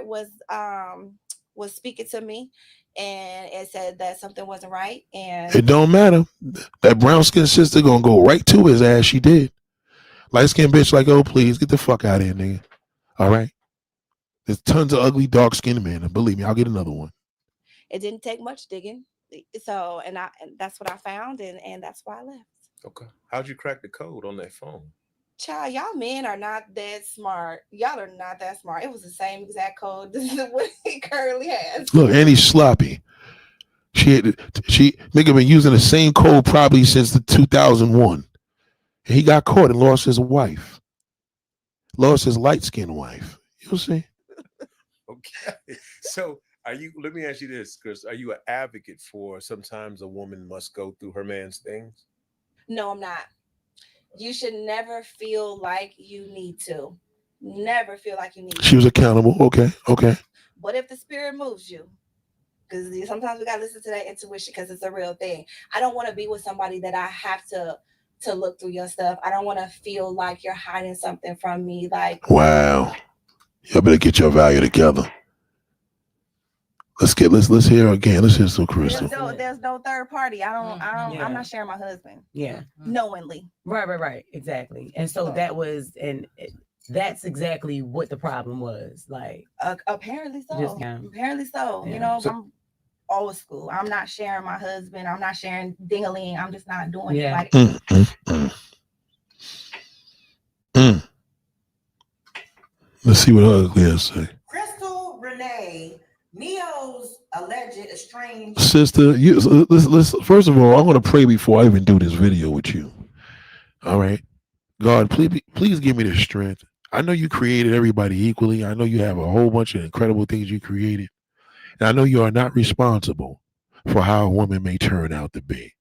was speaking to me, and it said that something wasn't right. And It don't matter. That brown skinned sister gonna go right to his ass. She did. Light skinned bitch like, oh please get the fuck out of here, nigga. All right. There's tons of ugly dark skinned men, and believe me, I'll get another one. it didn't take much digging. So and that's what I found, and that's why I left. Okay, how'd you crack the code on that phone? Child, y'all men are not that smart. Y'all are not that smart. It was the same exact code as what he currently has. Look, and he's sloppy. She nigga been using the same code probably since the 2001. And he got caught and lost his wife. Lost his light-skinned wife. You'll see. Okay, so let me ask you this, Chris. Are you an advocate for sometimes a woman must go through her man's things? No, I'm not. You should never feel like you need to. Never feel like you need to. She was accountable. Okay. But if the spirit moves you, because sometimes we gotta listen to that intuition because it's a real thing. I don't want to be with somebody that I have to look through your stuff. I don't want to feel like you're hiding something from me. Like, Wow. Y'all better get your value together. Let's hear again. Let's hear some Crystal. there's no third party. I'm Yeah. not sharing my husband. Yeah. Knowingly. Right. Exactly. And so that's exactly what the problem was. Like, apparently so. Yeah. Apparently so. Yeah. You know, I'm old school. I'm not sharing my husband. I'm not sharing ding-a-ling. I'm just not doing it. Like, Let's see what ugly has to say. Crystal Renee, Neo's alleged estranged Sister, let's first of all, I'm gonna pray before I even do this video with you. All right. God, please give me the strength. I know you created everybody equally. I know you have a whole bunch of incredible things you created. And I know you are not responsible for how a woman may turn out to be.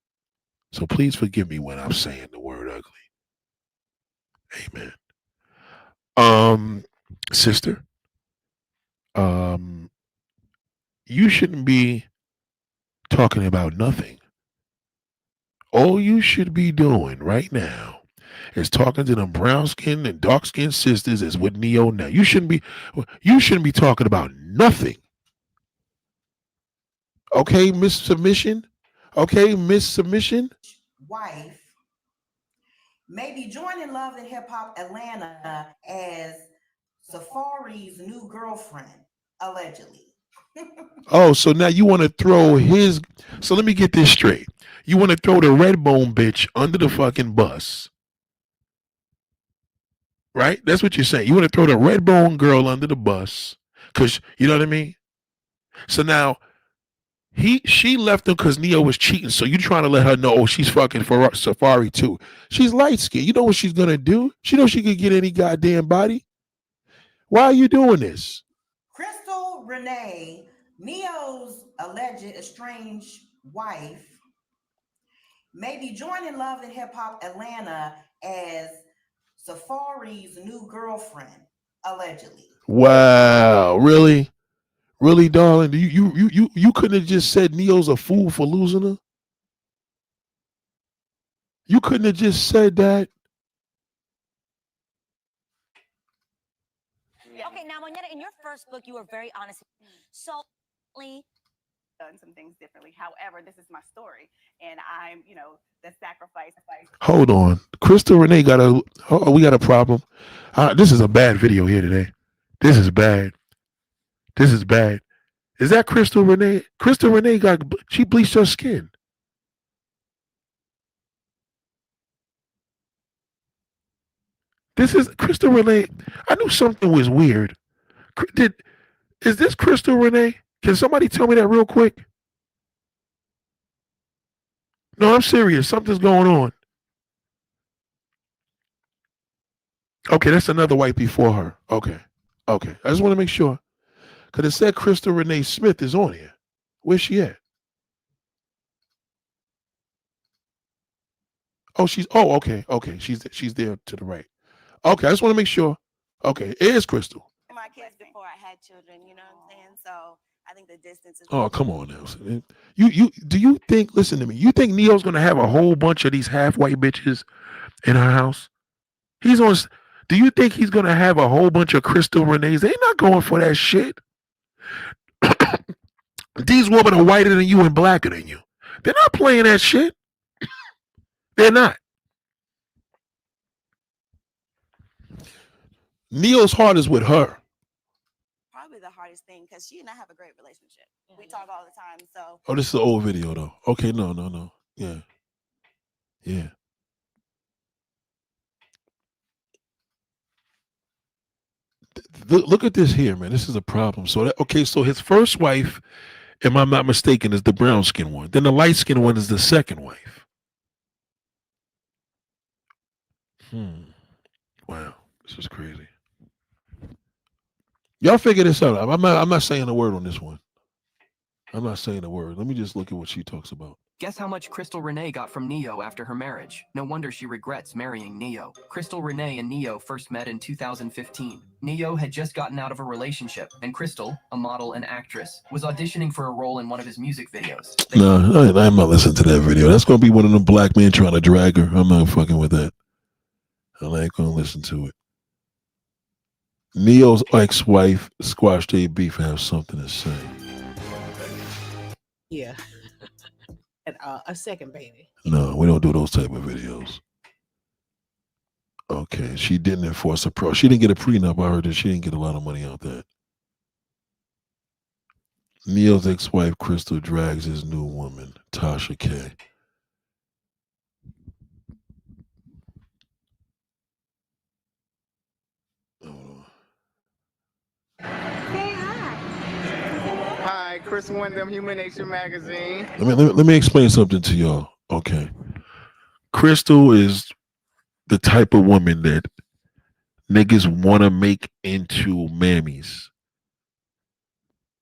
So please forgive me when I'm saying the word ugly. Amen. Sister, you shouldn't be talking about nothing. All you should be doing right now is talking to them brown skinned and dark skinned sisters is with Neo now. You shouldn't be talking about nothing. Okay, Miss Submission. Okay, Miss Submission. wife may be joining Love and Hip Hop Atlanta as Safari's new girlfriend, allegedly. Oh, so now you want to throw his. So let me get this straight. You want to throw the Redbone bitch under the fucking bus. Right? That's what you're saying. You want to throw the Redbone girl under the bus. Because, you know what I mean? So now, she left him because Neo was cheating. So you trying to let her know, oh, she's fucking for Safari too. She's light skinned. You know what she's going to do? She knows she could get any goddamn body. Why are you doing this? Crystal Renee, Neo's alleged estranged wife, may be joining Love and Hip Hop Atlanta as Safari's new girlfriend, allegedly. Wow, really? Really, darling? You couldn't have just said Neo's a fool for losing her? You couldn't have just said that? Okay, now, Moñeta, in your first book, you were very honest. So, done some things differently. However, this is my story, and I'm, the sacrifice. Hold on. Crystal Renee we got a problem. This is a bad video here today. This is bad. Is that Crystal Renee? Crystal Renee she bleached her skin. This is Crystal Renee. I knew something was weird. Is this Crystal Renee? Can somebody tell me that real quick? No, I'm serious. Something's going on. Okay, that's another white before her. Okay. I just want to make sure. Because it said Crystal Renee Smith is on here. Where's she at? Oh, okay. She's there to the right. Okay, I just want to make sure. Okay, it is Crystal. My kids before I had children, you know what I'm saying? So I think the distance is. Oh, come on now. You think? Listen to me. You think Neo's gonna have a whole bunch of these half white bitches in her house? He's on. Do you think he's gonna have a whole bunch of Crystal Renees? They're not going for that shit. These women are whiter than you and blacker than you. They're not playing that shit. They're not. Neo's heart is with her. Probably the hardest thing because she and I have a great relationship. We talk all the time. So. Oh, this is an old video though. Okay, no. Yeah. Look at this here, man. This is a problem. So so his first wife, if I'm not mistaken, is the brown skin one. Then the light skin one is the second wife. Wow, this is crazy. Y'all figure this out. I'm not saying a word on this one. I'm not saying a word. Let me just look at what she talks about. Guess how much Crystal Renee got from Neo after her marriage? No wonder she regrets marrying Neo. Crystal Renee and Neo first met in 2015. Neo had just gotten out of a relationship, and Crystal, a model and actress, was auditioning for a role in one of his music videos. No, I'm not listening to that video. That's gonna be one of them black men trying to drag her. I'm not fucking with that. I ain't gonna listen to it. Neo's ex-wife squashed a beef and have something to say. Yeah. And a second baby. No, we don't do those type of videos. Okay, she didn't enforce a pro. She didn't get a prenup. I heard that she didn't get a lot of money out that. Neo's ex-wife Crystal drags his new woman, Tasha K. Hi, Chris Wyndham, Human Nature Magazine. Let me explain something to y'all. Okay. Crystal is the type of woman that niggas want to make into mammies.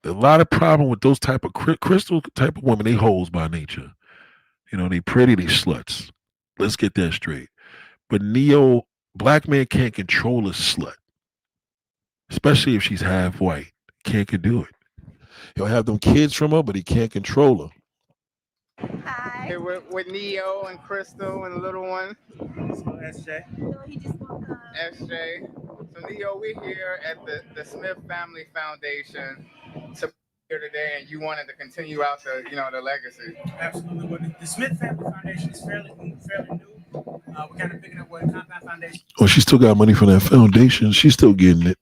A lot of problem with those type of Crystal type of women. They hoes by nature. You know, they pretty, they sluts. Let's get that straight. But Neo, black man can't control a slut. Especially if she's half white. Can't do it. He'll have them kids from her, but he can't control her. Hi. Here with Neo and Crystal and the little one. So SJ. SJ. So Neo, we're here at the Smith Family Foundation to here today, and you wanted to continue out the legacy. Absolutely. Well, the Smith Family Foundation is fairly new. We're kind of picking up what Compound Foundation. Well, she still got money from that foundation. She's still getting it.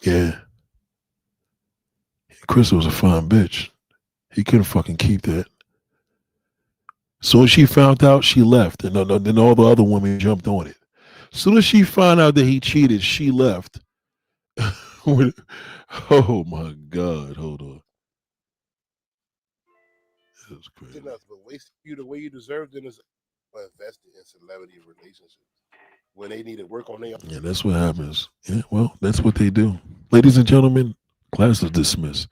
Yeah. Crystal was a fine bitch. He couldn't fucking keep that. Soon as she found out, she left. And then all the other women jumped on it. Soon as she found out that he cheated, she left. Oh my God. Hold on. This is crazy. But waste you the way you deserved it is invested in celebrity relationships. When they need to work on their Yeah, that's what happens. Yeah, well, that's what they do. Ladies and gentlemen, class is dismissed.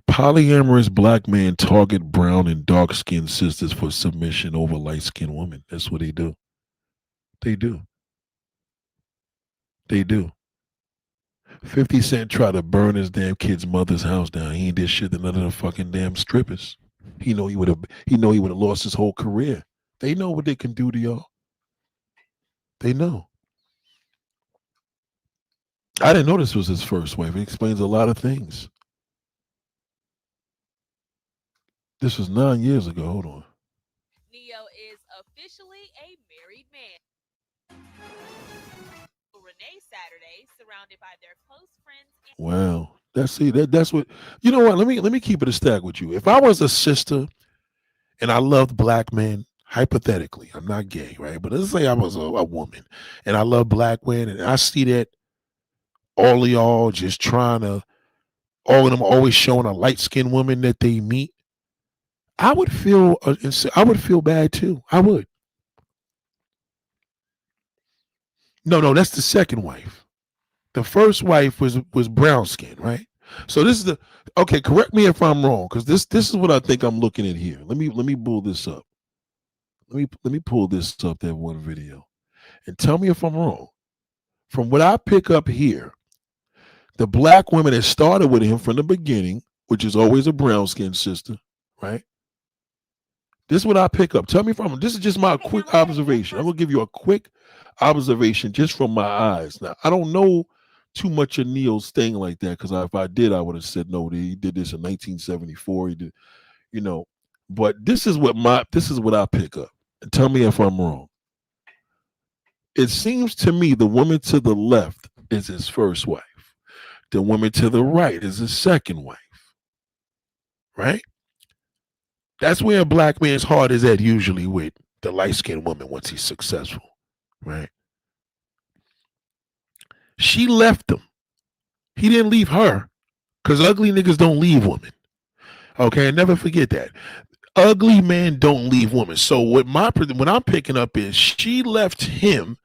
Polyamorous black man target brown and dark-skinned sisters for submission over light-skinned women. That's what they do. They do. 50 Cent tried to burn his damn kid's mother's house down. He ain't did shit to none of the fucking damn strippers. He know he would have lost his whole career. They know what they can do to y'all. They know. I didn't know this was his first wife. It explains a lot of things. This was 9 years ago. Hold on. Neo is officially a married man. Renee Saturday, surrounded by their close friends. Wow. That's what, you know what? Let me keep it a stack with you. If I was a sister and I loved black men, hypothetically, I'm not gay, right? But let's say I was a woman and I love black men and I see that all of y'all just trying to, all of them always showing a light-skinned woman that they meet, I would feel bad too. I would. No, that's the second wife. The first wife was brown skin, right? So this is okay. Correct me if I'm wrong, because this is what I think I'm looking at here. Let me pull this up. let me pull this up, that one video, and tell me if I'm wrong. From what I pick up here, the black women that started with him from the beginning, which is always a brown-skinned sister, right? This is what I pick up. Tell me if I'm. This is just my quick observation. I'm gonna give you a quick observation just from my eyes. Now, I don't know too much of Neil's thing like that, because if I did, I would have said no. He did this in 1974. He did, you know. But this is what I pick up. And tell me if I'm wrong. It seems to me the woman to the left is his first wife. The woman to the right is his second wife. Right? That's where a black man's heart is at, usually, with the light-skinned woman once he's successful. Right? She left him. He didn't leave her, because ugly niggas don't leave women. Okay? Never forget that. Ugly men don't leave women. So what I'm picking up is she left him.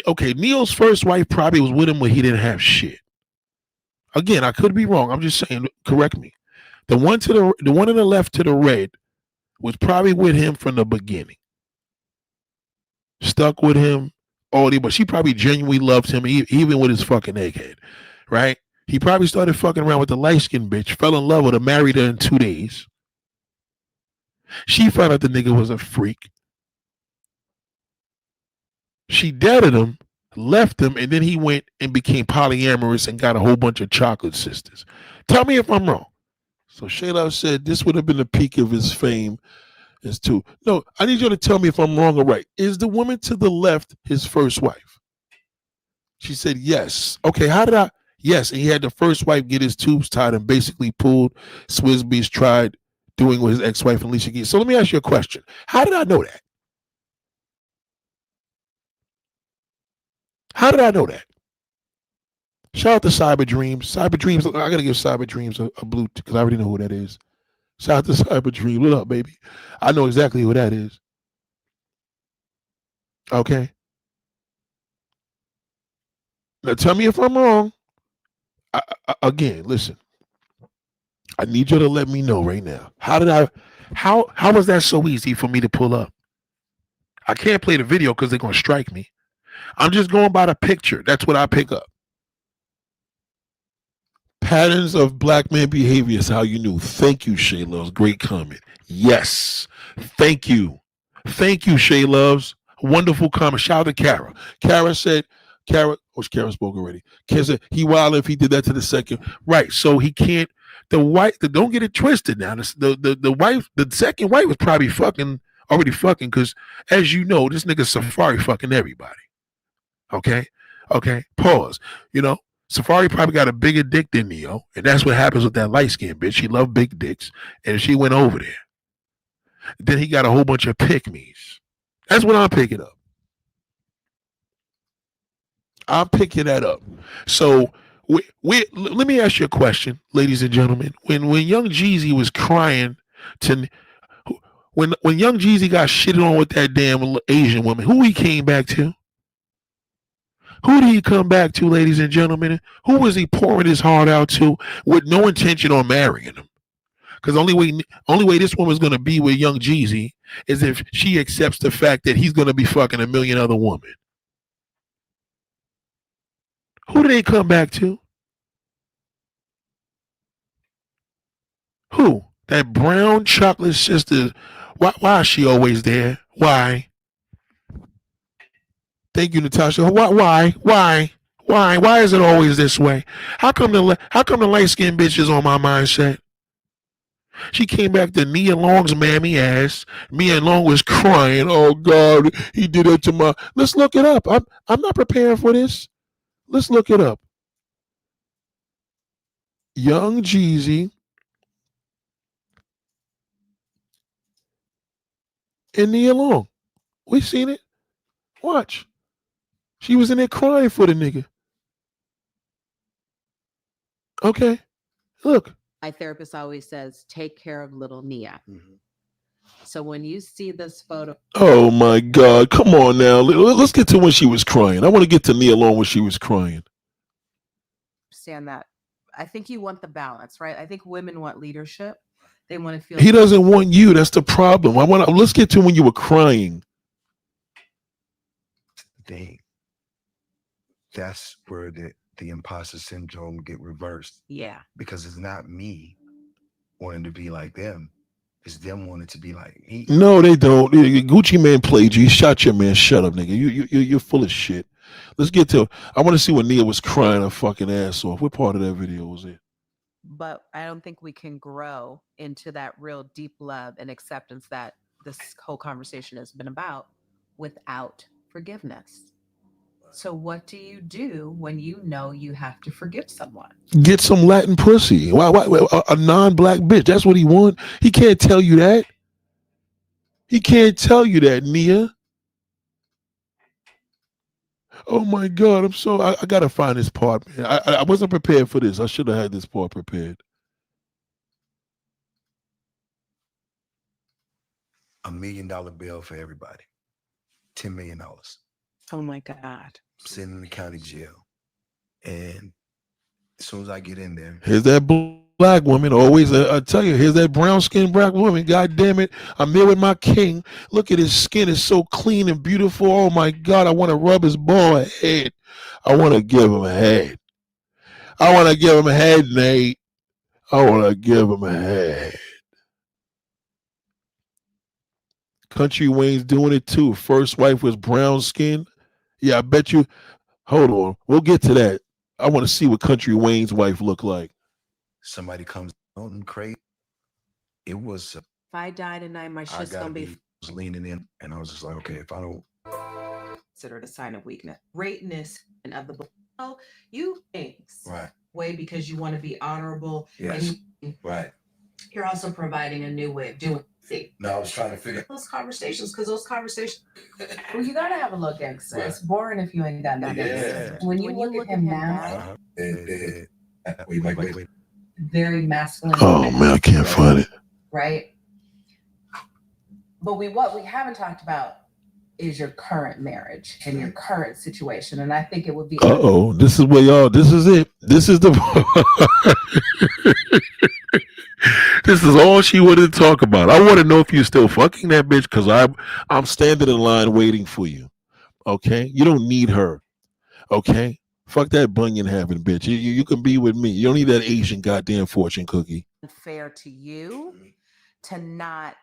Okay, Neil's first wife probably was with him when he didn't have shit. Again, I could be wrong. I'm just saying, correct me. The one on the left to the red was probably with him from the beginning. Stuck with him all day, but she probably genuinely loved him, even with his fucking egghead, right? He probably started fucking around with the light-skinned bitch, fell in love with her, married her in 2 days. She found out the nigga was a freak. She deaded him, left him, and then he went and became polyamorous and got a whole bunch of chocolate sisters. Tell me if I'm wrong. So Shayla said this would have been the peak of his fame. Is too. No, I need you to tell me if I'm wrong or right. Is the woman to the left his first wife? She said yes. Okay, how did I? Yes, and he had the first wife get his tubes tied and basically pulled. Swizbees tried doing with his ex-wife Alicia Keys. So let me ask you a question. How did I know that? How did I know that? Shout out to Cyber Dreams. Cyber Dreams, I gotta give Cyber Dreams a blue, because I already know who that is. Shout out to Cyber Dreams. What up, baby? I know exactly who that is. Okay. Now tell me if I'm wrong. Again, listen. I need you to let me know right now. How was that so easy for me to pull up? I can't play the video because they're gonna strike me. I'm just going by the picture. That's what I pick up. Patterns of black man behavior is how you knew. Thank you, Shay Loves. Great comment. Yes. Thank you. Thank you, Shay Loves. Wonderful comment. Shout out to Kara. Kara spoke already. Kara said he wild if he did that to the second. Right. So he can't. Don't get it twisted now. The second wife was probably already fucking, because as you know, this nigga Safari fucking everybody. Okay. Pause. Safari probably got a bigger dick than Neo, and that's what happens with that light-skinned bitch. She loved big dicks, and she went over there. Then he got a whole bunch of pick-me's. That's what I'm picking up. I'm picking that up. So let me ask you a question, ladies and gentlemen. When Young Jeezy was crying when Young Jeezy got shitted on with that damn Asian woman, who he came back to? Who did he come back to, ladies and gentlemen? Who was he pouring his heart out to with no intention on marrying him? Because only way this woman's going to be with Young Jeezy is if she accepts the fact that he's going to be fucking a million other women. Who did they come back to? Who? That brown chocolate sister. Why is she always there? Why? Thank you, Natasha. Why? Why is it always this way? How come the light-skinned bitch is on my mindset? She came back to Nia Long's mammy ass. Nia Long was crying. Oh God, he did it to my. Let's look it up. I'm not preparing for this. Let's look it up. Young Jeezy and Nia Long. We seen it. Watch. She was in there crying for the nigga. Okay. Look. My therapist always says, take care of little Nia. So when you see this photo. Oh my God. Come on now. Let's get to when she was crying. I want to get to Nia Long when she was crying. Understand that. I think you want the balance, right? I think women want leadership. They want to feel. He doesn't want you. That's the problem. Let's get to when you were crying. Thing. That's where the imposter syndrome get reversed. Yeah. Because it's not me wanting to be like them. It's them wanting to be like me. No, they don't. Gucci Man played you. He shot your man. Shut up, nigga. You're full of shit. Let's get to. I want to see when Nia was crying her fucking ass off. What part of that video was it? But I don't think we can grow into that real deep love and acceptance that this whole conversation has been about without forgiveness. So what do you do when you know you have to forgive someone? Get some Latin pussy. Why a non-black bitch? That's what he want. He can't tell you that. He can't tell you that, Nia. Oh my God, I'm so I gotta find this part, man. I wasn't prepared for this. I should have had this part prepared. $1 million bill for everybody. $10 million. Oh my God. Sitting in the county jail. And as soon as I get in there, Here's that black woman. Always, I tell you, here's that brown-skinned black woman. God damn it. I'm there with my king. Look at his skin. It's so clean and beautiful. Oh my God. I want to rub his bald head. I want to give him a head. I want to give him a head, Nate. I want to give him a head. Country Wayne's doing it too. First wife was brown skin. Yeah, I bet you. Hold on. We'll get to that. I want to see what Country Wayne's wife looked like. somebody comes out and crazy. It was. If I die tonight, my I shit's gotta gonna be was leaning in, and I was just like, okay, if I don't. considered a sign of weakness. Greatness and of the well, you things Right. way because you want to be honorable. Yes. And Right. you're also providing a new way of doing things. No, I was trying to figure. Those conversations, because those conversations, well, you gotta have a little gangster. Right. It's boring if you ain't got no gangster. When you look at him now, Wait. very masculine. Oh man, I can't find it. Right? But what we haven't talked about is your current marriage and your current situation. And I think it would be This is where y'all. This is it. This is the. This is all she wanted to talk about. I want to know if you're still fucking that bitch because I'm standing in line waiting for you. Okay, you don't need her. Okay, fuck that bunion having bitch. You can be with me. You don't need that Asian goddamn fortune cookie. unfair to you to not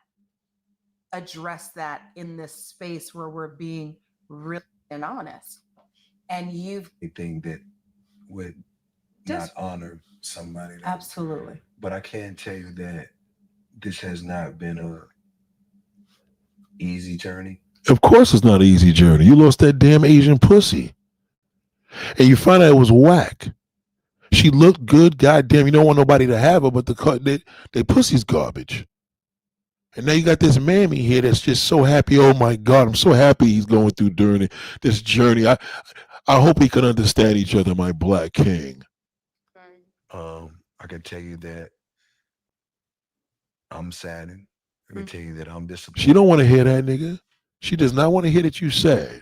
address that in this space where we're being real and honest. And you've Anything that would Just- not honor somebody. absolutely. But I can tell you that this has not been a easy journey. Of course, it's not an easy journey. You lost that damn Asian pussy, and you find out it was whack. She looked good, goddamn. You don't want nobody to have her, but the pussy's garbage. And now you got this mammy here that's just so happy. Oh my God, I'm so happy he's going through during this journey. I hope we can understand each other, my black king. I can tell you that I'm saddened. I can tell you that I'm disappointed. She don't want to hear that, nigga. She does not want to hear that you sad.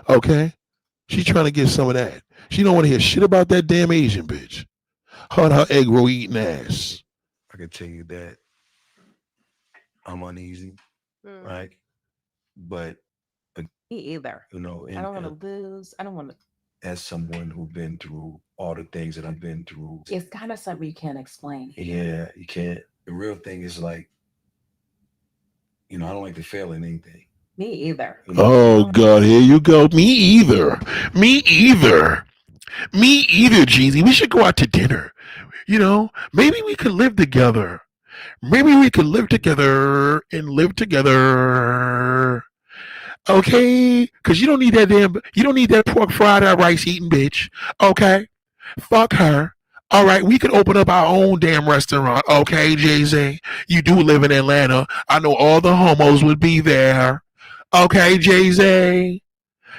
Okay? She's trying to get some of that. She don't want to hear shit about that damn Asian bitch. Her and her egg roll eating ass. I can tell you that I'm uneasy, right? But Me either. you know, I don't want to lose. I don't want to. as someone who's been through all the things that I've been through, It's kind of something you can't explain. yeah, you can't. The real thing is like, I don't like to fail in anything. Me either. Oh God, here you go. Me either. Me either. Me either, Jeezy. We should go out to dinner. Maybe we could live together. Maybe we could live together and live together. Okay? Because you don't need that pork fried rice eating bitch. Okay? Fuck her. All right, we could open up our own damn restaurant. Okay, Jay-Z? You do live in Atlanta. I know all the homos would be there. Okay, Jay-Z?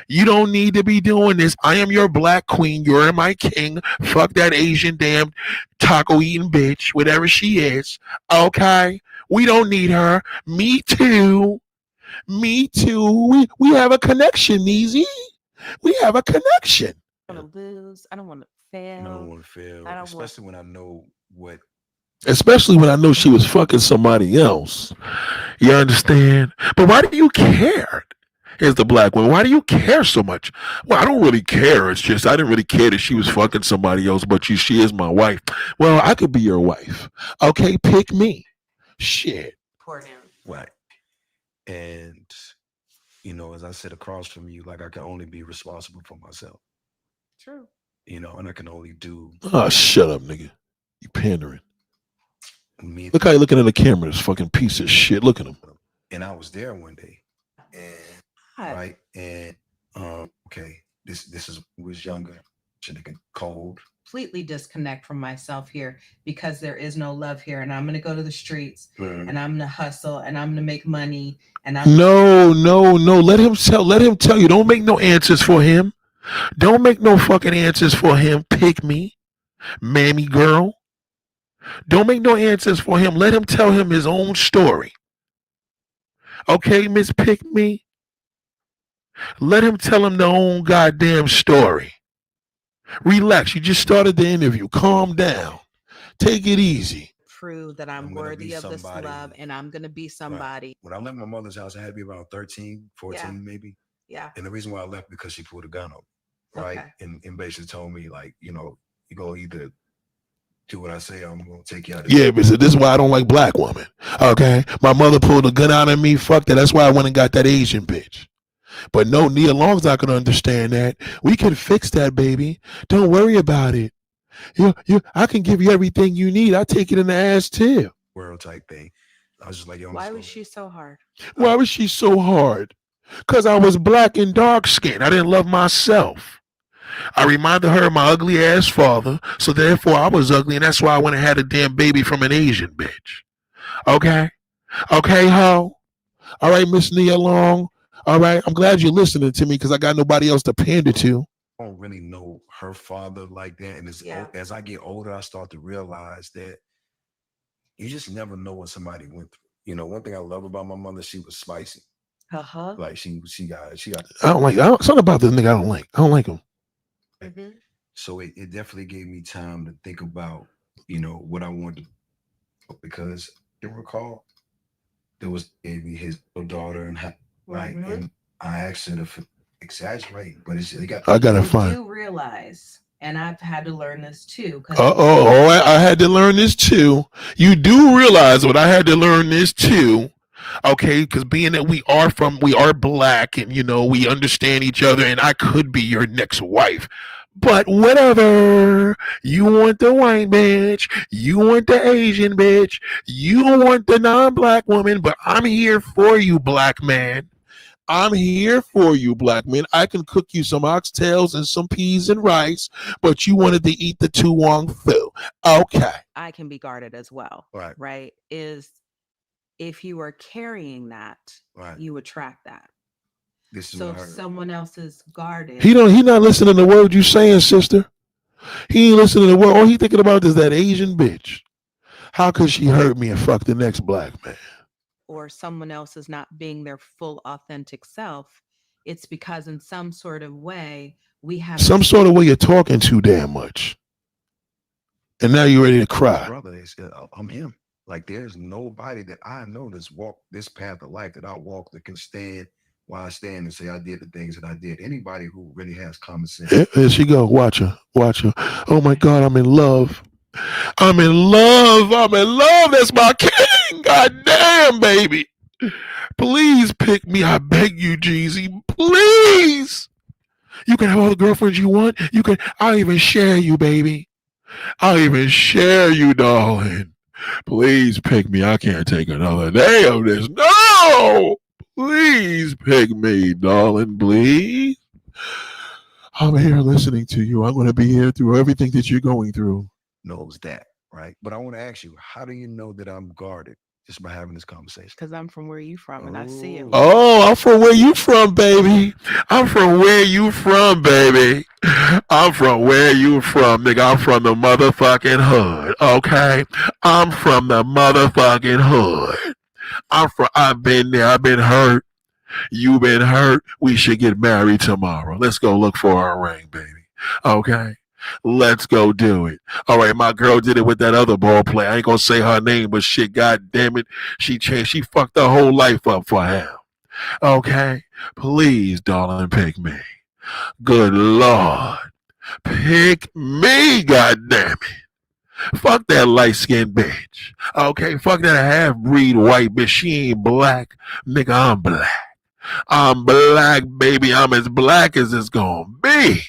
You don't need to be doing this. I am your black queen. You're my king. Fuck that Asian damn taco eating bitch, whatever she is. Okay? We don't need her. Me too. Me too. We have a connection, Easy. We have a connection. I don't want to lose. I don't want to fail. I don't want to fail, I don't want- especially when I know what Especially when I know she was fucking somebody else. You understand? But why do you care? Here's the black woman. Why do you care so much? Well, I don't really care. It's just I didn't really care that she was fucking somebody else, but she is my wife. Well, I could be your wife. Okay, pick me. Shit. Poor him. Right. And, you know, as I sit across from you, like I can only be responsible for myself. True. You know, and I can only do Oh, shut up, nigga. You pandering. me. Look how you looking at the camera, this fucking piece of shit. Look at him. And I was there one day. And right. And okay, this is was younger. Should have been cold. Completely disconnect from myself here because there is no love here, and I'm gonna go to the streets and I'm gonna hustle and I'm gonna make money and I'm No. Let him tell you. Don't make no answers for him. Don't make no fucking answers for him. Pick me, mammy girl. Don't make no answers for him. Let him tell him his own story. Okay, Miss Pick Me? Let him tell him their own goddamn story. Relax. You just started the interview. Calm down. Take it easy. prove that I'm worthy of this love and I'm gonna be somebody. Right. When I left my mother's house, I had to be around 13, 14 maybe. Yeah. And the reason why I left because she pulled a gun on me. Right. Okay. And basically told me, like, you know, you go either do what I say, or I'm gonna take you out of Yeah, but this is why I don't like black women. Okay? My mother pulled a gun out of me. Fuck that. That's why I went and got that Asian bitch. But no, Nia Long's not gonna understand that. We can fix that, baby. Don't worry about it. I can give you everything you need. I'll take it in the ass too. World type thing. I was just like, yo, why was she so hard? Why was she so hard? Because I was black and dark skinned. I didn't love myself. I reminded her of my ugly ass father, so therefore I was ugly, and that's why I went and had a damn baby from an Asian bitch. Okay? Okay, ho? All right, Miss Nia Long. All right, I'm glad you're listening to me because I got nobody else to pander to. I don't really know her father like that. And as I get older, I start to realize that you just never know what somebody went through. You know, one thing I love about my mother, she was spicy. Uh-huh. Like she got. I don't like. Something about this nigga I don't like. I don't like him. Mm-hmm. So it definitely gave me time to think about, you know, what I wanted to do. Because you recall, there was maybe his little daughter and right, and I asked her to exaggerate, but I gotta find. You realize, and I've had to learn this too. I had to learn this too. You do realize what I had to learn this too. Okay, because being that we are black, and you know we understand each other, and I could be your next wife. But whatever, you want the white bitch, you want the Asian bitch, you want the non-black woman, but I'm here for you, black man. I'm here for you, black man. I can cook you some oxtails and some peas and rice, but you wanted to eat the Tu Wong Fu. Okay. I can be guarded as well. Right? Is if you are carrying that, you attract that. So if someone else is guarded. He not listening to the word you saying, sister. He ain't listening to the word. All he thinking about is that Asian bitch. How could she hurt me and fuck the next black man? Or someone else is not being their full authentic self, it's because in some sort of way we have some sort of way you're talking too damn much. And now you're ready to cry. Brother, I'm him. Like there's nobody that I know that's walked this path of life that I walk that can stand while I stand and say I did the things that I did. Anybody who really has common sense. There she go. Watch her. Oh my God, I'm in love. I'm in love. That's my king. God damn, baby. Please pick me. I beg you, Jeezy. Please. You can have all the girlfriends you want. I'll even share you, baby. I'll even share you, darling. Please pick me. I can't take another day of this. No. Please pick me, darling. Please. I'm here listening to you. I'm going to be here through everything that you're going through. Knows that, right? But I want to ask you, how do you know that I'm guarded just by having this conversation? Because I'm from where you from and I see it. Oh, I'm from where you from, baby. I'm from where you from, baby. I'm from where you from, nigga. I'm from the motherfucking hood, okay? I'm from the motherfucking hood. I've been there. I've been hurt. You've been hurt. We should get married tomorrow. Let's go look for our ring, baby. Okay? Let's go do it. All right, my girl did it with that other ball player. I ain't gonna say her name, but shit, god damn it, she changed. She fucked her whole life up for him. Okay, please, darling, pick me. Good Lord, pick me, god damn it. Fuck that light skinned bitch. Okay, fuck that half breed white bitch. She ain't black, nigga. I'm black. I'm black, baby. I'm as black as it's gonna be.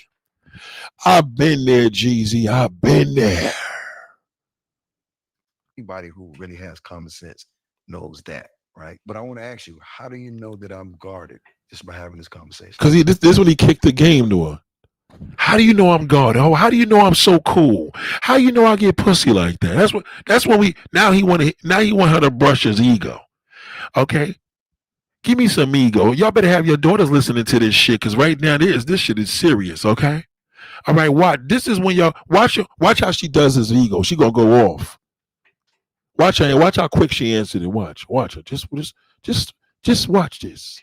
I've been there, Jeezy. I've been there. Anybody who really has common sense knows that, right? But I want to ask you, how do you know that I'm guarded just by having this conversation? Because this when he kicked the game to her. How do you know I'm guarded? Oh, how do you know I'm so cool? How you know I get pussy like that? That's what we now he want her to brush his ego. Okay? Give me some ego. Y'all better have your daughters listening to this shit, because right now this shit is serious, okay? All right, watch. This is when y'all watch how she does his ego. She gonna go off. Watch how quick she answered it. Watch her. Just watch this.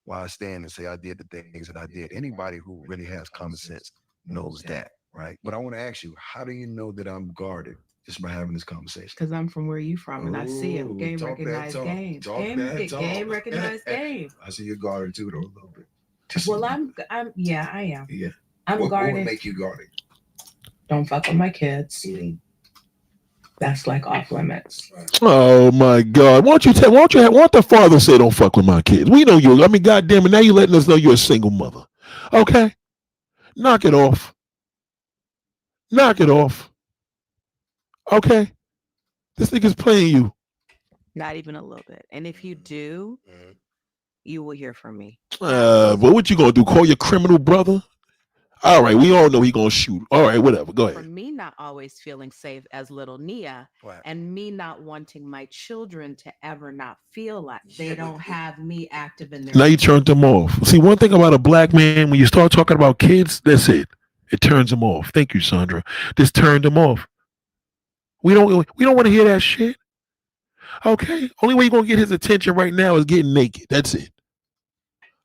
Why I stand and say I did the things that I did. Anybody who really has common sense knows that, right? But I want to ask you, how do you know that I'm guarded just by having this conversation? Because I'm from where you from, and I see him. Game talk that recognized talk. game. Talk Game, that talk. game recognized game. I see you're guarded too, though, a little bit. Well, I'm yeah, I am. Yeah. I'm What guarded. would make you guarded? Don't fuck with my kids. That's like off limits. Oh my God! Why don't the father say don't fuck with my kids? We know you. I mean, goddamn it! Now you letting us know you're a single mother. Okay, knock it off. Knock it off. Okay, this nigga's playing you. Not even a little bit. And if you do, you will hear from me. But what you gonna do? Call your criminal brother? All right, we all know he gonna shoot. All right, whatever. Go For ahead. me not always feeling safe as little Nia, and me not wanting my children to ever not feel like they don't have me active in their Now you turned them off. See, one thing about a black man, when you start talking about kids, that's it. It turns them off. Thank you, Sandra. This turned them off. We don't want to hear that shit. Okay? Only way you're gonna get his attention right now is getting naked. That's it.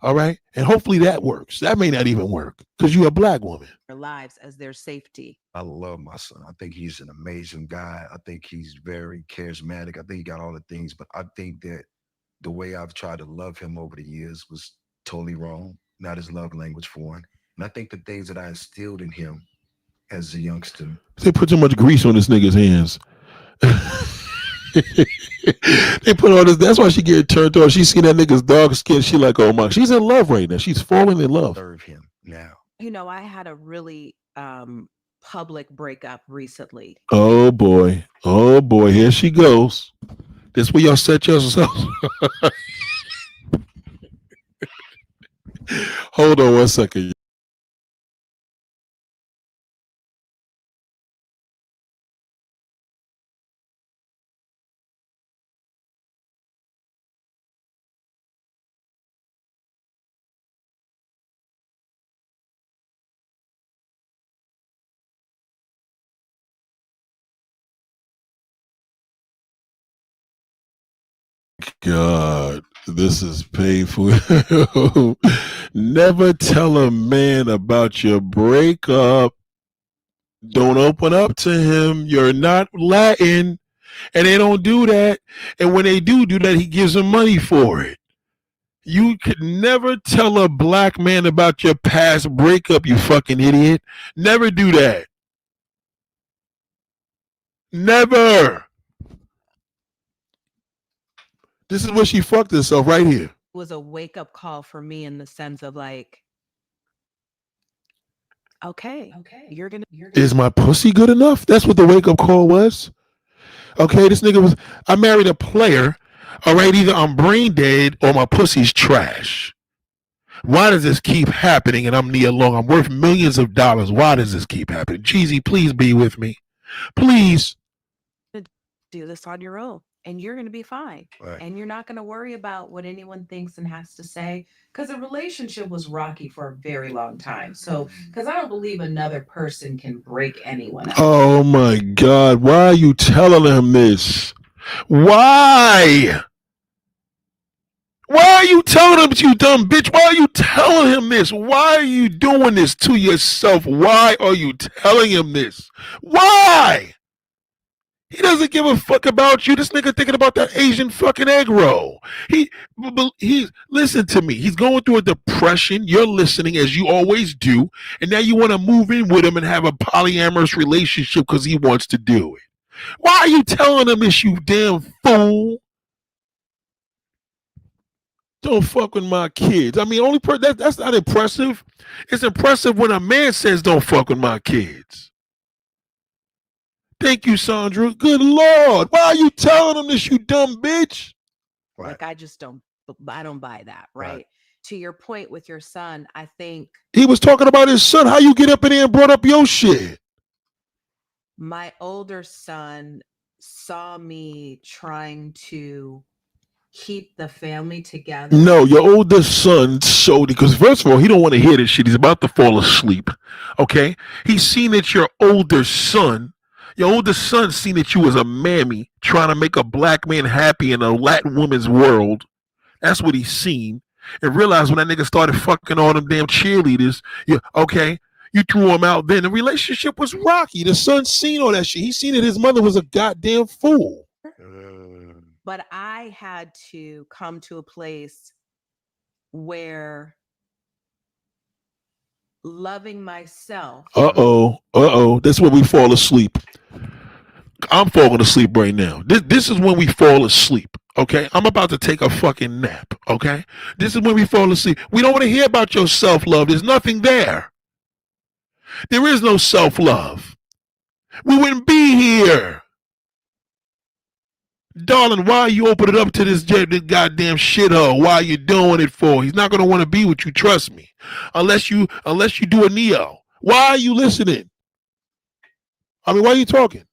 All right? And hopefully that works. That may not even work because you're a black woman. their lives as their safety. I love my son. I think he's an amazing guy. I think he's very charismatic. I think he got all the things, but I think that the way I've tried to love him over the years was totally wrong, not his love language for one. And I think the things that I instilled in him as a youngster. They put too much grease on this nigga's hands. They put all this. That's why she get turned off. She see that nigga's dark skin. She like, oh my. She's in love right now. She's falling in love. Serve him now. You know, I had a really public breakup recently. Oh boy. Oh boy. Here she goes. This where y'all set yourselves. Hold on 1 second. God, this is painful. Never tell a man about your breakup. Don't open up to him. You're not Latin. And they don't do that. And when they do that, he gives them money for it. You could never tell a black man about your past breakup, you fucking idiot. Never do that. Never. This is where she fucked herself right here. It was a wake-up call for me in the sense of like, okay, you're gonna Is my pussy good enough? That's what the wake-up call was. Okay, this nigga was, I married a player. All right, either I'm brain dead or my pussy's trash. Why does this keep happening and I'm Nia Long? I'm worth millions of dollars. Why does this keep happening? Jeezy, please be with me. Please. do this on your own and you're going to be fine. Right. And you're not going to worry about what anyone thinks and has to say, because the relationship was rocky for a very long time. So, because I don't believe another person can break anyone up. Oh my God. Why are you telling him this? Why? Why are you telling him, you dumb bitch? Why are you telling him this? Why are you doing this to yourself? Why are you telling him this? Why? He doesn't give a fuck about you. This nigga thinking about that Asian fucking egg roll. He's listen to me. He's going through a depression. You're listening as you always do, and now you want to move in with him and have a polyamorous relationship because he wants to do it. Why are you telling him this, you damn fool? Don't fuck with my kids. I mean, that's not impressive. It's impressive when a man says don't fuck with my kids. Thank you, Sandra. Good Lord. Why are you telling them this, you dumb bitch? Like, I don't buy that, right? To your point with your son, I think he was talking about his son. How you get up in there and brought up your shit? My older son saw me trying to keep the family together. No, your oldest son showed it because first of all, he don't want to hear this shit. He's about to fall asleep. Okay, he's seen that your oldest son seen that you was a mammy trying to make a black man happy in a Latin woman's world. That's what he's seen. And realized when that nigga started fucking all them damn cheerleaders, you threw him out then. The relationship was rocky. The son seen all that shit. He seen that his mother was a goddamn fool. But I had to come to a place where loving myself. That's where we fall asleep. I'm falling asleep right now. This is when we fall asleep. Okay, I'm about to take a fucking nap. Okay, this is when we fall asleep. We don't want to hear about your self-love. There's nothing there. There is no self-love. We wouldn't be here. Darling, why are you opening up to this goddamn shithole? Why are you doing it for? He's not going to want to be with you, trust me. Unless you do a Neo. Why are you listening? I mean, why are you talking?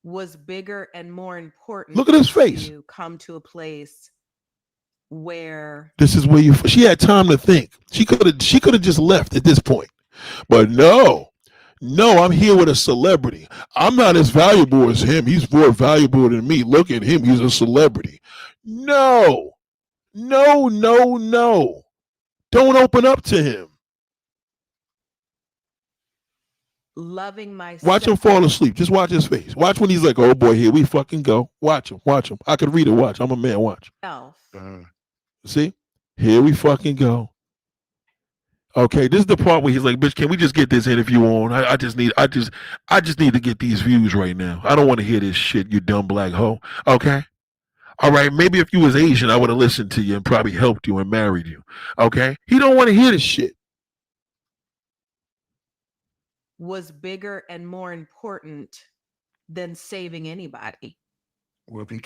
Was bigger and more important. Look at his face. To come to a place where this is where she had time to think. She could have just left at this point. But no, I'm here with a celebrity. I'm not as valuable as him. He's more valuable than me. Look at him. He's a celebrity. No. Don't open up to him. Loving myself. Watch him fall asleep. Just watch his face. Watch when he's like, oh boy, here we fucking go. Watch him. I could read it. Watch. I'm a man. Watch. See? Here we fucking go. Okay, this is the part where he's like, bitch, can we just get this interview on? I just need to get these views right now. I don't want to hear this shit, you dumb black hoe. Okay? All right, maybe if you was Asian, I would have listened to you and probably helped you and married you. Okay? He don't want to hear this shit. Was bigger and more important than saving anybody. Well, if you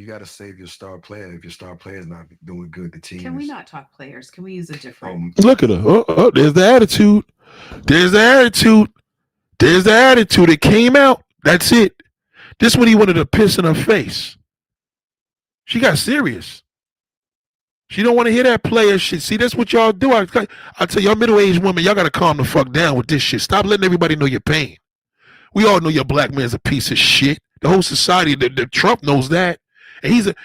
got to save your star player, if your star player is not doing good, the team. Can we is, not talk players? Can we use a different? Look at her. Oh, there's the attitude. There's the attitude. It came out. That's it. This one he wanted to piss in her face. She got serious. She don't want to hear that player shit. See, that's what y'all do. I tell y'all middle-aged women, y'all got to calm the fuck down with this shit. Stop letting everybody know your pain. We all know your black man's a piece of shit. The whole society, the Trump knows that. And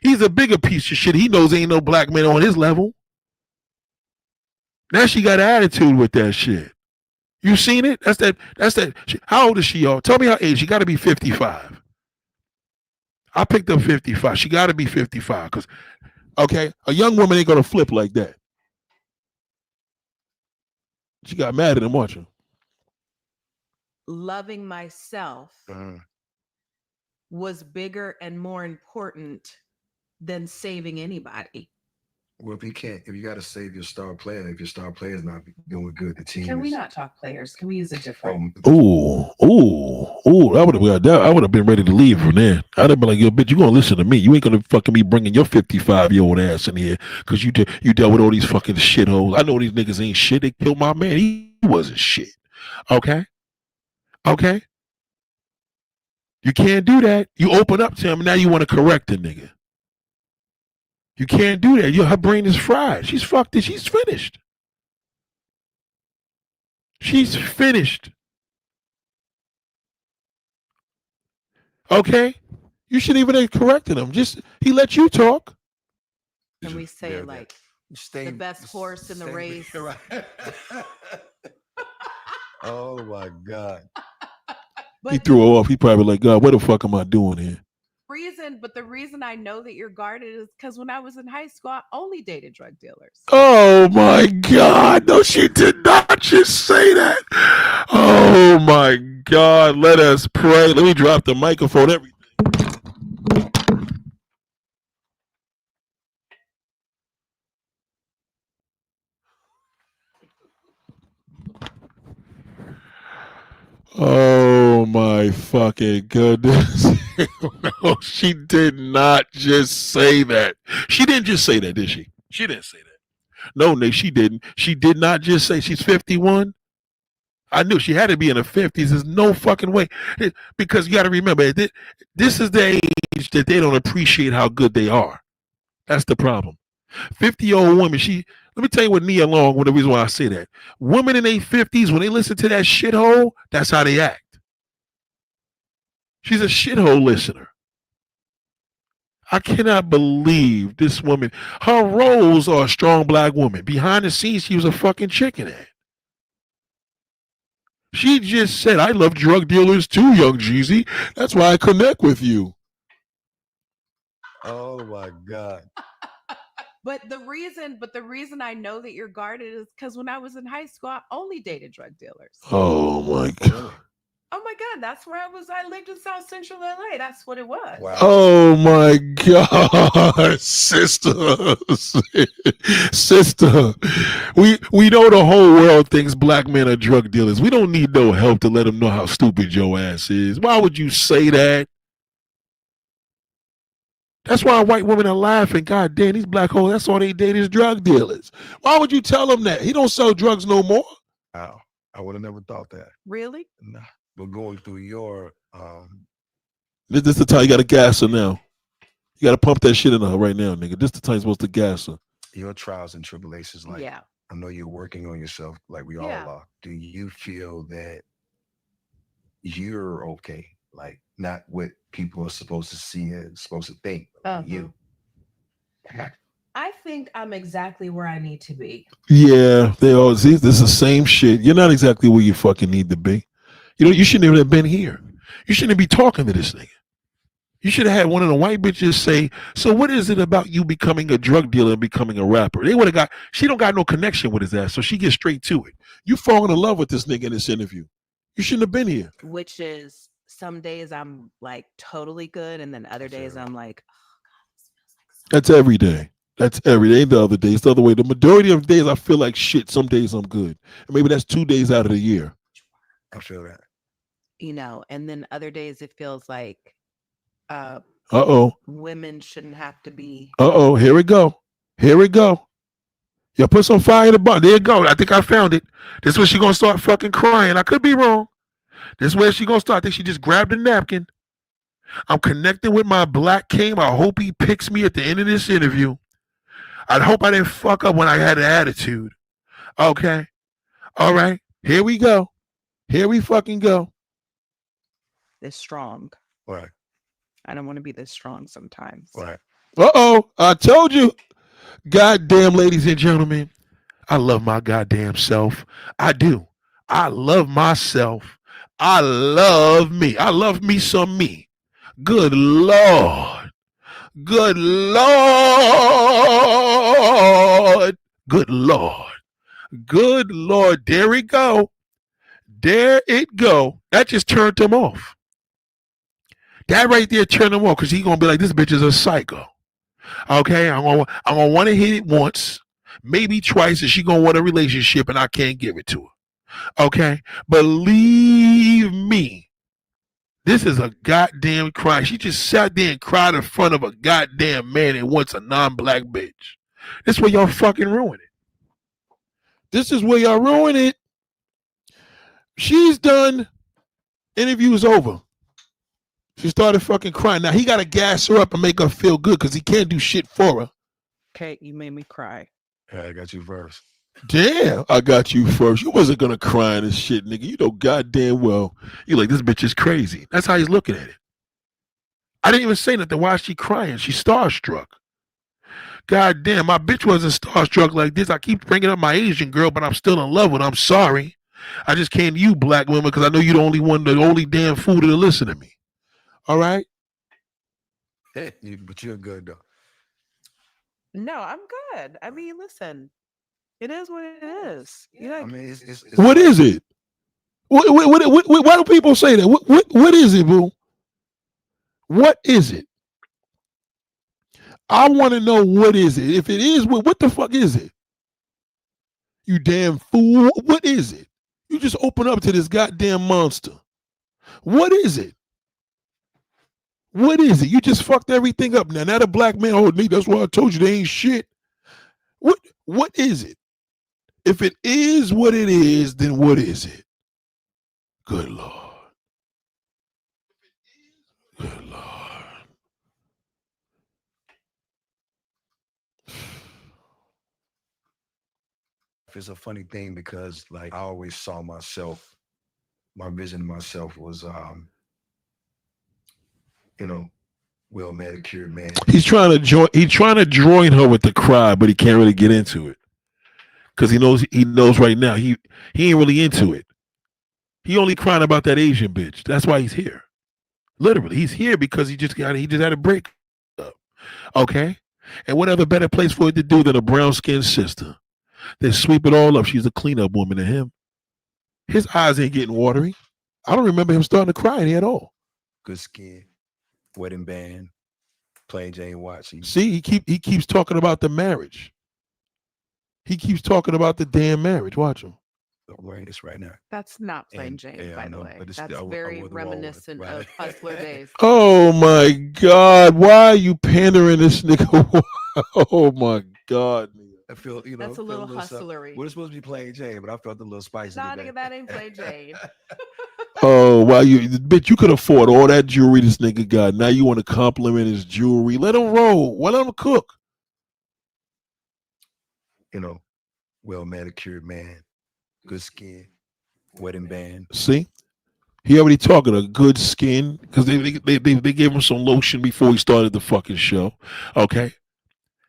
he's a bigger piece of shit. He knows ain't no black man on his level. Now she got an attitude with that shit. You seen it? That's that. How old is she, y'all? Tell me her age. She got to be 55. I picked up 55. She got to be 55 because, okay, a young woman ain't going to flip like that. She got mad at him watching. Loving myself was bigger and more important than saving anybody. Well, if you got to save your star player, if your star player is not doing good, the team. Can we not talk players? Can we use a different? Ooh! I would have been ready to leave from there. I'd have been like, yo, bitch, you gonna listen to me? You ain't gonna fucking be bringing your 55-year-old ass in here because you dealt with all these fucking shitholes. I know these niggas ain't shit. They killed my man. He wasn't shit. Okay. You can't do that. You open up to him and now you want to correct the nigga. You can't do that. Her brain is fried. She's fucked it. She's finished. Okay? You shouldn't even have corrected him. He let you talk. Can we say They're like Stay the best horse in the stay- race? Right. Oh my God. He threw her off. He probably like, God, what the fuck am I doing here? The reason I know that you're guarded is because when I was in high school, I only dated drug dealers. Oh my God. No, she did not just say that. Oh my God. Let us pray. Let me drop the microphone. Everything. Oh my fucking goodness. No, she did not just say that. She didn't just say that, did she? She didn't say that. No, Nick, she didn't. She did not just say she's 51. I knew she had to be in her 50s. There's no fucking way. Because you got to remember, this is the age that they don't appreciate how good they are. That's the problem. 50-year-old woman, let me tell you what Nia Long, the reason why I say that. Women in their 50s, when they listen to that shithole, that's how they act. She's a shithole listener. I cannot believe this woman. Her roles are a strong black woman. Behind the scenes, she was a fucking chicken head. She just said, I love drug dealers too, young Jeezy. That's why I connect with you. Oh my God. But the reason I know that you're guarded is because when I was in high school, I only dated drug dealers. Oh my God. Oh my God, that's where I was. I lived in South Central LA. That's what it was. Wow. Oh my God, sister. Sister. We know the whole world thinks black men are drug dealers. We don't need no help to let them know how stupid your ass is. Why would you say that? That's why white women are laughing. God damn, these black hoes, that's all they date is drug dealers. Why would you tell them that? He don't sell drugs no more. Wow. I would have never thought that. Really? Nah. But going through your This is the time you got to gas her now. You got to pump that shit in her right now, nigga. This is the time you're supposed to gas her. your trials and tribulations, like Yeah. I know you're working on yourself, like we Yeah. all are. Do you feel that you're okay? Like not what people are supposed to see and supposed to think. Uh-huh. You. I think I'm exactly where I need to be. Yeah, they all see this is the same shit. You're not exactly where you fucking need to be. You know, you shouldn't even have been here. You shouldn't be talking to this nigga. You should have had one of the white bitches say, so what is it about you becoming a drug dealer and becoming a rapper? They would have got, she don't got no connection with his ass, so she gets straight to it. You falling in love with this nigga in this interview. You shouldn't have been here. Which is some days I'm like totally good, and then other days I'm like, That's every day. That's every day. The other days, the other way. The majority of days I feel like shit. Some days I'm good. And maybe that's 2 days out of the year. I feel that. you know, and then other days it feels like Uh-oh. women shouldn't have to be. Uh-oh. Here we go. Here we go. You put some fire in the bottle. There you go. I think I found it. This is where she gonna start fucking crying. I could be wrong. This is where she gonna start. I think she just grabbed a napkin. I'm connecting with my black king. I hope he picks me at the end of this interview. I hope I didn't fuck up when I had an attitude. Okay. All right. Here we go. Here we fucking go. This strong. Right. I don't want to be this strong sometimes. Right. Uh-oh. I told you. Goddamn, ladies and gentlemen. I love my goddamn self. I do. I love myself. I love me. I love me some me. Good Lord. Good Lord. Good Lord. Good Lord. There it go. There it go. That just turned him off. That right there turned him off because he's going to be like, this bitch is a psycho. Okay? I'm gonna want to hit it once, maybe twice, and she going to want a relationship and I can't give it to her. Okay? Believe me. This is a goddamn crime. She just sat there and cried in front of a goddamn man and wants a non-black bitch. This is where y'all fucking ruin it. This is where y'all ruin it. She's done. Interview's over. She started fucking crying. Now he got to gas her up and make her feel good because he can't do shit for her. Kate, you made me cry. Yeah, I got you first. Damn, I got you first. You wasn't gonna cry in this shit, nigga. You know goddamn well. You like, this bitch is crazy. That's how he's looking at it. I didn't even say nothing. Why is she crying? She's starstruck. God damn, my bitch wasn't starstruck like this. I keep bringing up my Asian girl, but I'm still in love with her. I'm sorry. I just came to you, black women, because I know you're the only one, the only damn fool to listen to me. All right? But you're good though. No, I'm good. I mean, listen, it is what it is. You know, I mean, it's What is it? Why do people say that? What is it, boo? What is it? I want to know what is it. If it is, what the fuck is it? You damn fool. What is it? You just open up to this goddamn monster. What is it? What is it? You just fucked everything up. Now the black man hold me. That's why I told you they ain't shit. What is it? If it is what it is, then what is it? Good Lord. Good Lord. It's a funny thing because like I always saw myself, my vision of myself was well manicured man. He's trying to join her with the cry, but he can't really get into it. Because he knows right now he ain't really into it. He only crying about that Asian bitch. That's why he's here. Literally, he's here because he just had a break up. Okay? And what other better place for it to do than a brown-skinned sister? They sweep it all up. She's a cleanup woman to him. His eyes ain't getting watery. I don't remember him starting to cry any at all. Good skin, wedding band, plain Jane watch. See, he keeps talking about the marriage. He keeps talking about the damn marriage. Watch him. I'm wearing this right now. that's not plain Jane, by the way. That's very reminiscent of Hustler days. Oh my God! Why are you pandering this nigga? Oh my God! I feel That's a little hustlery. We're supposed to be plain Jane, but I felt a little spicy. Nah, today. nigga, that ain't plain Jane. Oh, wow, bitch, you could afford all that jewelry this nigga got. Now you want to compliment his jewelry. Let him roll. Let him cook. Well manicured man, good skin, wedding band. See? He already talking a good skin because they gave him some lotion before he started the fucking show. Okay?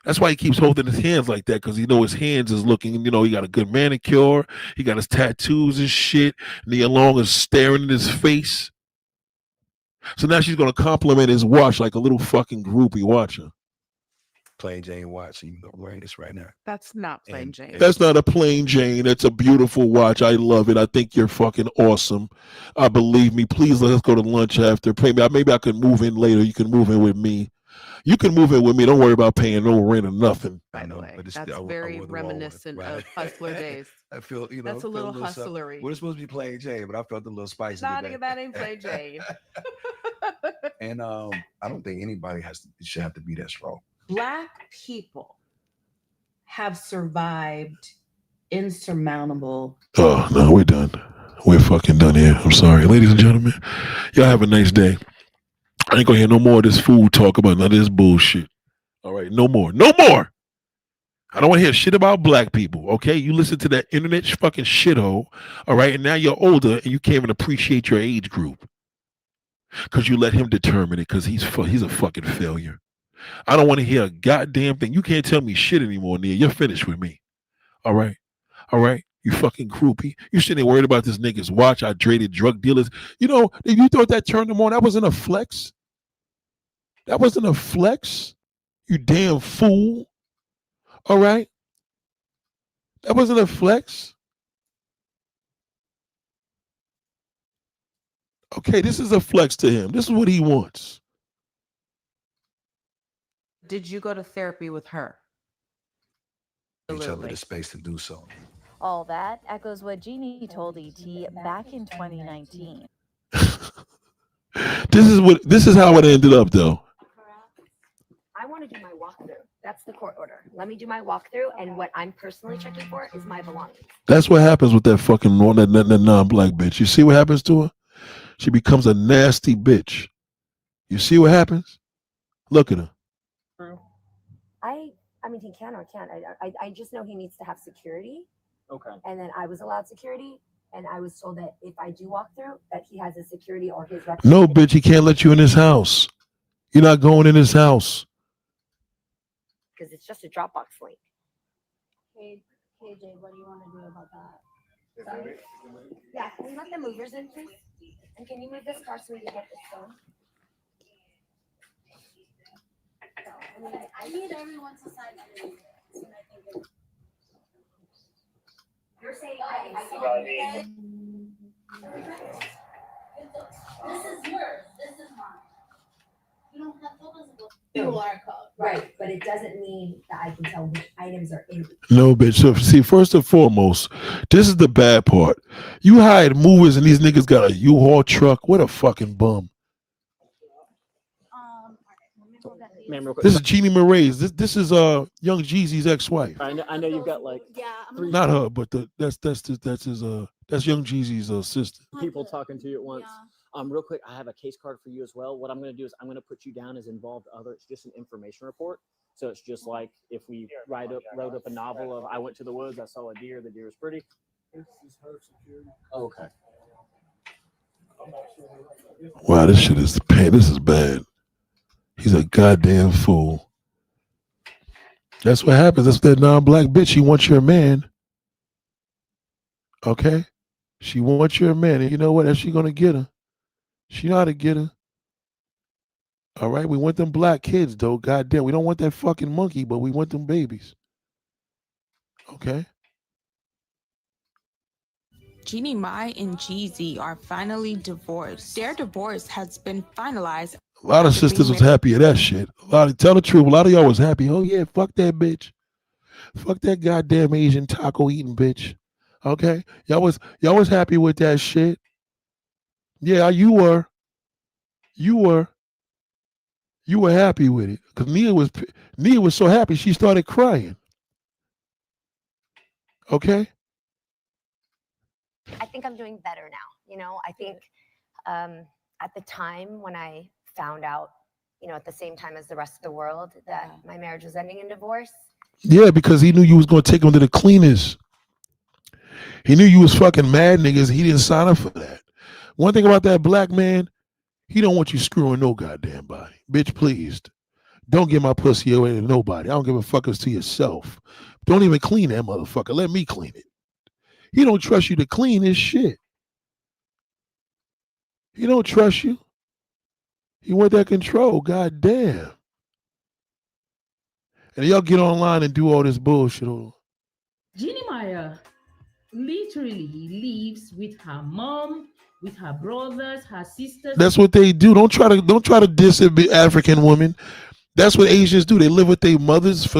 That's why he keeps holding his hands like that, because his hands is looking, he got a good manicure, he got his tattoos and shit, Nia Long is staring in his face. So now she's gonna compliment his watch like a little fucking groupie. Watch her. Plain Jane watch. I'm wearing this right now. That's not plain Jane. That's not a plain Jane. That's a beautiful watch. I love it. I think you're fucking awesome. Believe me. Please let us go to lunch after. Maybe I could move in later. You can move in with me. You can move in with me. Don't worry about paying no rent or nothing. By the way, that's very reminiscent of Hustler days. I feel, that's a little hustlery. We're supposed to be plain Jane, but I felt a little spicy. Nah, nigga, that ain't plain Jane. And I don't think anybody should have to be that strong. Black people have survived insurmountable. Oh no, we're done. We're fucking done here. I'm sorry, ladies and gentlemen. Y'all have a nice day. I ain't gonna hear no more of this food talk about none of this bullshit. All right, no more. No more. I don't want to hear shit about black people, okay? You listen to that internet fucking shithole, all right? And now you're older and you can't even appreciate your age group because you let him determine it because he's a fucking failure. I don't want to hear a goddamn thing. You can't tell me shit anymore, Nia. You're finished with me. All right? All right? You fucking groupie. You sitting there worried about this nigga's watch, hydrated drug dealers. If you thought that turned him on, that wasn't a flex. That wasn't a flex. You damn fool. All right? That wasn't a flex. Okay, this is a flex to him. This is what he wants. Did you go to therapy with her? Each other the space to do so. All that echoes what Jeannie told ET back in 2019. This is how it ended up, though. I want to do my walkthrough. That's the court order. Let me do my walkthrough, and what I'm personally checking for is my belongings. That's what happens with that fucking that non-black bitch. You see what happens to her? She becomes a nasty bitch. You see what happens? Look at her. I mean, he can or can't. I just know he needs to have security. Okay. And then I was allowed security, and I was told that if I do walk through, that he has a security or his representative. No, bitch, he can't let you in his house. You're not going in his house. because it's just a Dropbox link. KJ, what do you want to do about that? Yeah, can we let the movers in, please? And can you move this car so we can get this going? I need everyone to sign everything. You're saying This is yours. This is mine. You don't have photos of QR code. Right, but it doesn't mean that I can tell which items are in. No, bitch. So, see, first and foremost, this is the bad part. You hired movers and these niggas got a U-Haul truck. What a fucking bum. Ma'am, real quick. This is Jeannie Marae's. This is Young Jeezy's ex-wife. I know you've got like Not her, but that's Young Jeezy's sister. people talking to you at once. Real quick, I have a case card for you as well. What I'm going to do is I'm going to put you down as involved other. It's just an information report. So it's just like if we wrote up a novel of I went to the woods, I saw a deer, the deer was pretty. This is her security. Okay. Wow, this shit is pain. This is bad. He's a goddamn fool. That's what happens. That's that non-black bitch. She wants your man. Okay? She wants your man. And you know what? That's she gonna get her. She know how to get her. All right? We want them black kids, though. Goddamn. We don't want that fucking monkey, but we want them babies. Okay? Jeannie Mai and Jeezy are finally divorced. Their divorce has been finalized. A lot of sisters was happy at that shit. Tell the truth. A lot of y'all was happy. Oh yeah, fuck that bitch. Fuck that goddamn Asian taco eating bitch. Okay? Y'all was happy with that shit. Yeah, you were. You were happy with it. Because Nia was so happy she started crying. Okay? I think I'm doing better now. You know, I think at the time when I found out, you know, at the same time as the rest of the world that my marriage was ending in divorce. Yeah, because he knew you was gonna take him to the cleaners. He knew you was fucking mad niggas. He didn't sign up for that. One thing about that black man, he don't want you screwing no goddamn body. Bitch, please. Don't get my pussy away to nobody. I don't give a fuck. It's to yourself. Don't even clean that motherfucker. Let me clean it. He don't trust you to clean his shit. He don't trust you. He want that control. God damn. And y'all get online and do all this bullshit. Jeannie Mai literally lives with her mom, with her brothers, her sisters. That's what they do. Don't try to diss African women. That's what Asians do. They live with their mothers,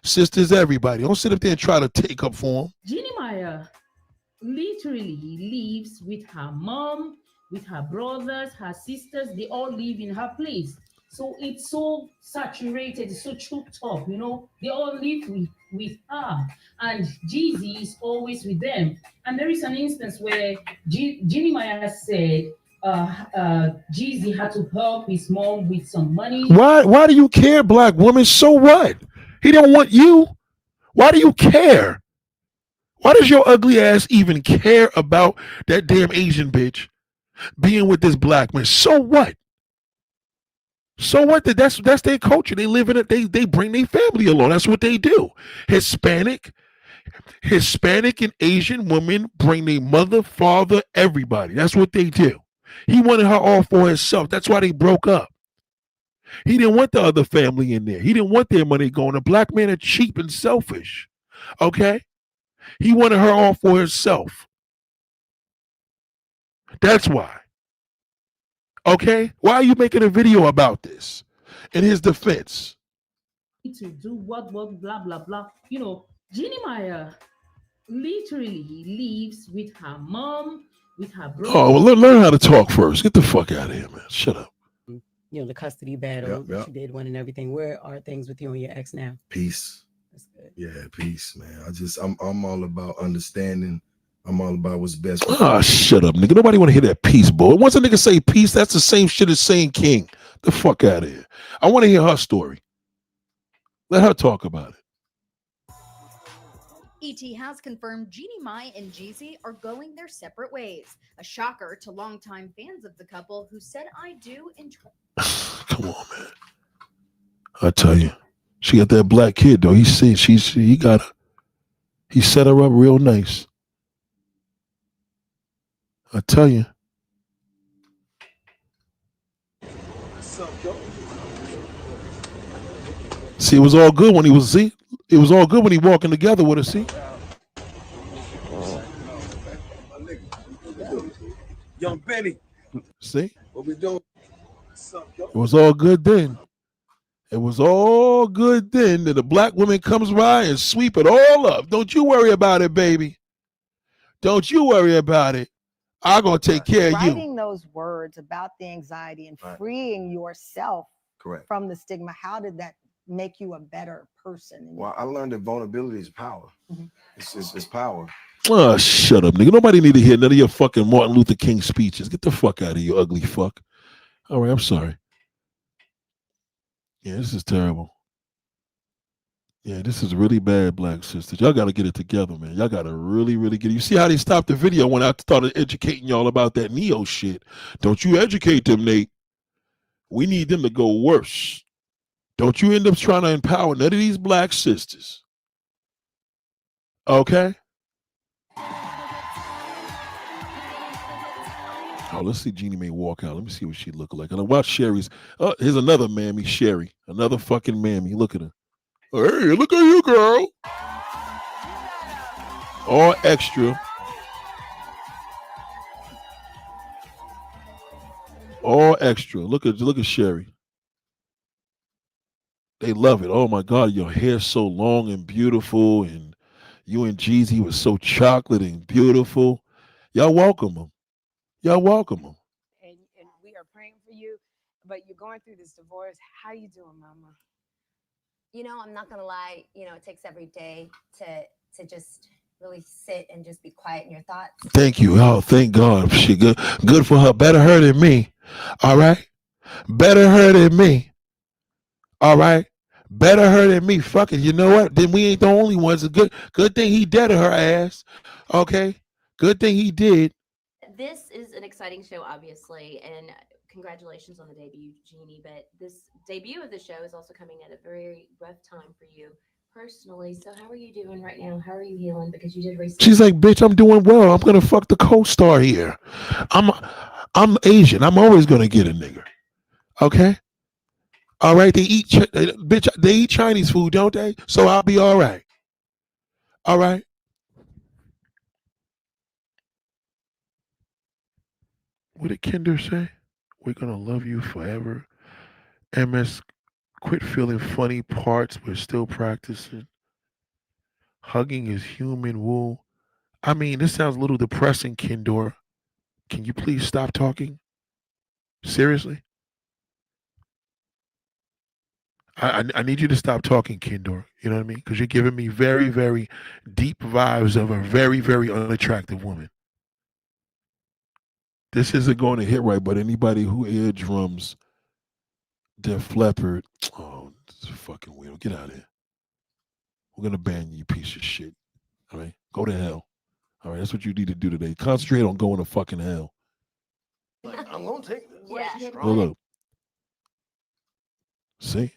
sisters, everybody. Don't sit up there and try to take up for them. Jeannie Mai literally lives with her mom, with her brothers, her sisters. They all live in her place. So it's so saturated, it's so choked up, you know. They all live with her. And Jeezy is always with them. And there is an instance where Jeannie Mai said Jeezy had to help his mom with some money. Why do you care, black woman? So what? He don't want you. Why do you care? Why does your ugly ass even care about that damn Asian bitch being with this black man? So what? So what? That's their culture. They live in it. They bring their family along. That's what they do. Hispanic and Asian women bring their mother, father, everybody. That's what they do. He wanted her all for himself. That's why they broke up. He didn't want the other family in there. He didn't want their money going. A black man are cheap and selfish. Okay? He wanted her all for himself. That's why. Okay? Why are you making a video about this in his defense? To do what, blah, blah, blah. You know, Jeannie Mai literally lives with her mom, with her brother. Oh, well, learn how to talk first. Get the fuck out of here, man. Shut up. You know, the custody battle Yep. that you did one and everything. Where are things with you and your ex now? Peace. Yeah, peace, man. I'm all about understanding. I'm all about what's best. Ah, shut up, nigga. Nobody want to hear that peace, boy. Once a nigga say peace, that's the same shit as saying king. The fuck out of here. I want to hear her story. Let her talk about it. ET has confirmed Jeannie Mai and Jeezy are going their separate ways. A shocker to longtime fans of the couple who said I do in Come on, man. I tell you, She got that black kid though. He set her up real nice. I tell you. See, it was all good when he was it was all good when he walking together with her. See. Young Benny. See. What we doing? It was all good then. It was all good then. Then the black woman comes by and sweep it all up. Don't you worry about it, baby. Don't you worry about it. I'm going to take care of you. Writing those words about the anxiety and freeing yourself from the stigma, how did that make you a better person? Well, I learned that vulnerability is power. It's power. Oh, shut up, nigga. Nobody need to hear none of your fucking Martin Luther King speeches. Get the fuck out of here, you ugly fuck. All right, I'm sorry. Yeah, this is terrible. Yeah, this is really bad, black sisters. Y'all got to get it together, man. Y'all got to really, really get it. You see how they stopped the video when I started educating y'all about that Neo shit? Don't you educate them, Nate. We need them to go worse. Don't you end up trying to empower none of these black sisters. Okay? Oh, let's see Jeannie Mae walk out. Let me see what she look like. And I watch Sherry's. Oh, here's another mammy, Sherry. Another fucking mammy. Look at her. Hey, look at you, girl. All extra. All extra. Look at Sherry. They love it. Oh my God, your hair's so long and beautiful, and you and Jeezy was so chocolate and beautiful. Y'all welcome them. Y'all welcome them. And we are praying for you, but you're going through this divorce. How you doing, Mama? You know, I'm not gonna lie. You know, it takes every day to just really sit and just be quiet in your thoughts. Thank you. Oh, thank God. She good for her. Better her than me. All right. Better her than me. All right. Better her than me. Fuck it. You know what? Then we ain't the only ones. A good thing he dead her ass. Okay. Good thing he did. This is an exciting show, obviously, and congratulations on the debut, Jeannie. But this debut of the show is also coming at a very rough time for you personally. So how are you doing right now? How are you healing? Because you did recently. She's like, bitch, I'm doing well. I'm gonna fuck the co-star here. I'm Asian. I'm always gonna get a nigga. Okay. All right. They eat bitch. They eat Chinese food, don't they? So I'll be all right. All right. What did Kinder say? We're gonna love you forever. MS, quit feeling funny parts. We're still practicing. Hugging is human woo. I mean, this sounds a little depressing, Kindor. Can you please stop talking? Seriously? I need you to stop talking, Kindor. You know what I mean? Because you're giving me very, very deep vibes of a very, very unattractive woman. This isn't going to hit right, but anybody who eardrums Def Leppard, oh, this is fucking weird. Get out of here. We're going to ban you, you piece of shit. All right? Go to hell. All right? That's what you need to do today. Concentrate on going to fucking hell. I'm gonna take this. Yeah. Hold up. See?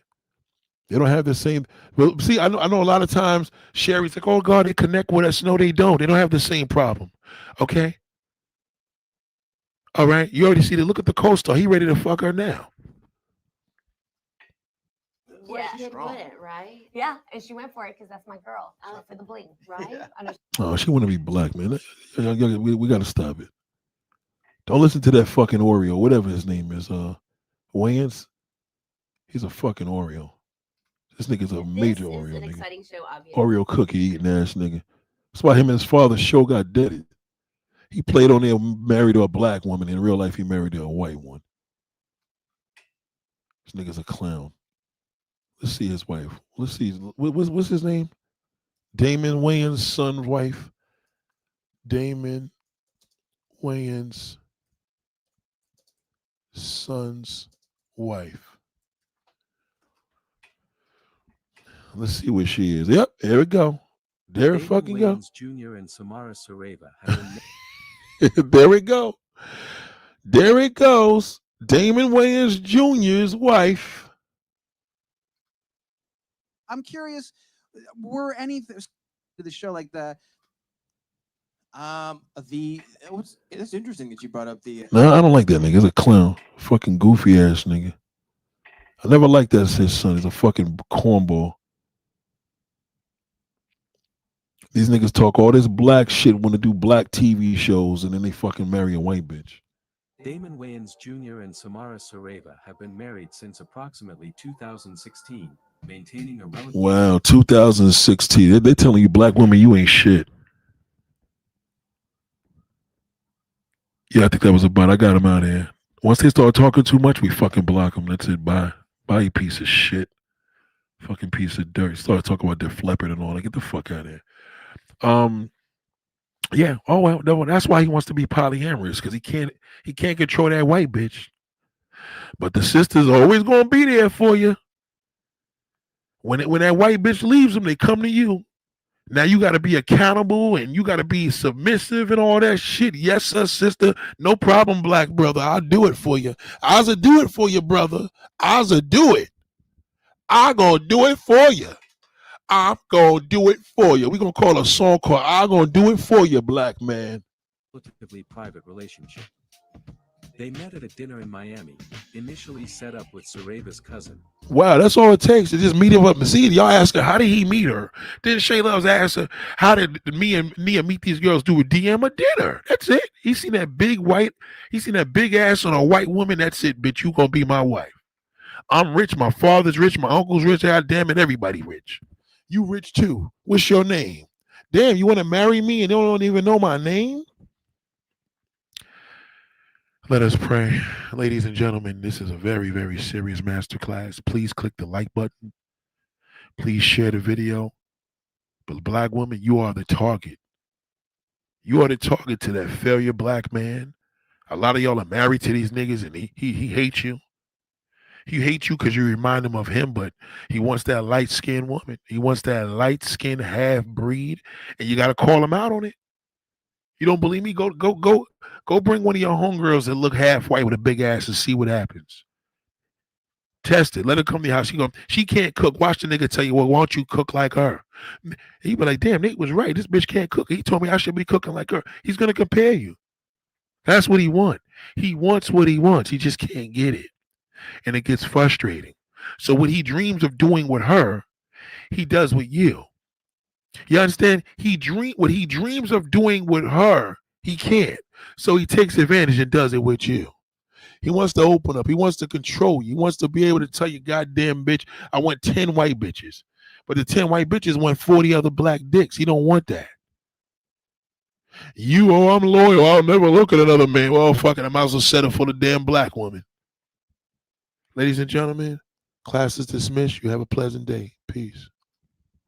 They don't have the same. Well, see, I know a lot of times Sherry's like, oh God, they connect with us. No, they don't. They don't have the same problem. Okay? All right? You already see that. Look at the co-star. He ready to fuck her now. Yeah, She wouldn't, right? yeah, and she went for it because that's my girl. She went for the bling, Right? Oh, she want to be black, man. We got to stop it. Don't listen to that fucking Oreo, whatever his name is. Wayans. He's a fucking Oreo. This nigga's a major This is Oreo an nigga. exciting show, obviously. Oreo cookie eating ass nigga. That's why him and his father's show got deaded. He played on there married to a black woman. In real life, he married to a white one. This nigga's a clown. Let's see his wife. Let's see. What's his name? Damon Wayans' son's wife. Damon Wayans' son's wife. Let's see where she is. Yep, there we go. There it fucking go. Wayans Jr. and Samara Sareva have been There we go. There it goes. Damon Wayans Jr.'s wife. I'm curious, were any to the show like it's interesting that you brought up the No, I don't like that nigga. He's a clown. Fucking goofy ass nigga. I never liked that as his son. He's a fucking cornball. These niggas talk all this black shit, want to do black TV shows, and then they fucking marry a white bitch. Damon Wayans Jr. and Samara Sareva have been married since approximately 2016, maintaining a relative. Wow, 2016. They're telling you black women you ain't shit. Yeah, I think that was about. I got him out of here. Once they start talking too much, we fucking block them. That's it. Bye. Bye, you piece of shit. Fucking piece of dirt. Start talking about Def Leppard and all that. Get the fuck out of here. Yeah. Oh well, no, that's why he wants to be polyamorous, because he can't control that white bitch. But the sisters are always gonna be there for you. When that white bitch leaves them, they come to you. Now you got to be accountable and you got to be submissive and all that shit. Yes, sir, sister. No problem, black brother. I'll do it for you. I'll do it for you, brother. I'll do it. I'm gonna do it for you. I'm gonna do it for you. We're gonna call a song called I'm Gonna Do It For You, black man. Relatively private relationship. They met at a dinner in Miami, initially set up with Sareva's cousin. Wow, that's all it takes to just meet him up and see. Y'all ask her, how did he meet her? Then Shay Loves asked her, how did me and Nia meet these girls? Do a DM a dinner. That's it. He seen that big ass on a white woman. That's it, bitch. You gonna be my wife. I'm rich. My father's rich. My uncle's rich. God damn it, everybody rich. You rich too. What's your name? Damn, you want to marry me and you don't even know my name? Let us pray. Ladies and gentlemen, this is a very, very serious masterclass. Please click the like button. Please share the video. But black woman, you are the target. You are the target to that failure black man. A lot of y'all are married to these niggas and he hates you. He hates you because you remind him of him, but he wants that light-skinned woman. He wants that light-skinned half-breed, and you got to call him out on it. You don't believe me? Go bring one of your homegirls that look half white with a big ass and see what happens. Test it. Let her come to your house. She can't cook. Watch the nigga tell you, well, why don't you cook like her? He be like, damn, Nate was right. This bitch can't cook. He told me I should be cooking like her. He's going to compare you. That's what he wants. He wants what he wants. He just can't get it. And it gets frustrating. So what he dreams of doing with her, he does with you. You understand? What he dreams of doing with her, he can't. So he takes advantage and does it with you. He wants to open up. He wants to control you. He wants to be able to tell you, goddamn bitch, I want 10 white bitches. But the 10 white bitches want 40 other black dicks. He don't want that. I'm loyal. I'll never look at another man. Well, fucking, I might as well settle for the damn black woman. Ladies and gentlemen, class is dismissed. You have a pleasant day. Peace.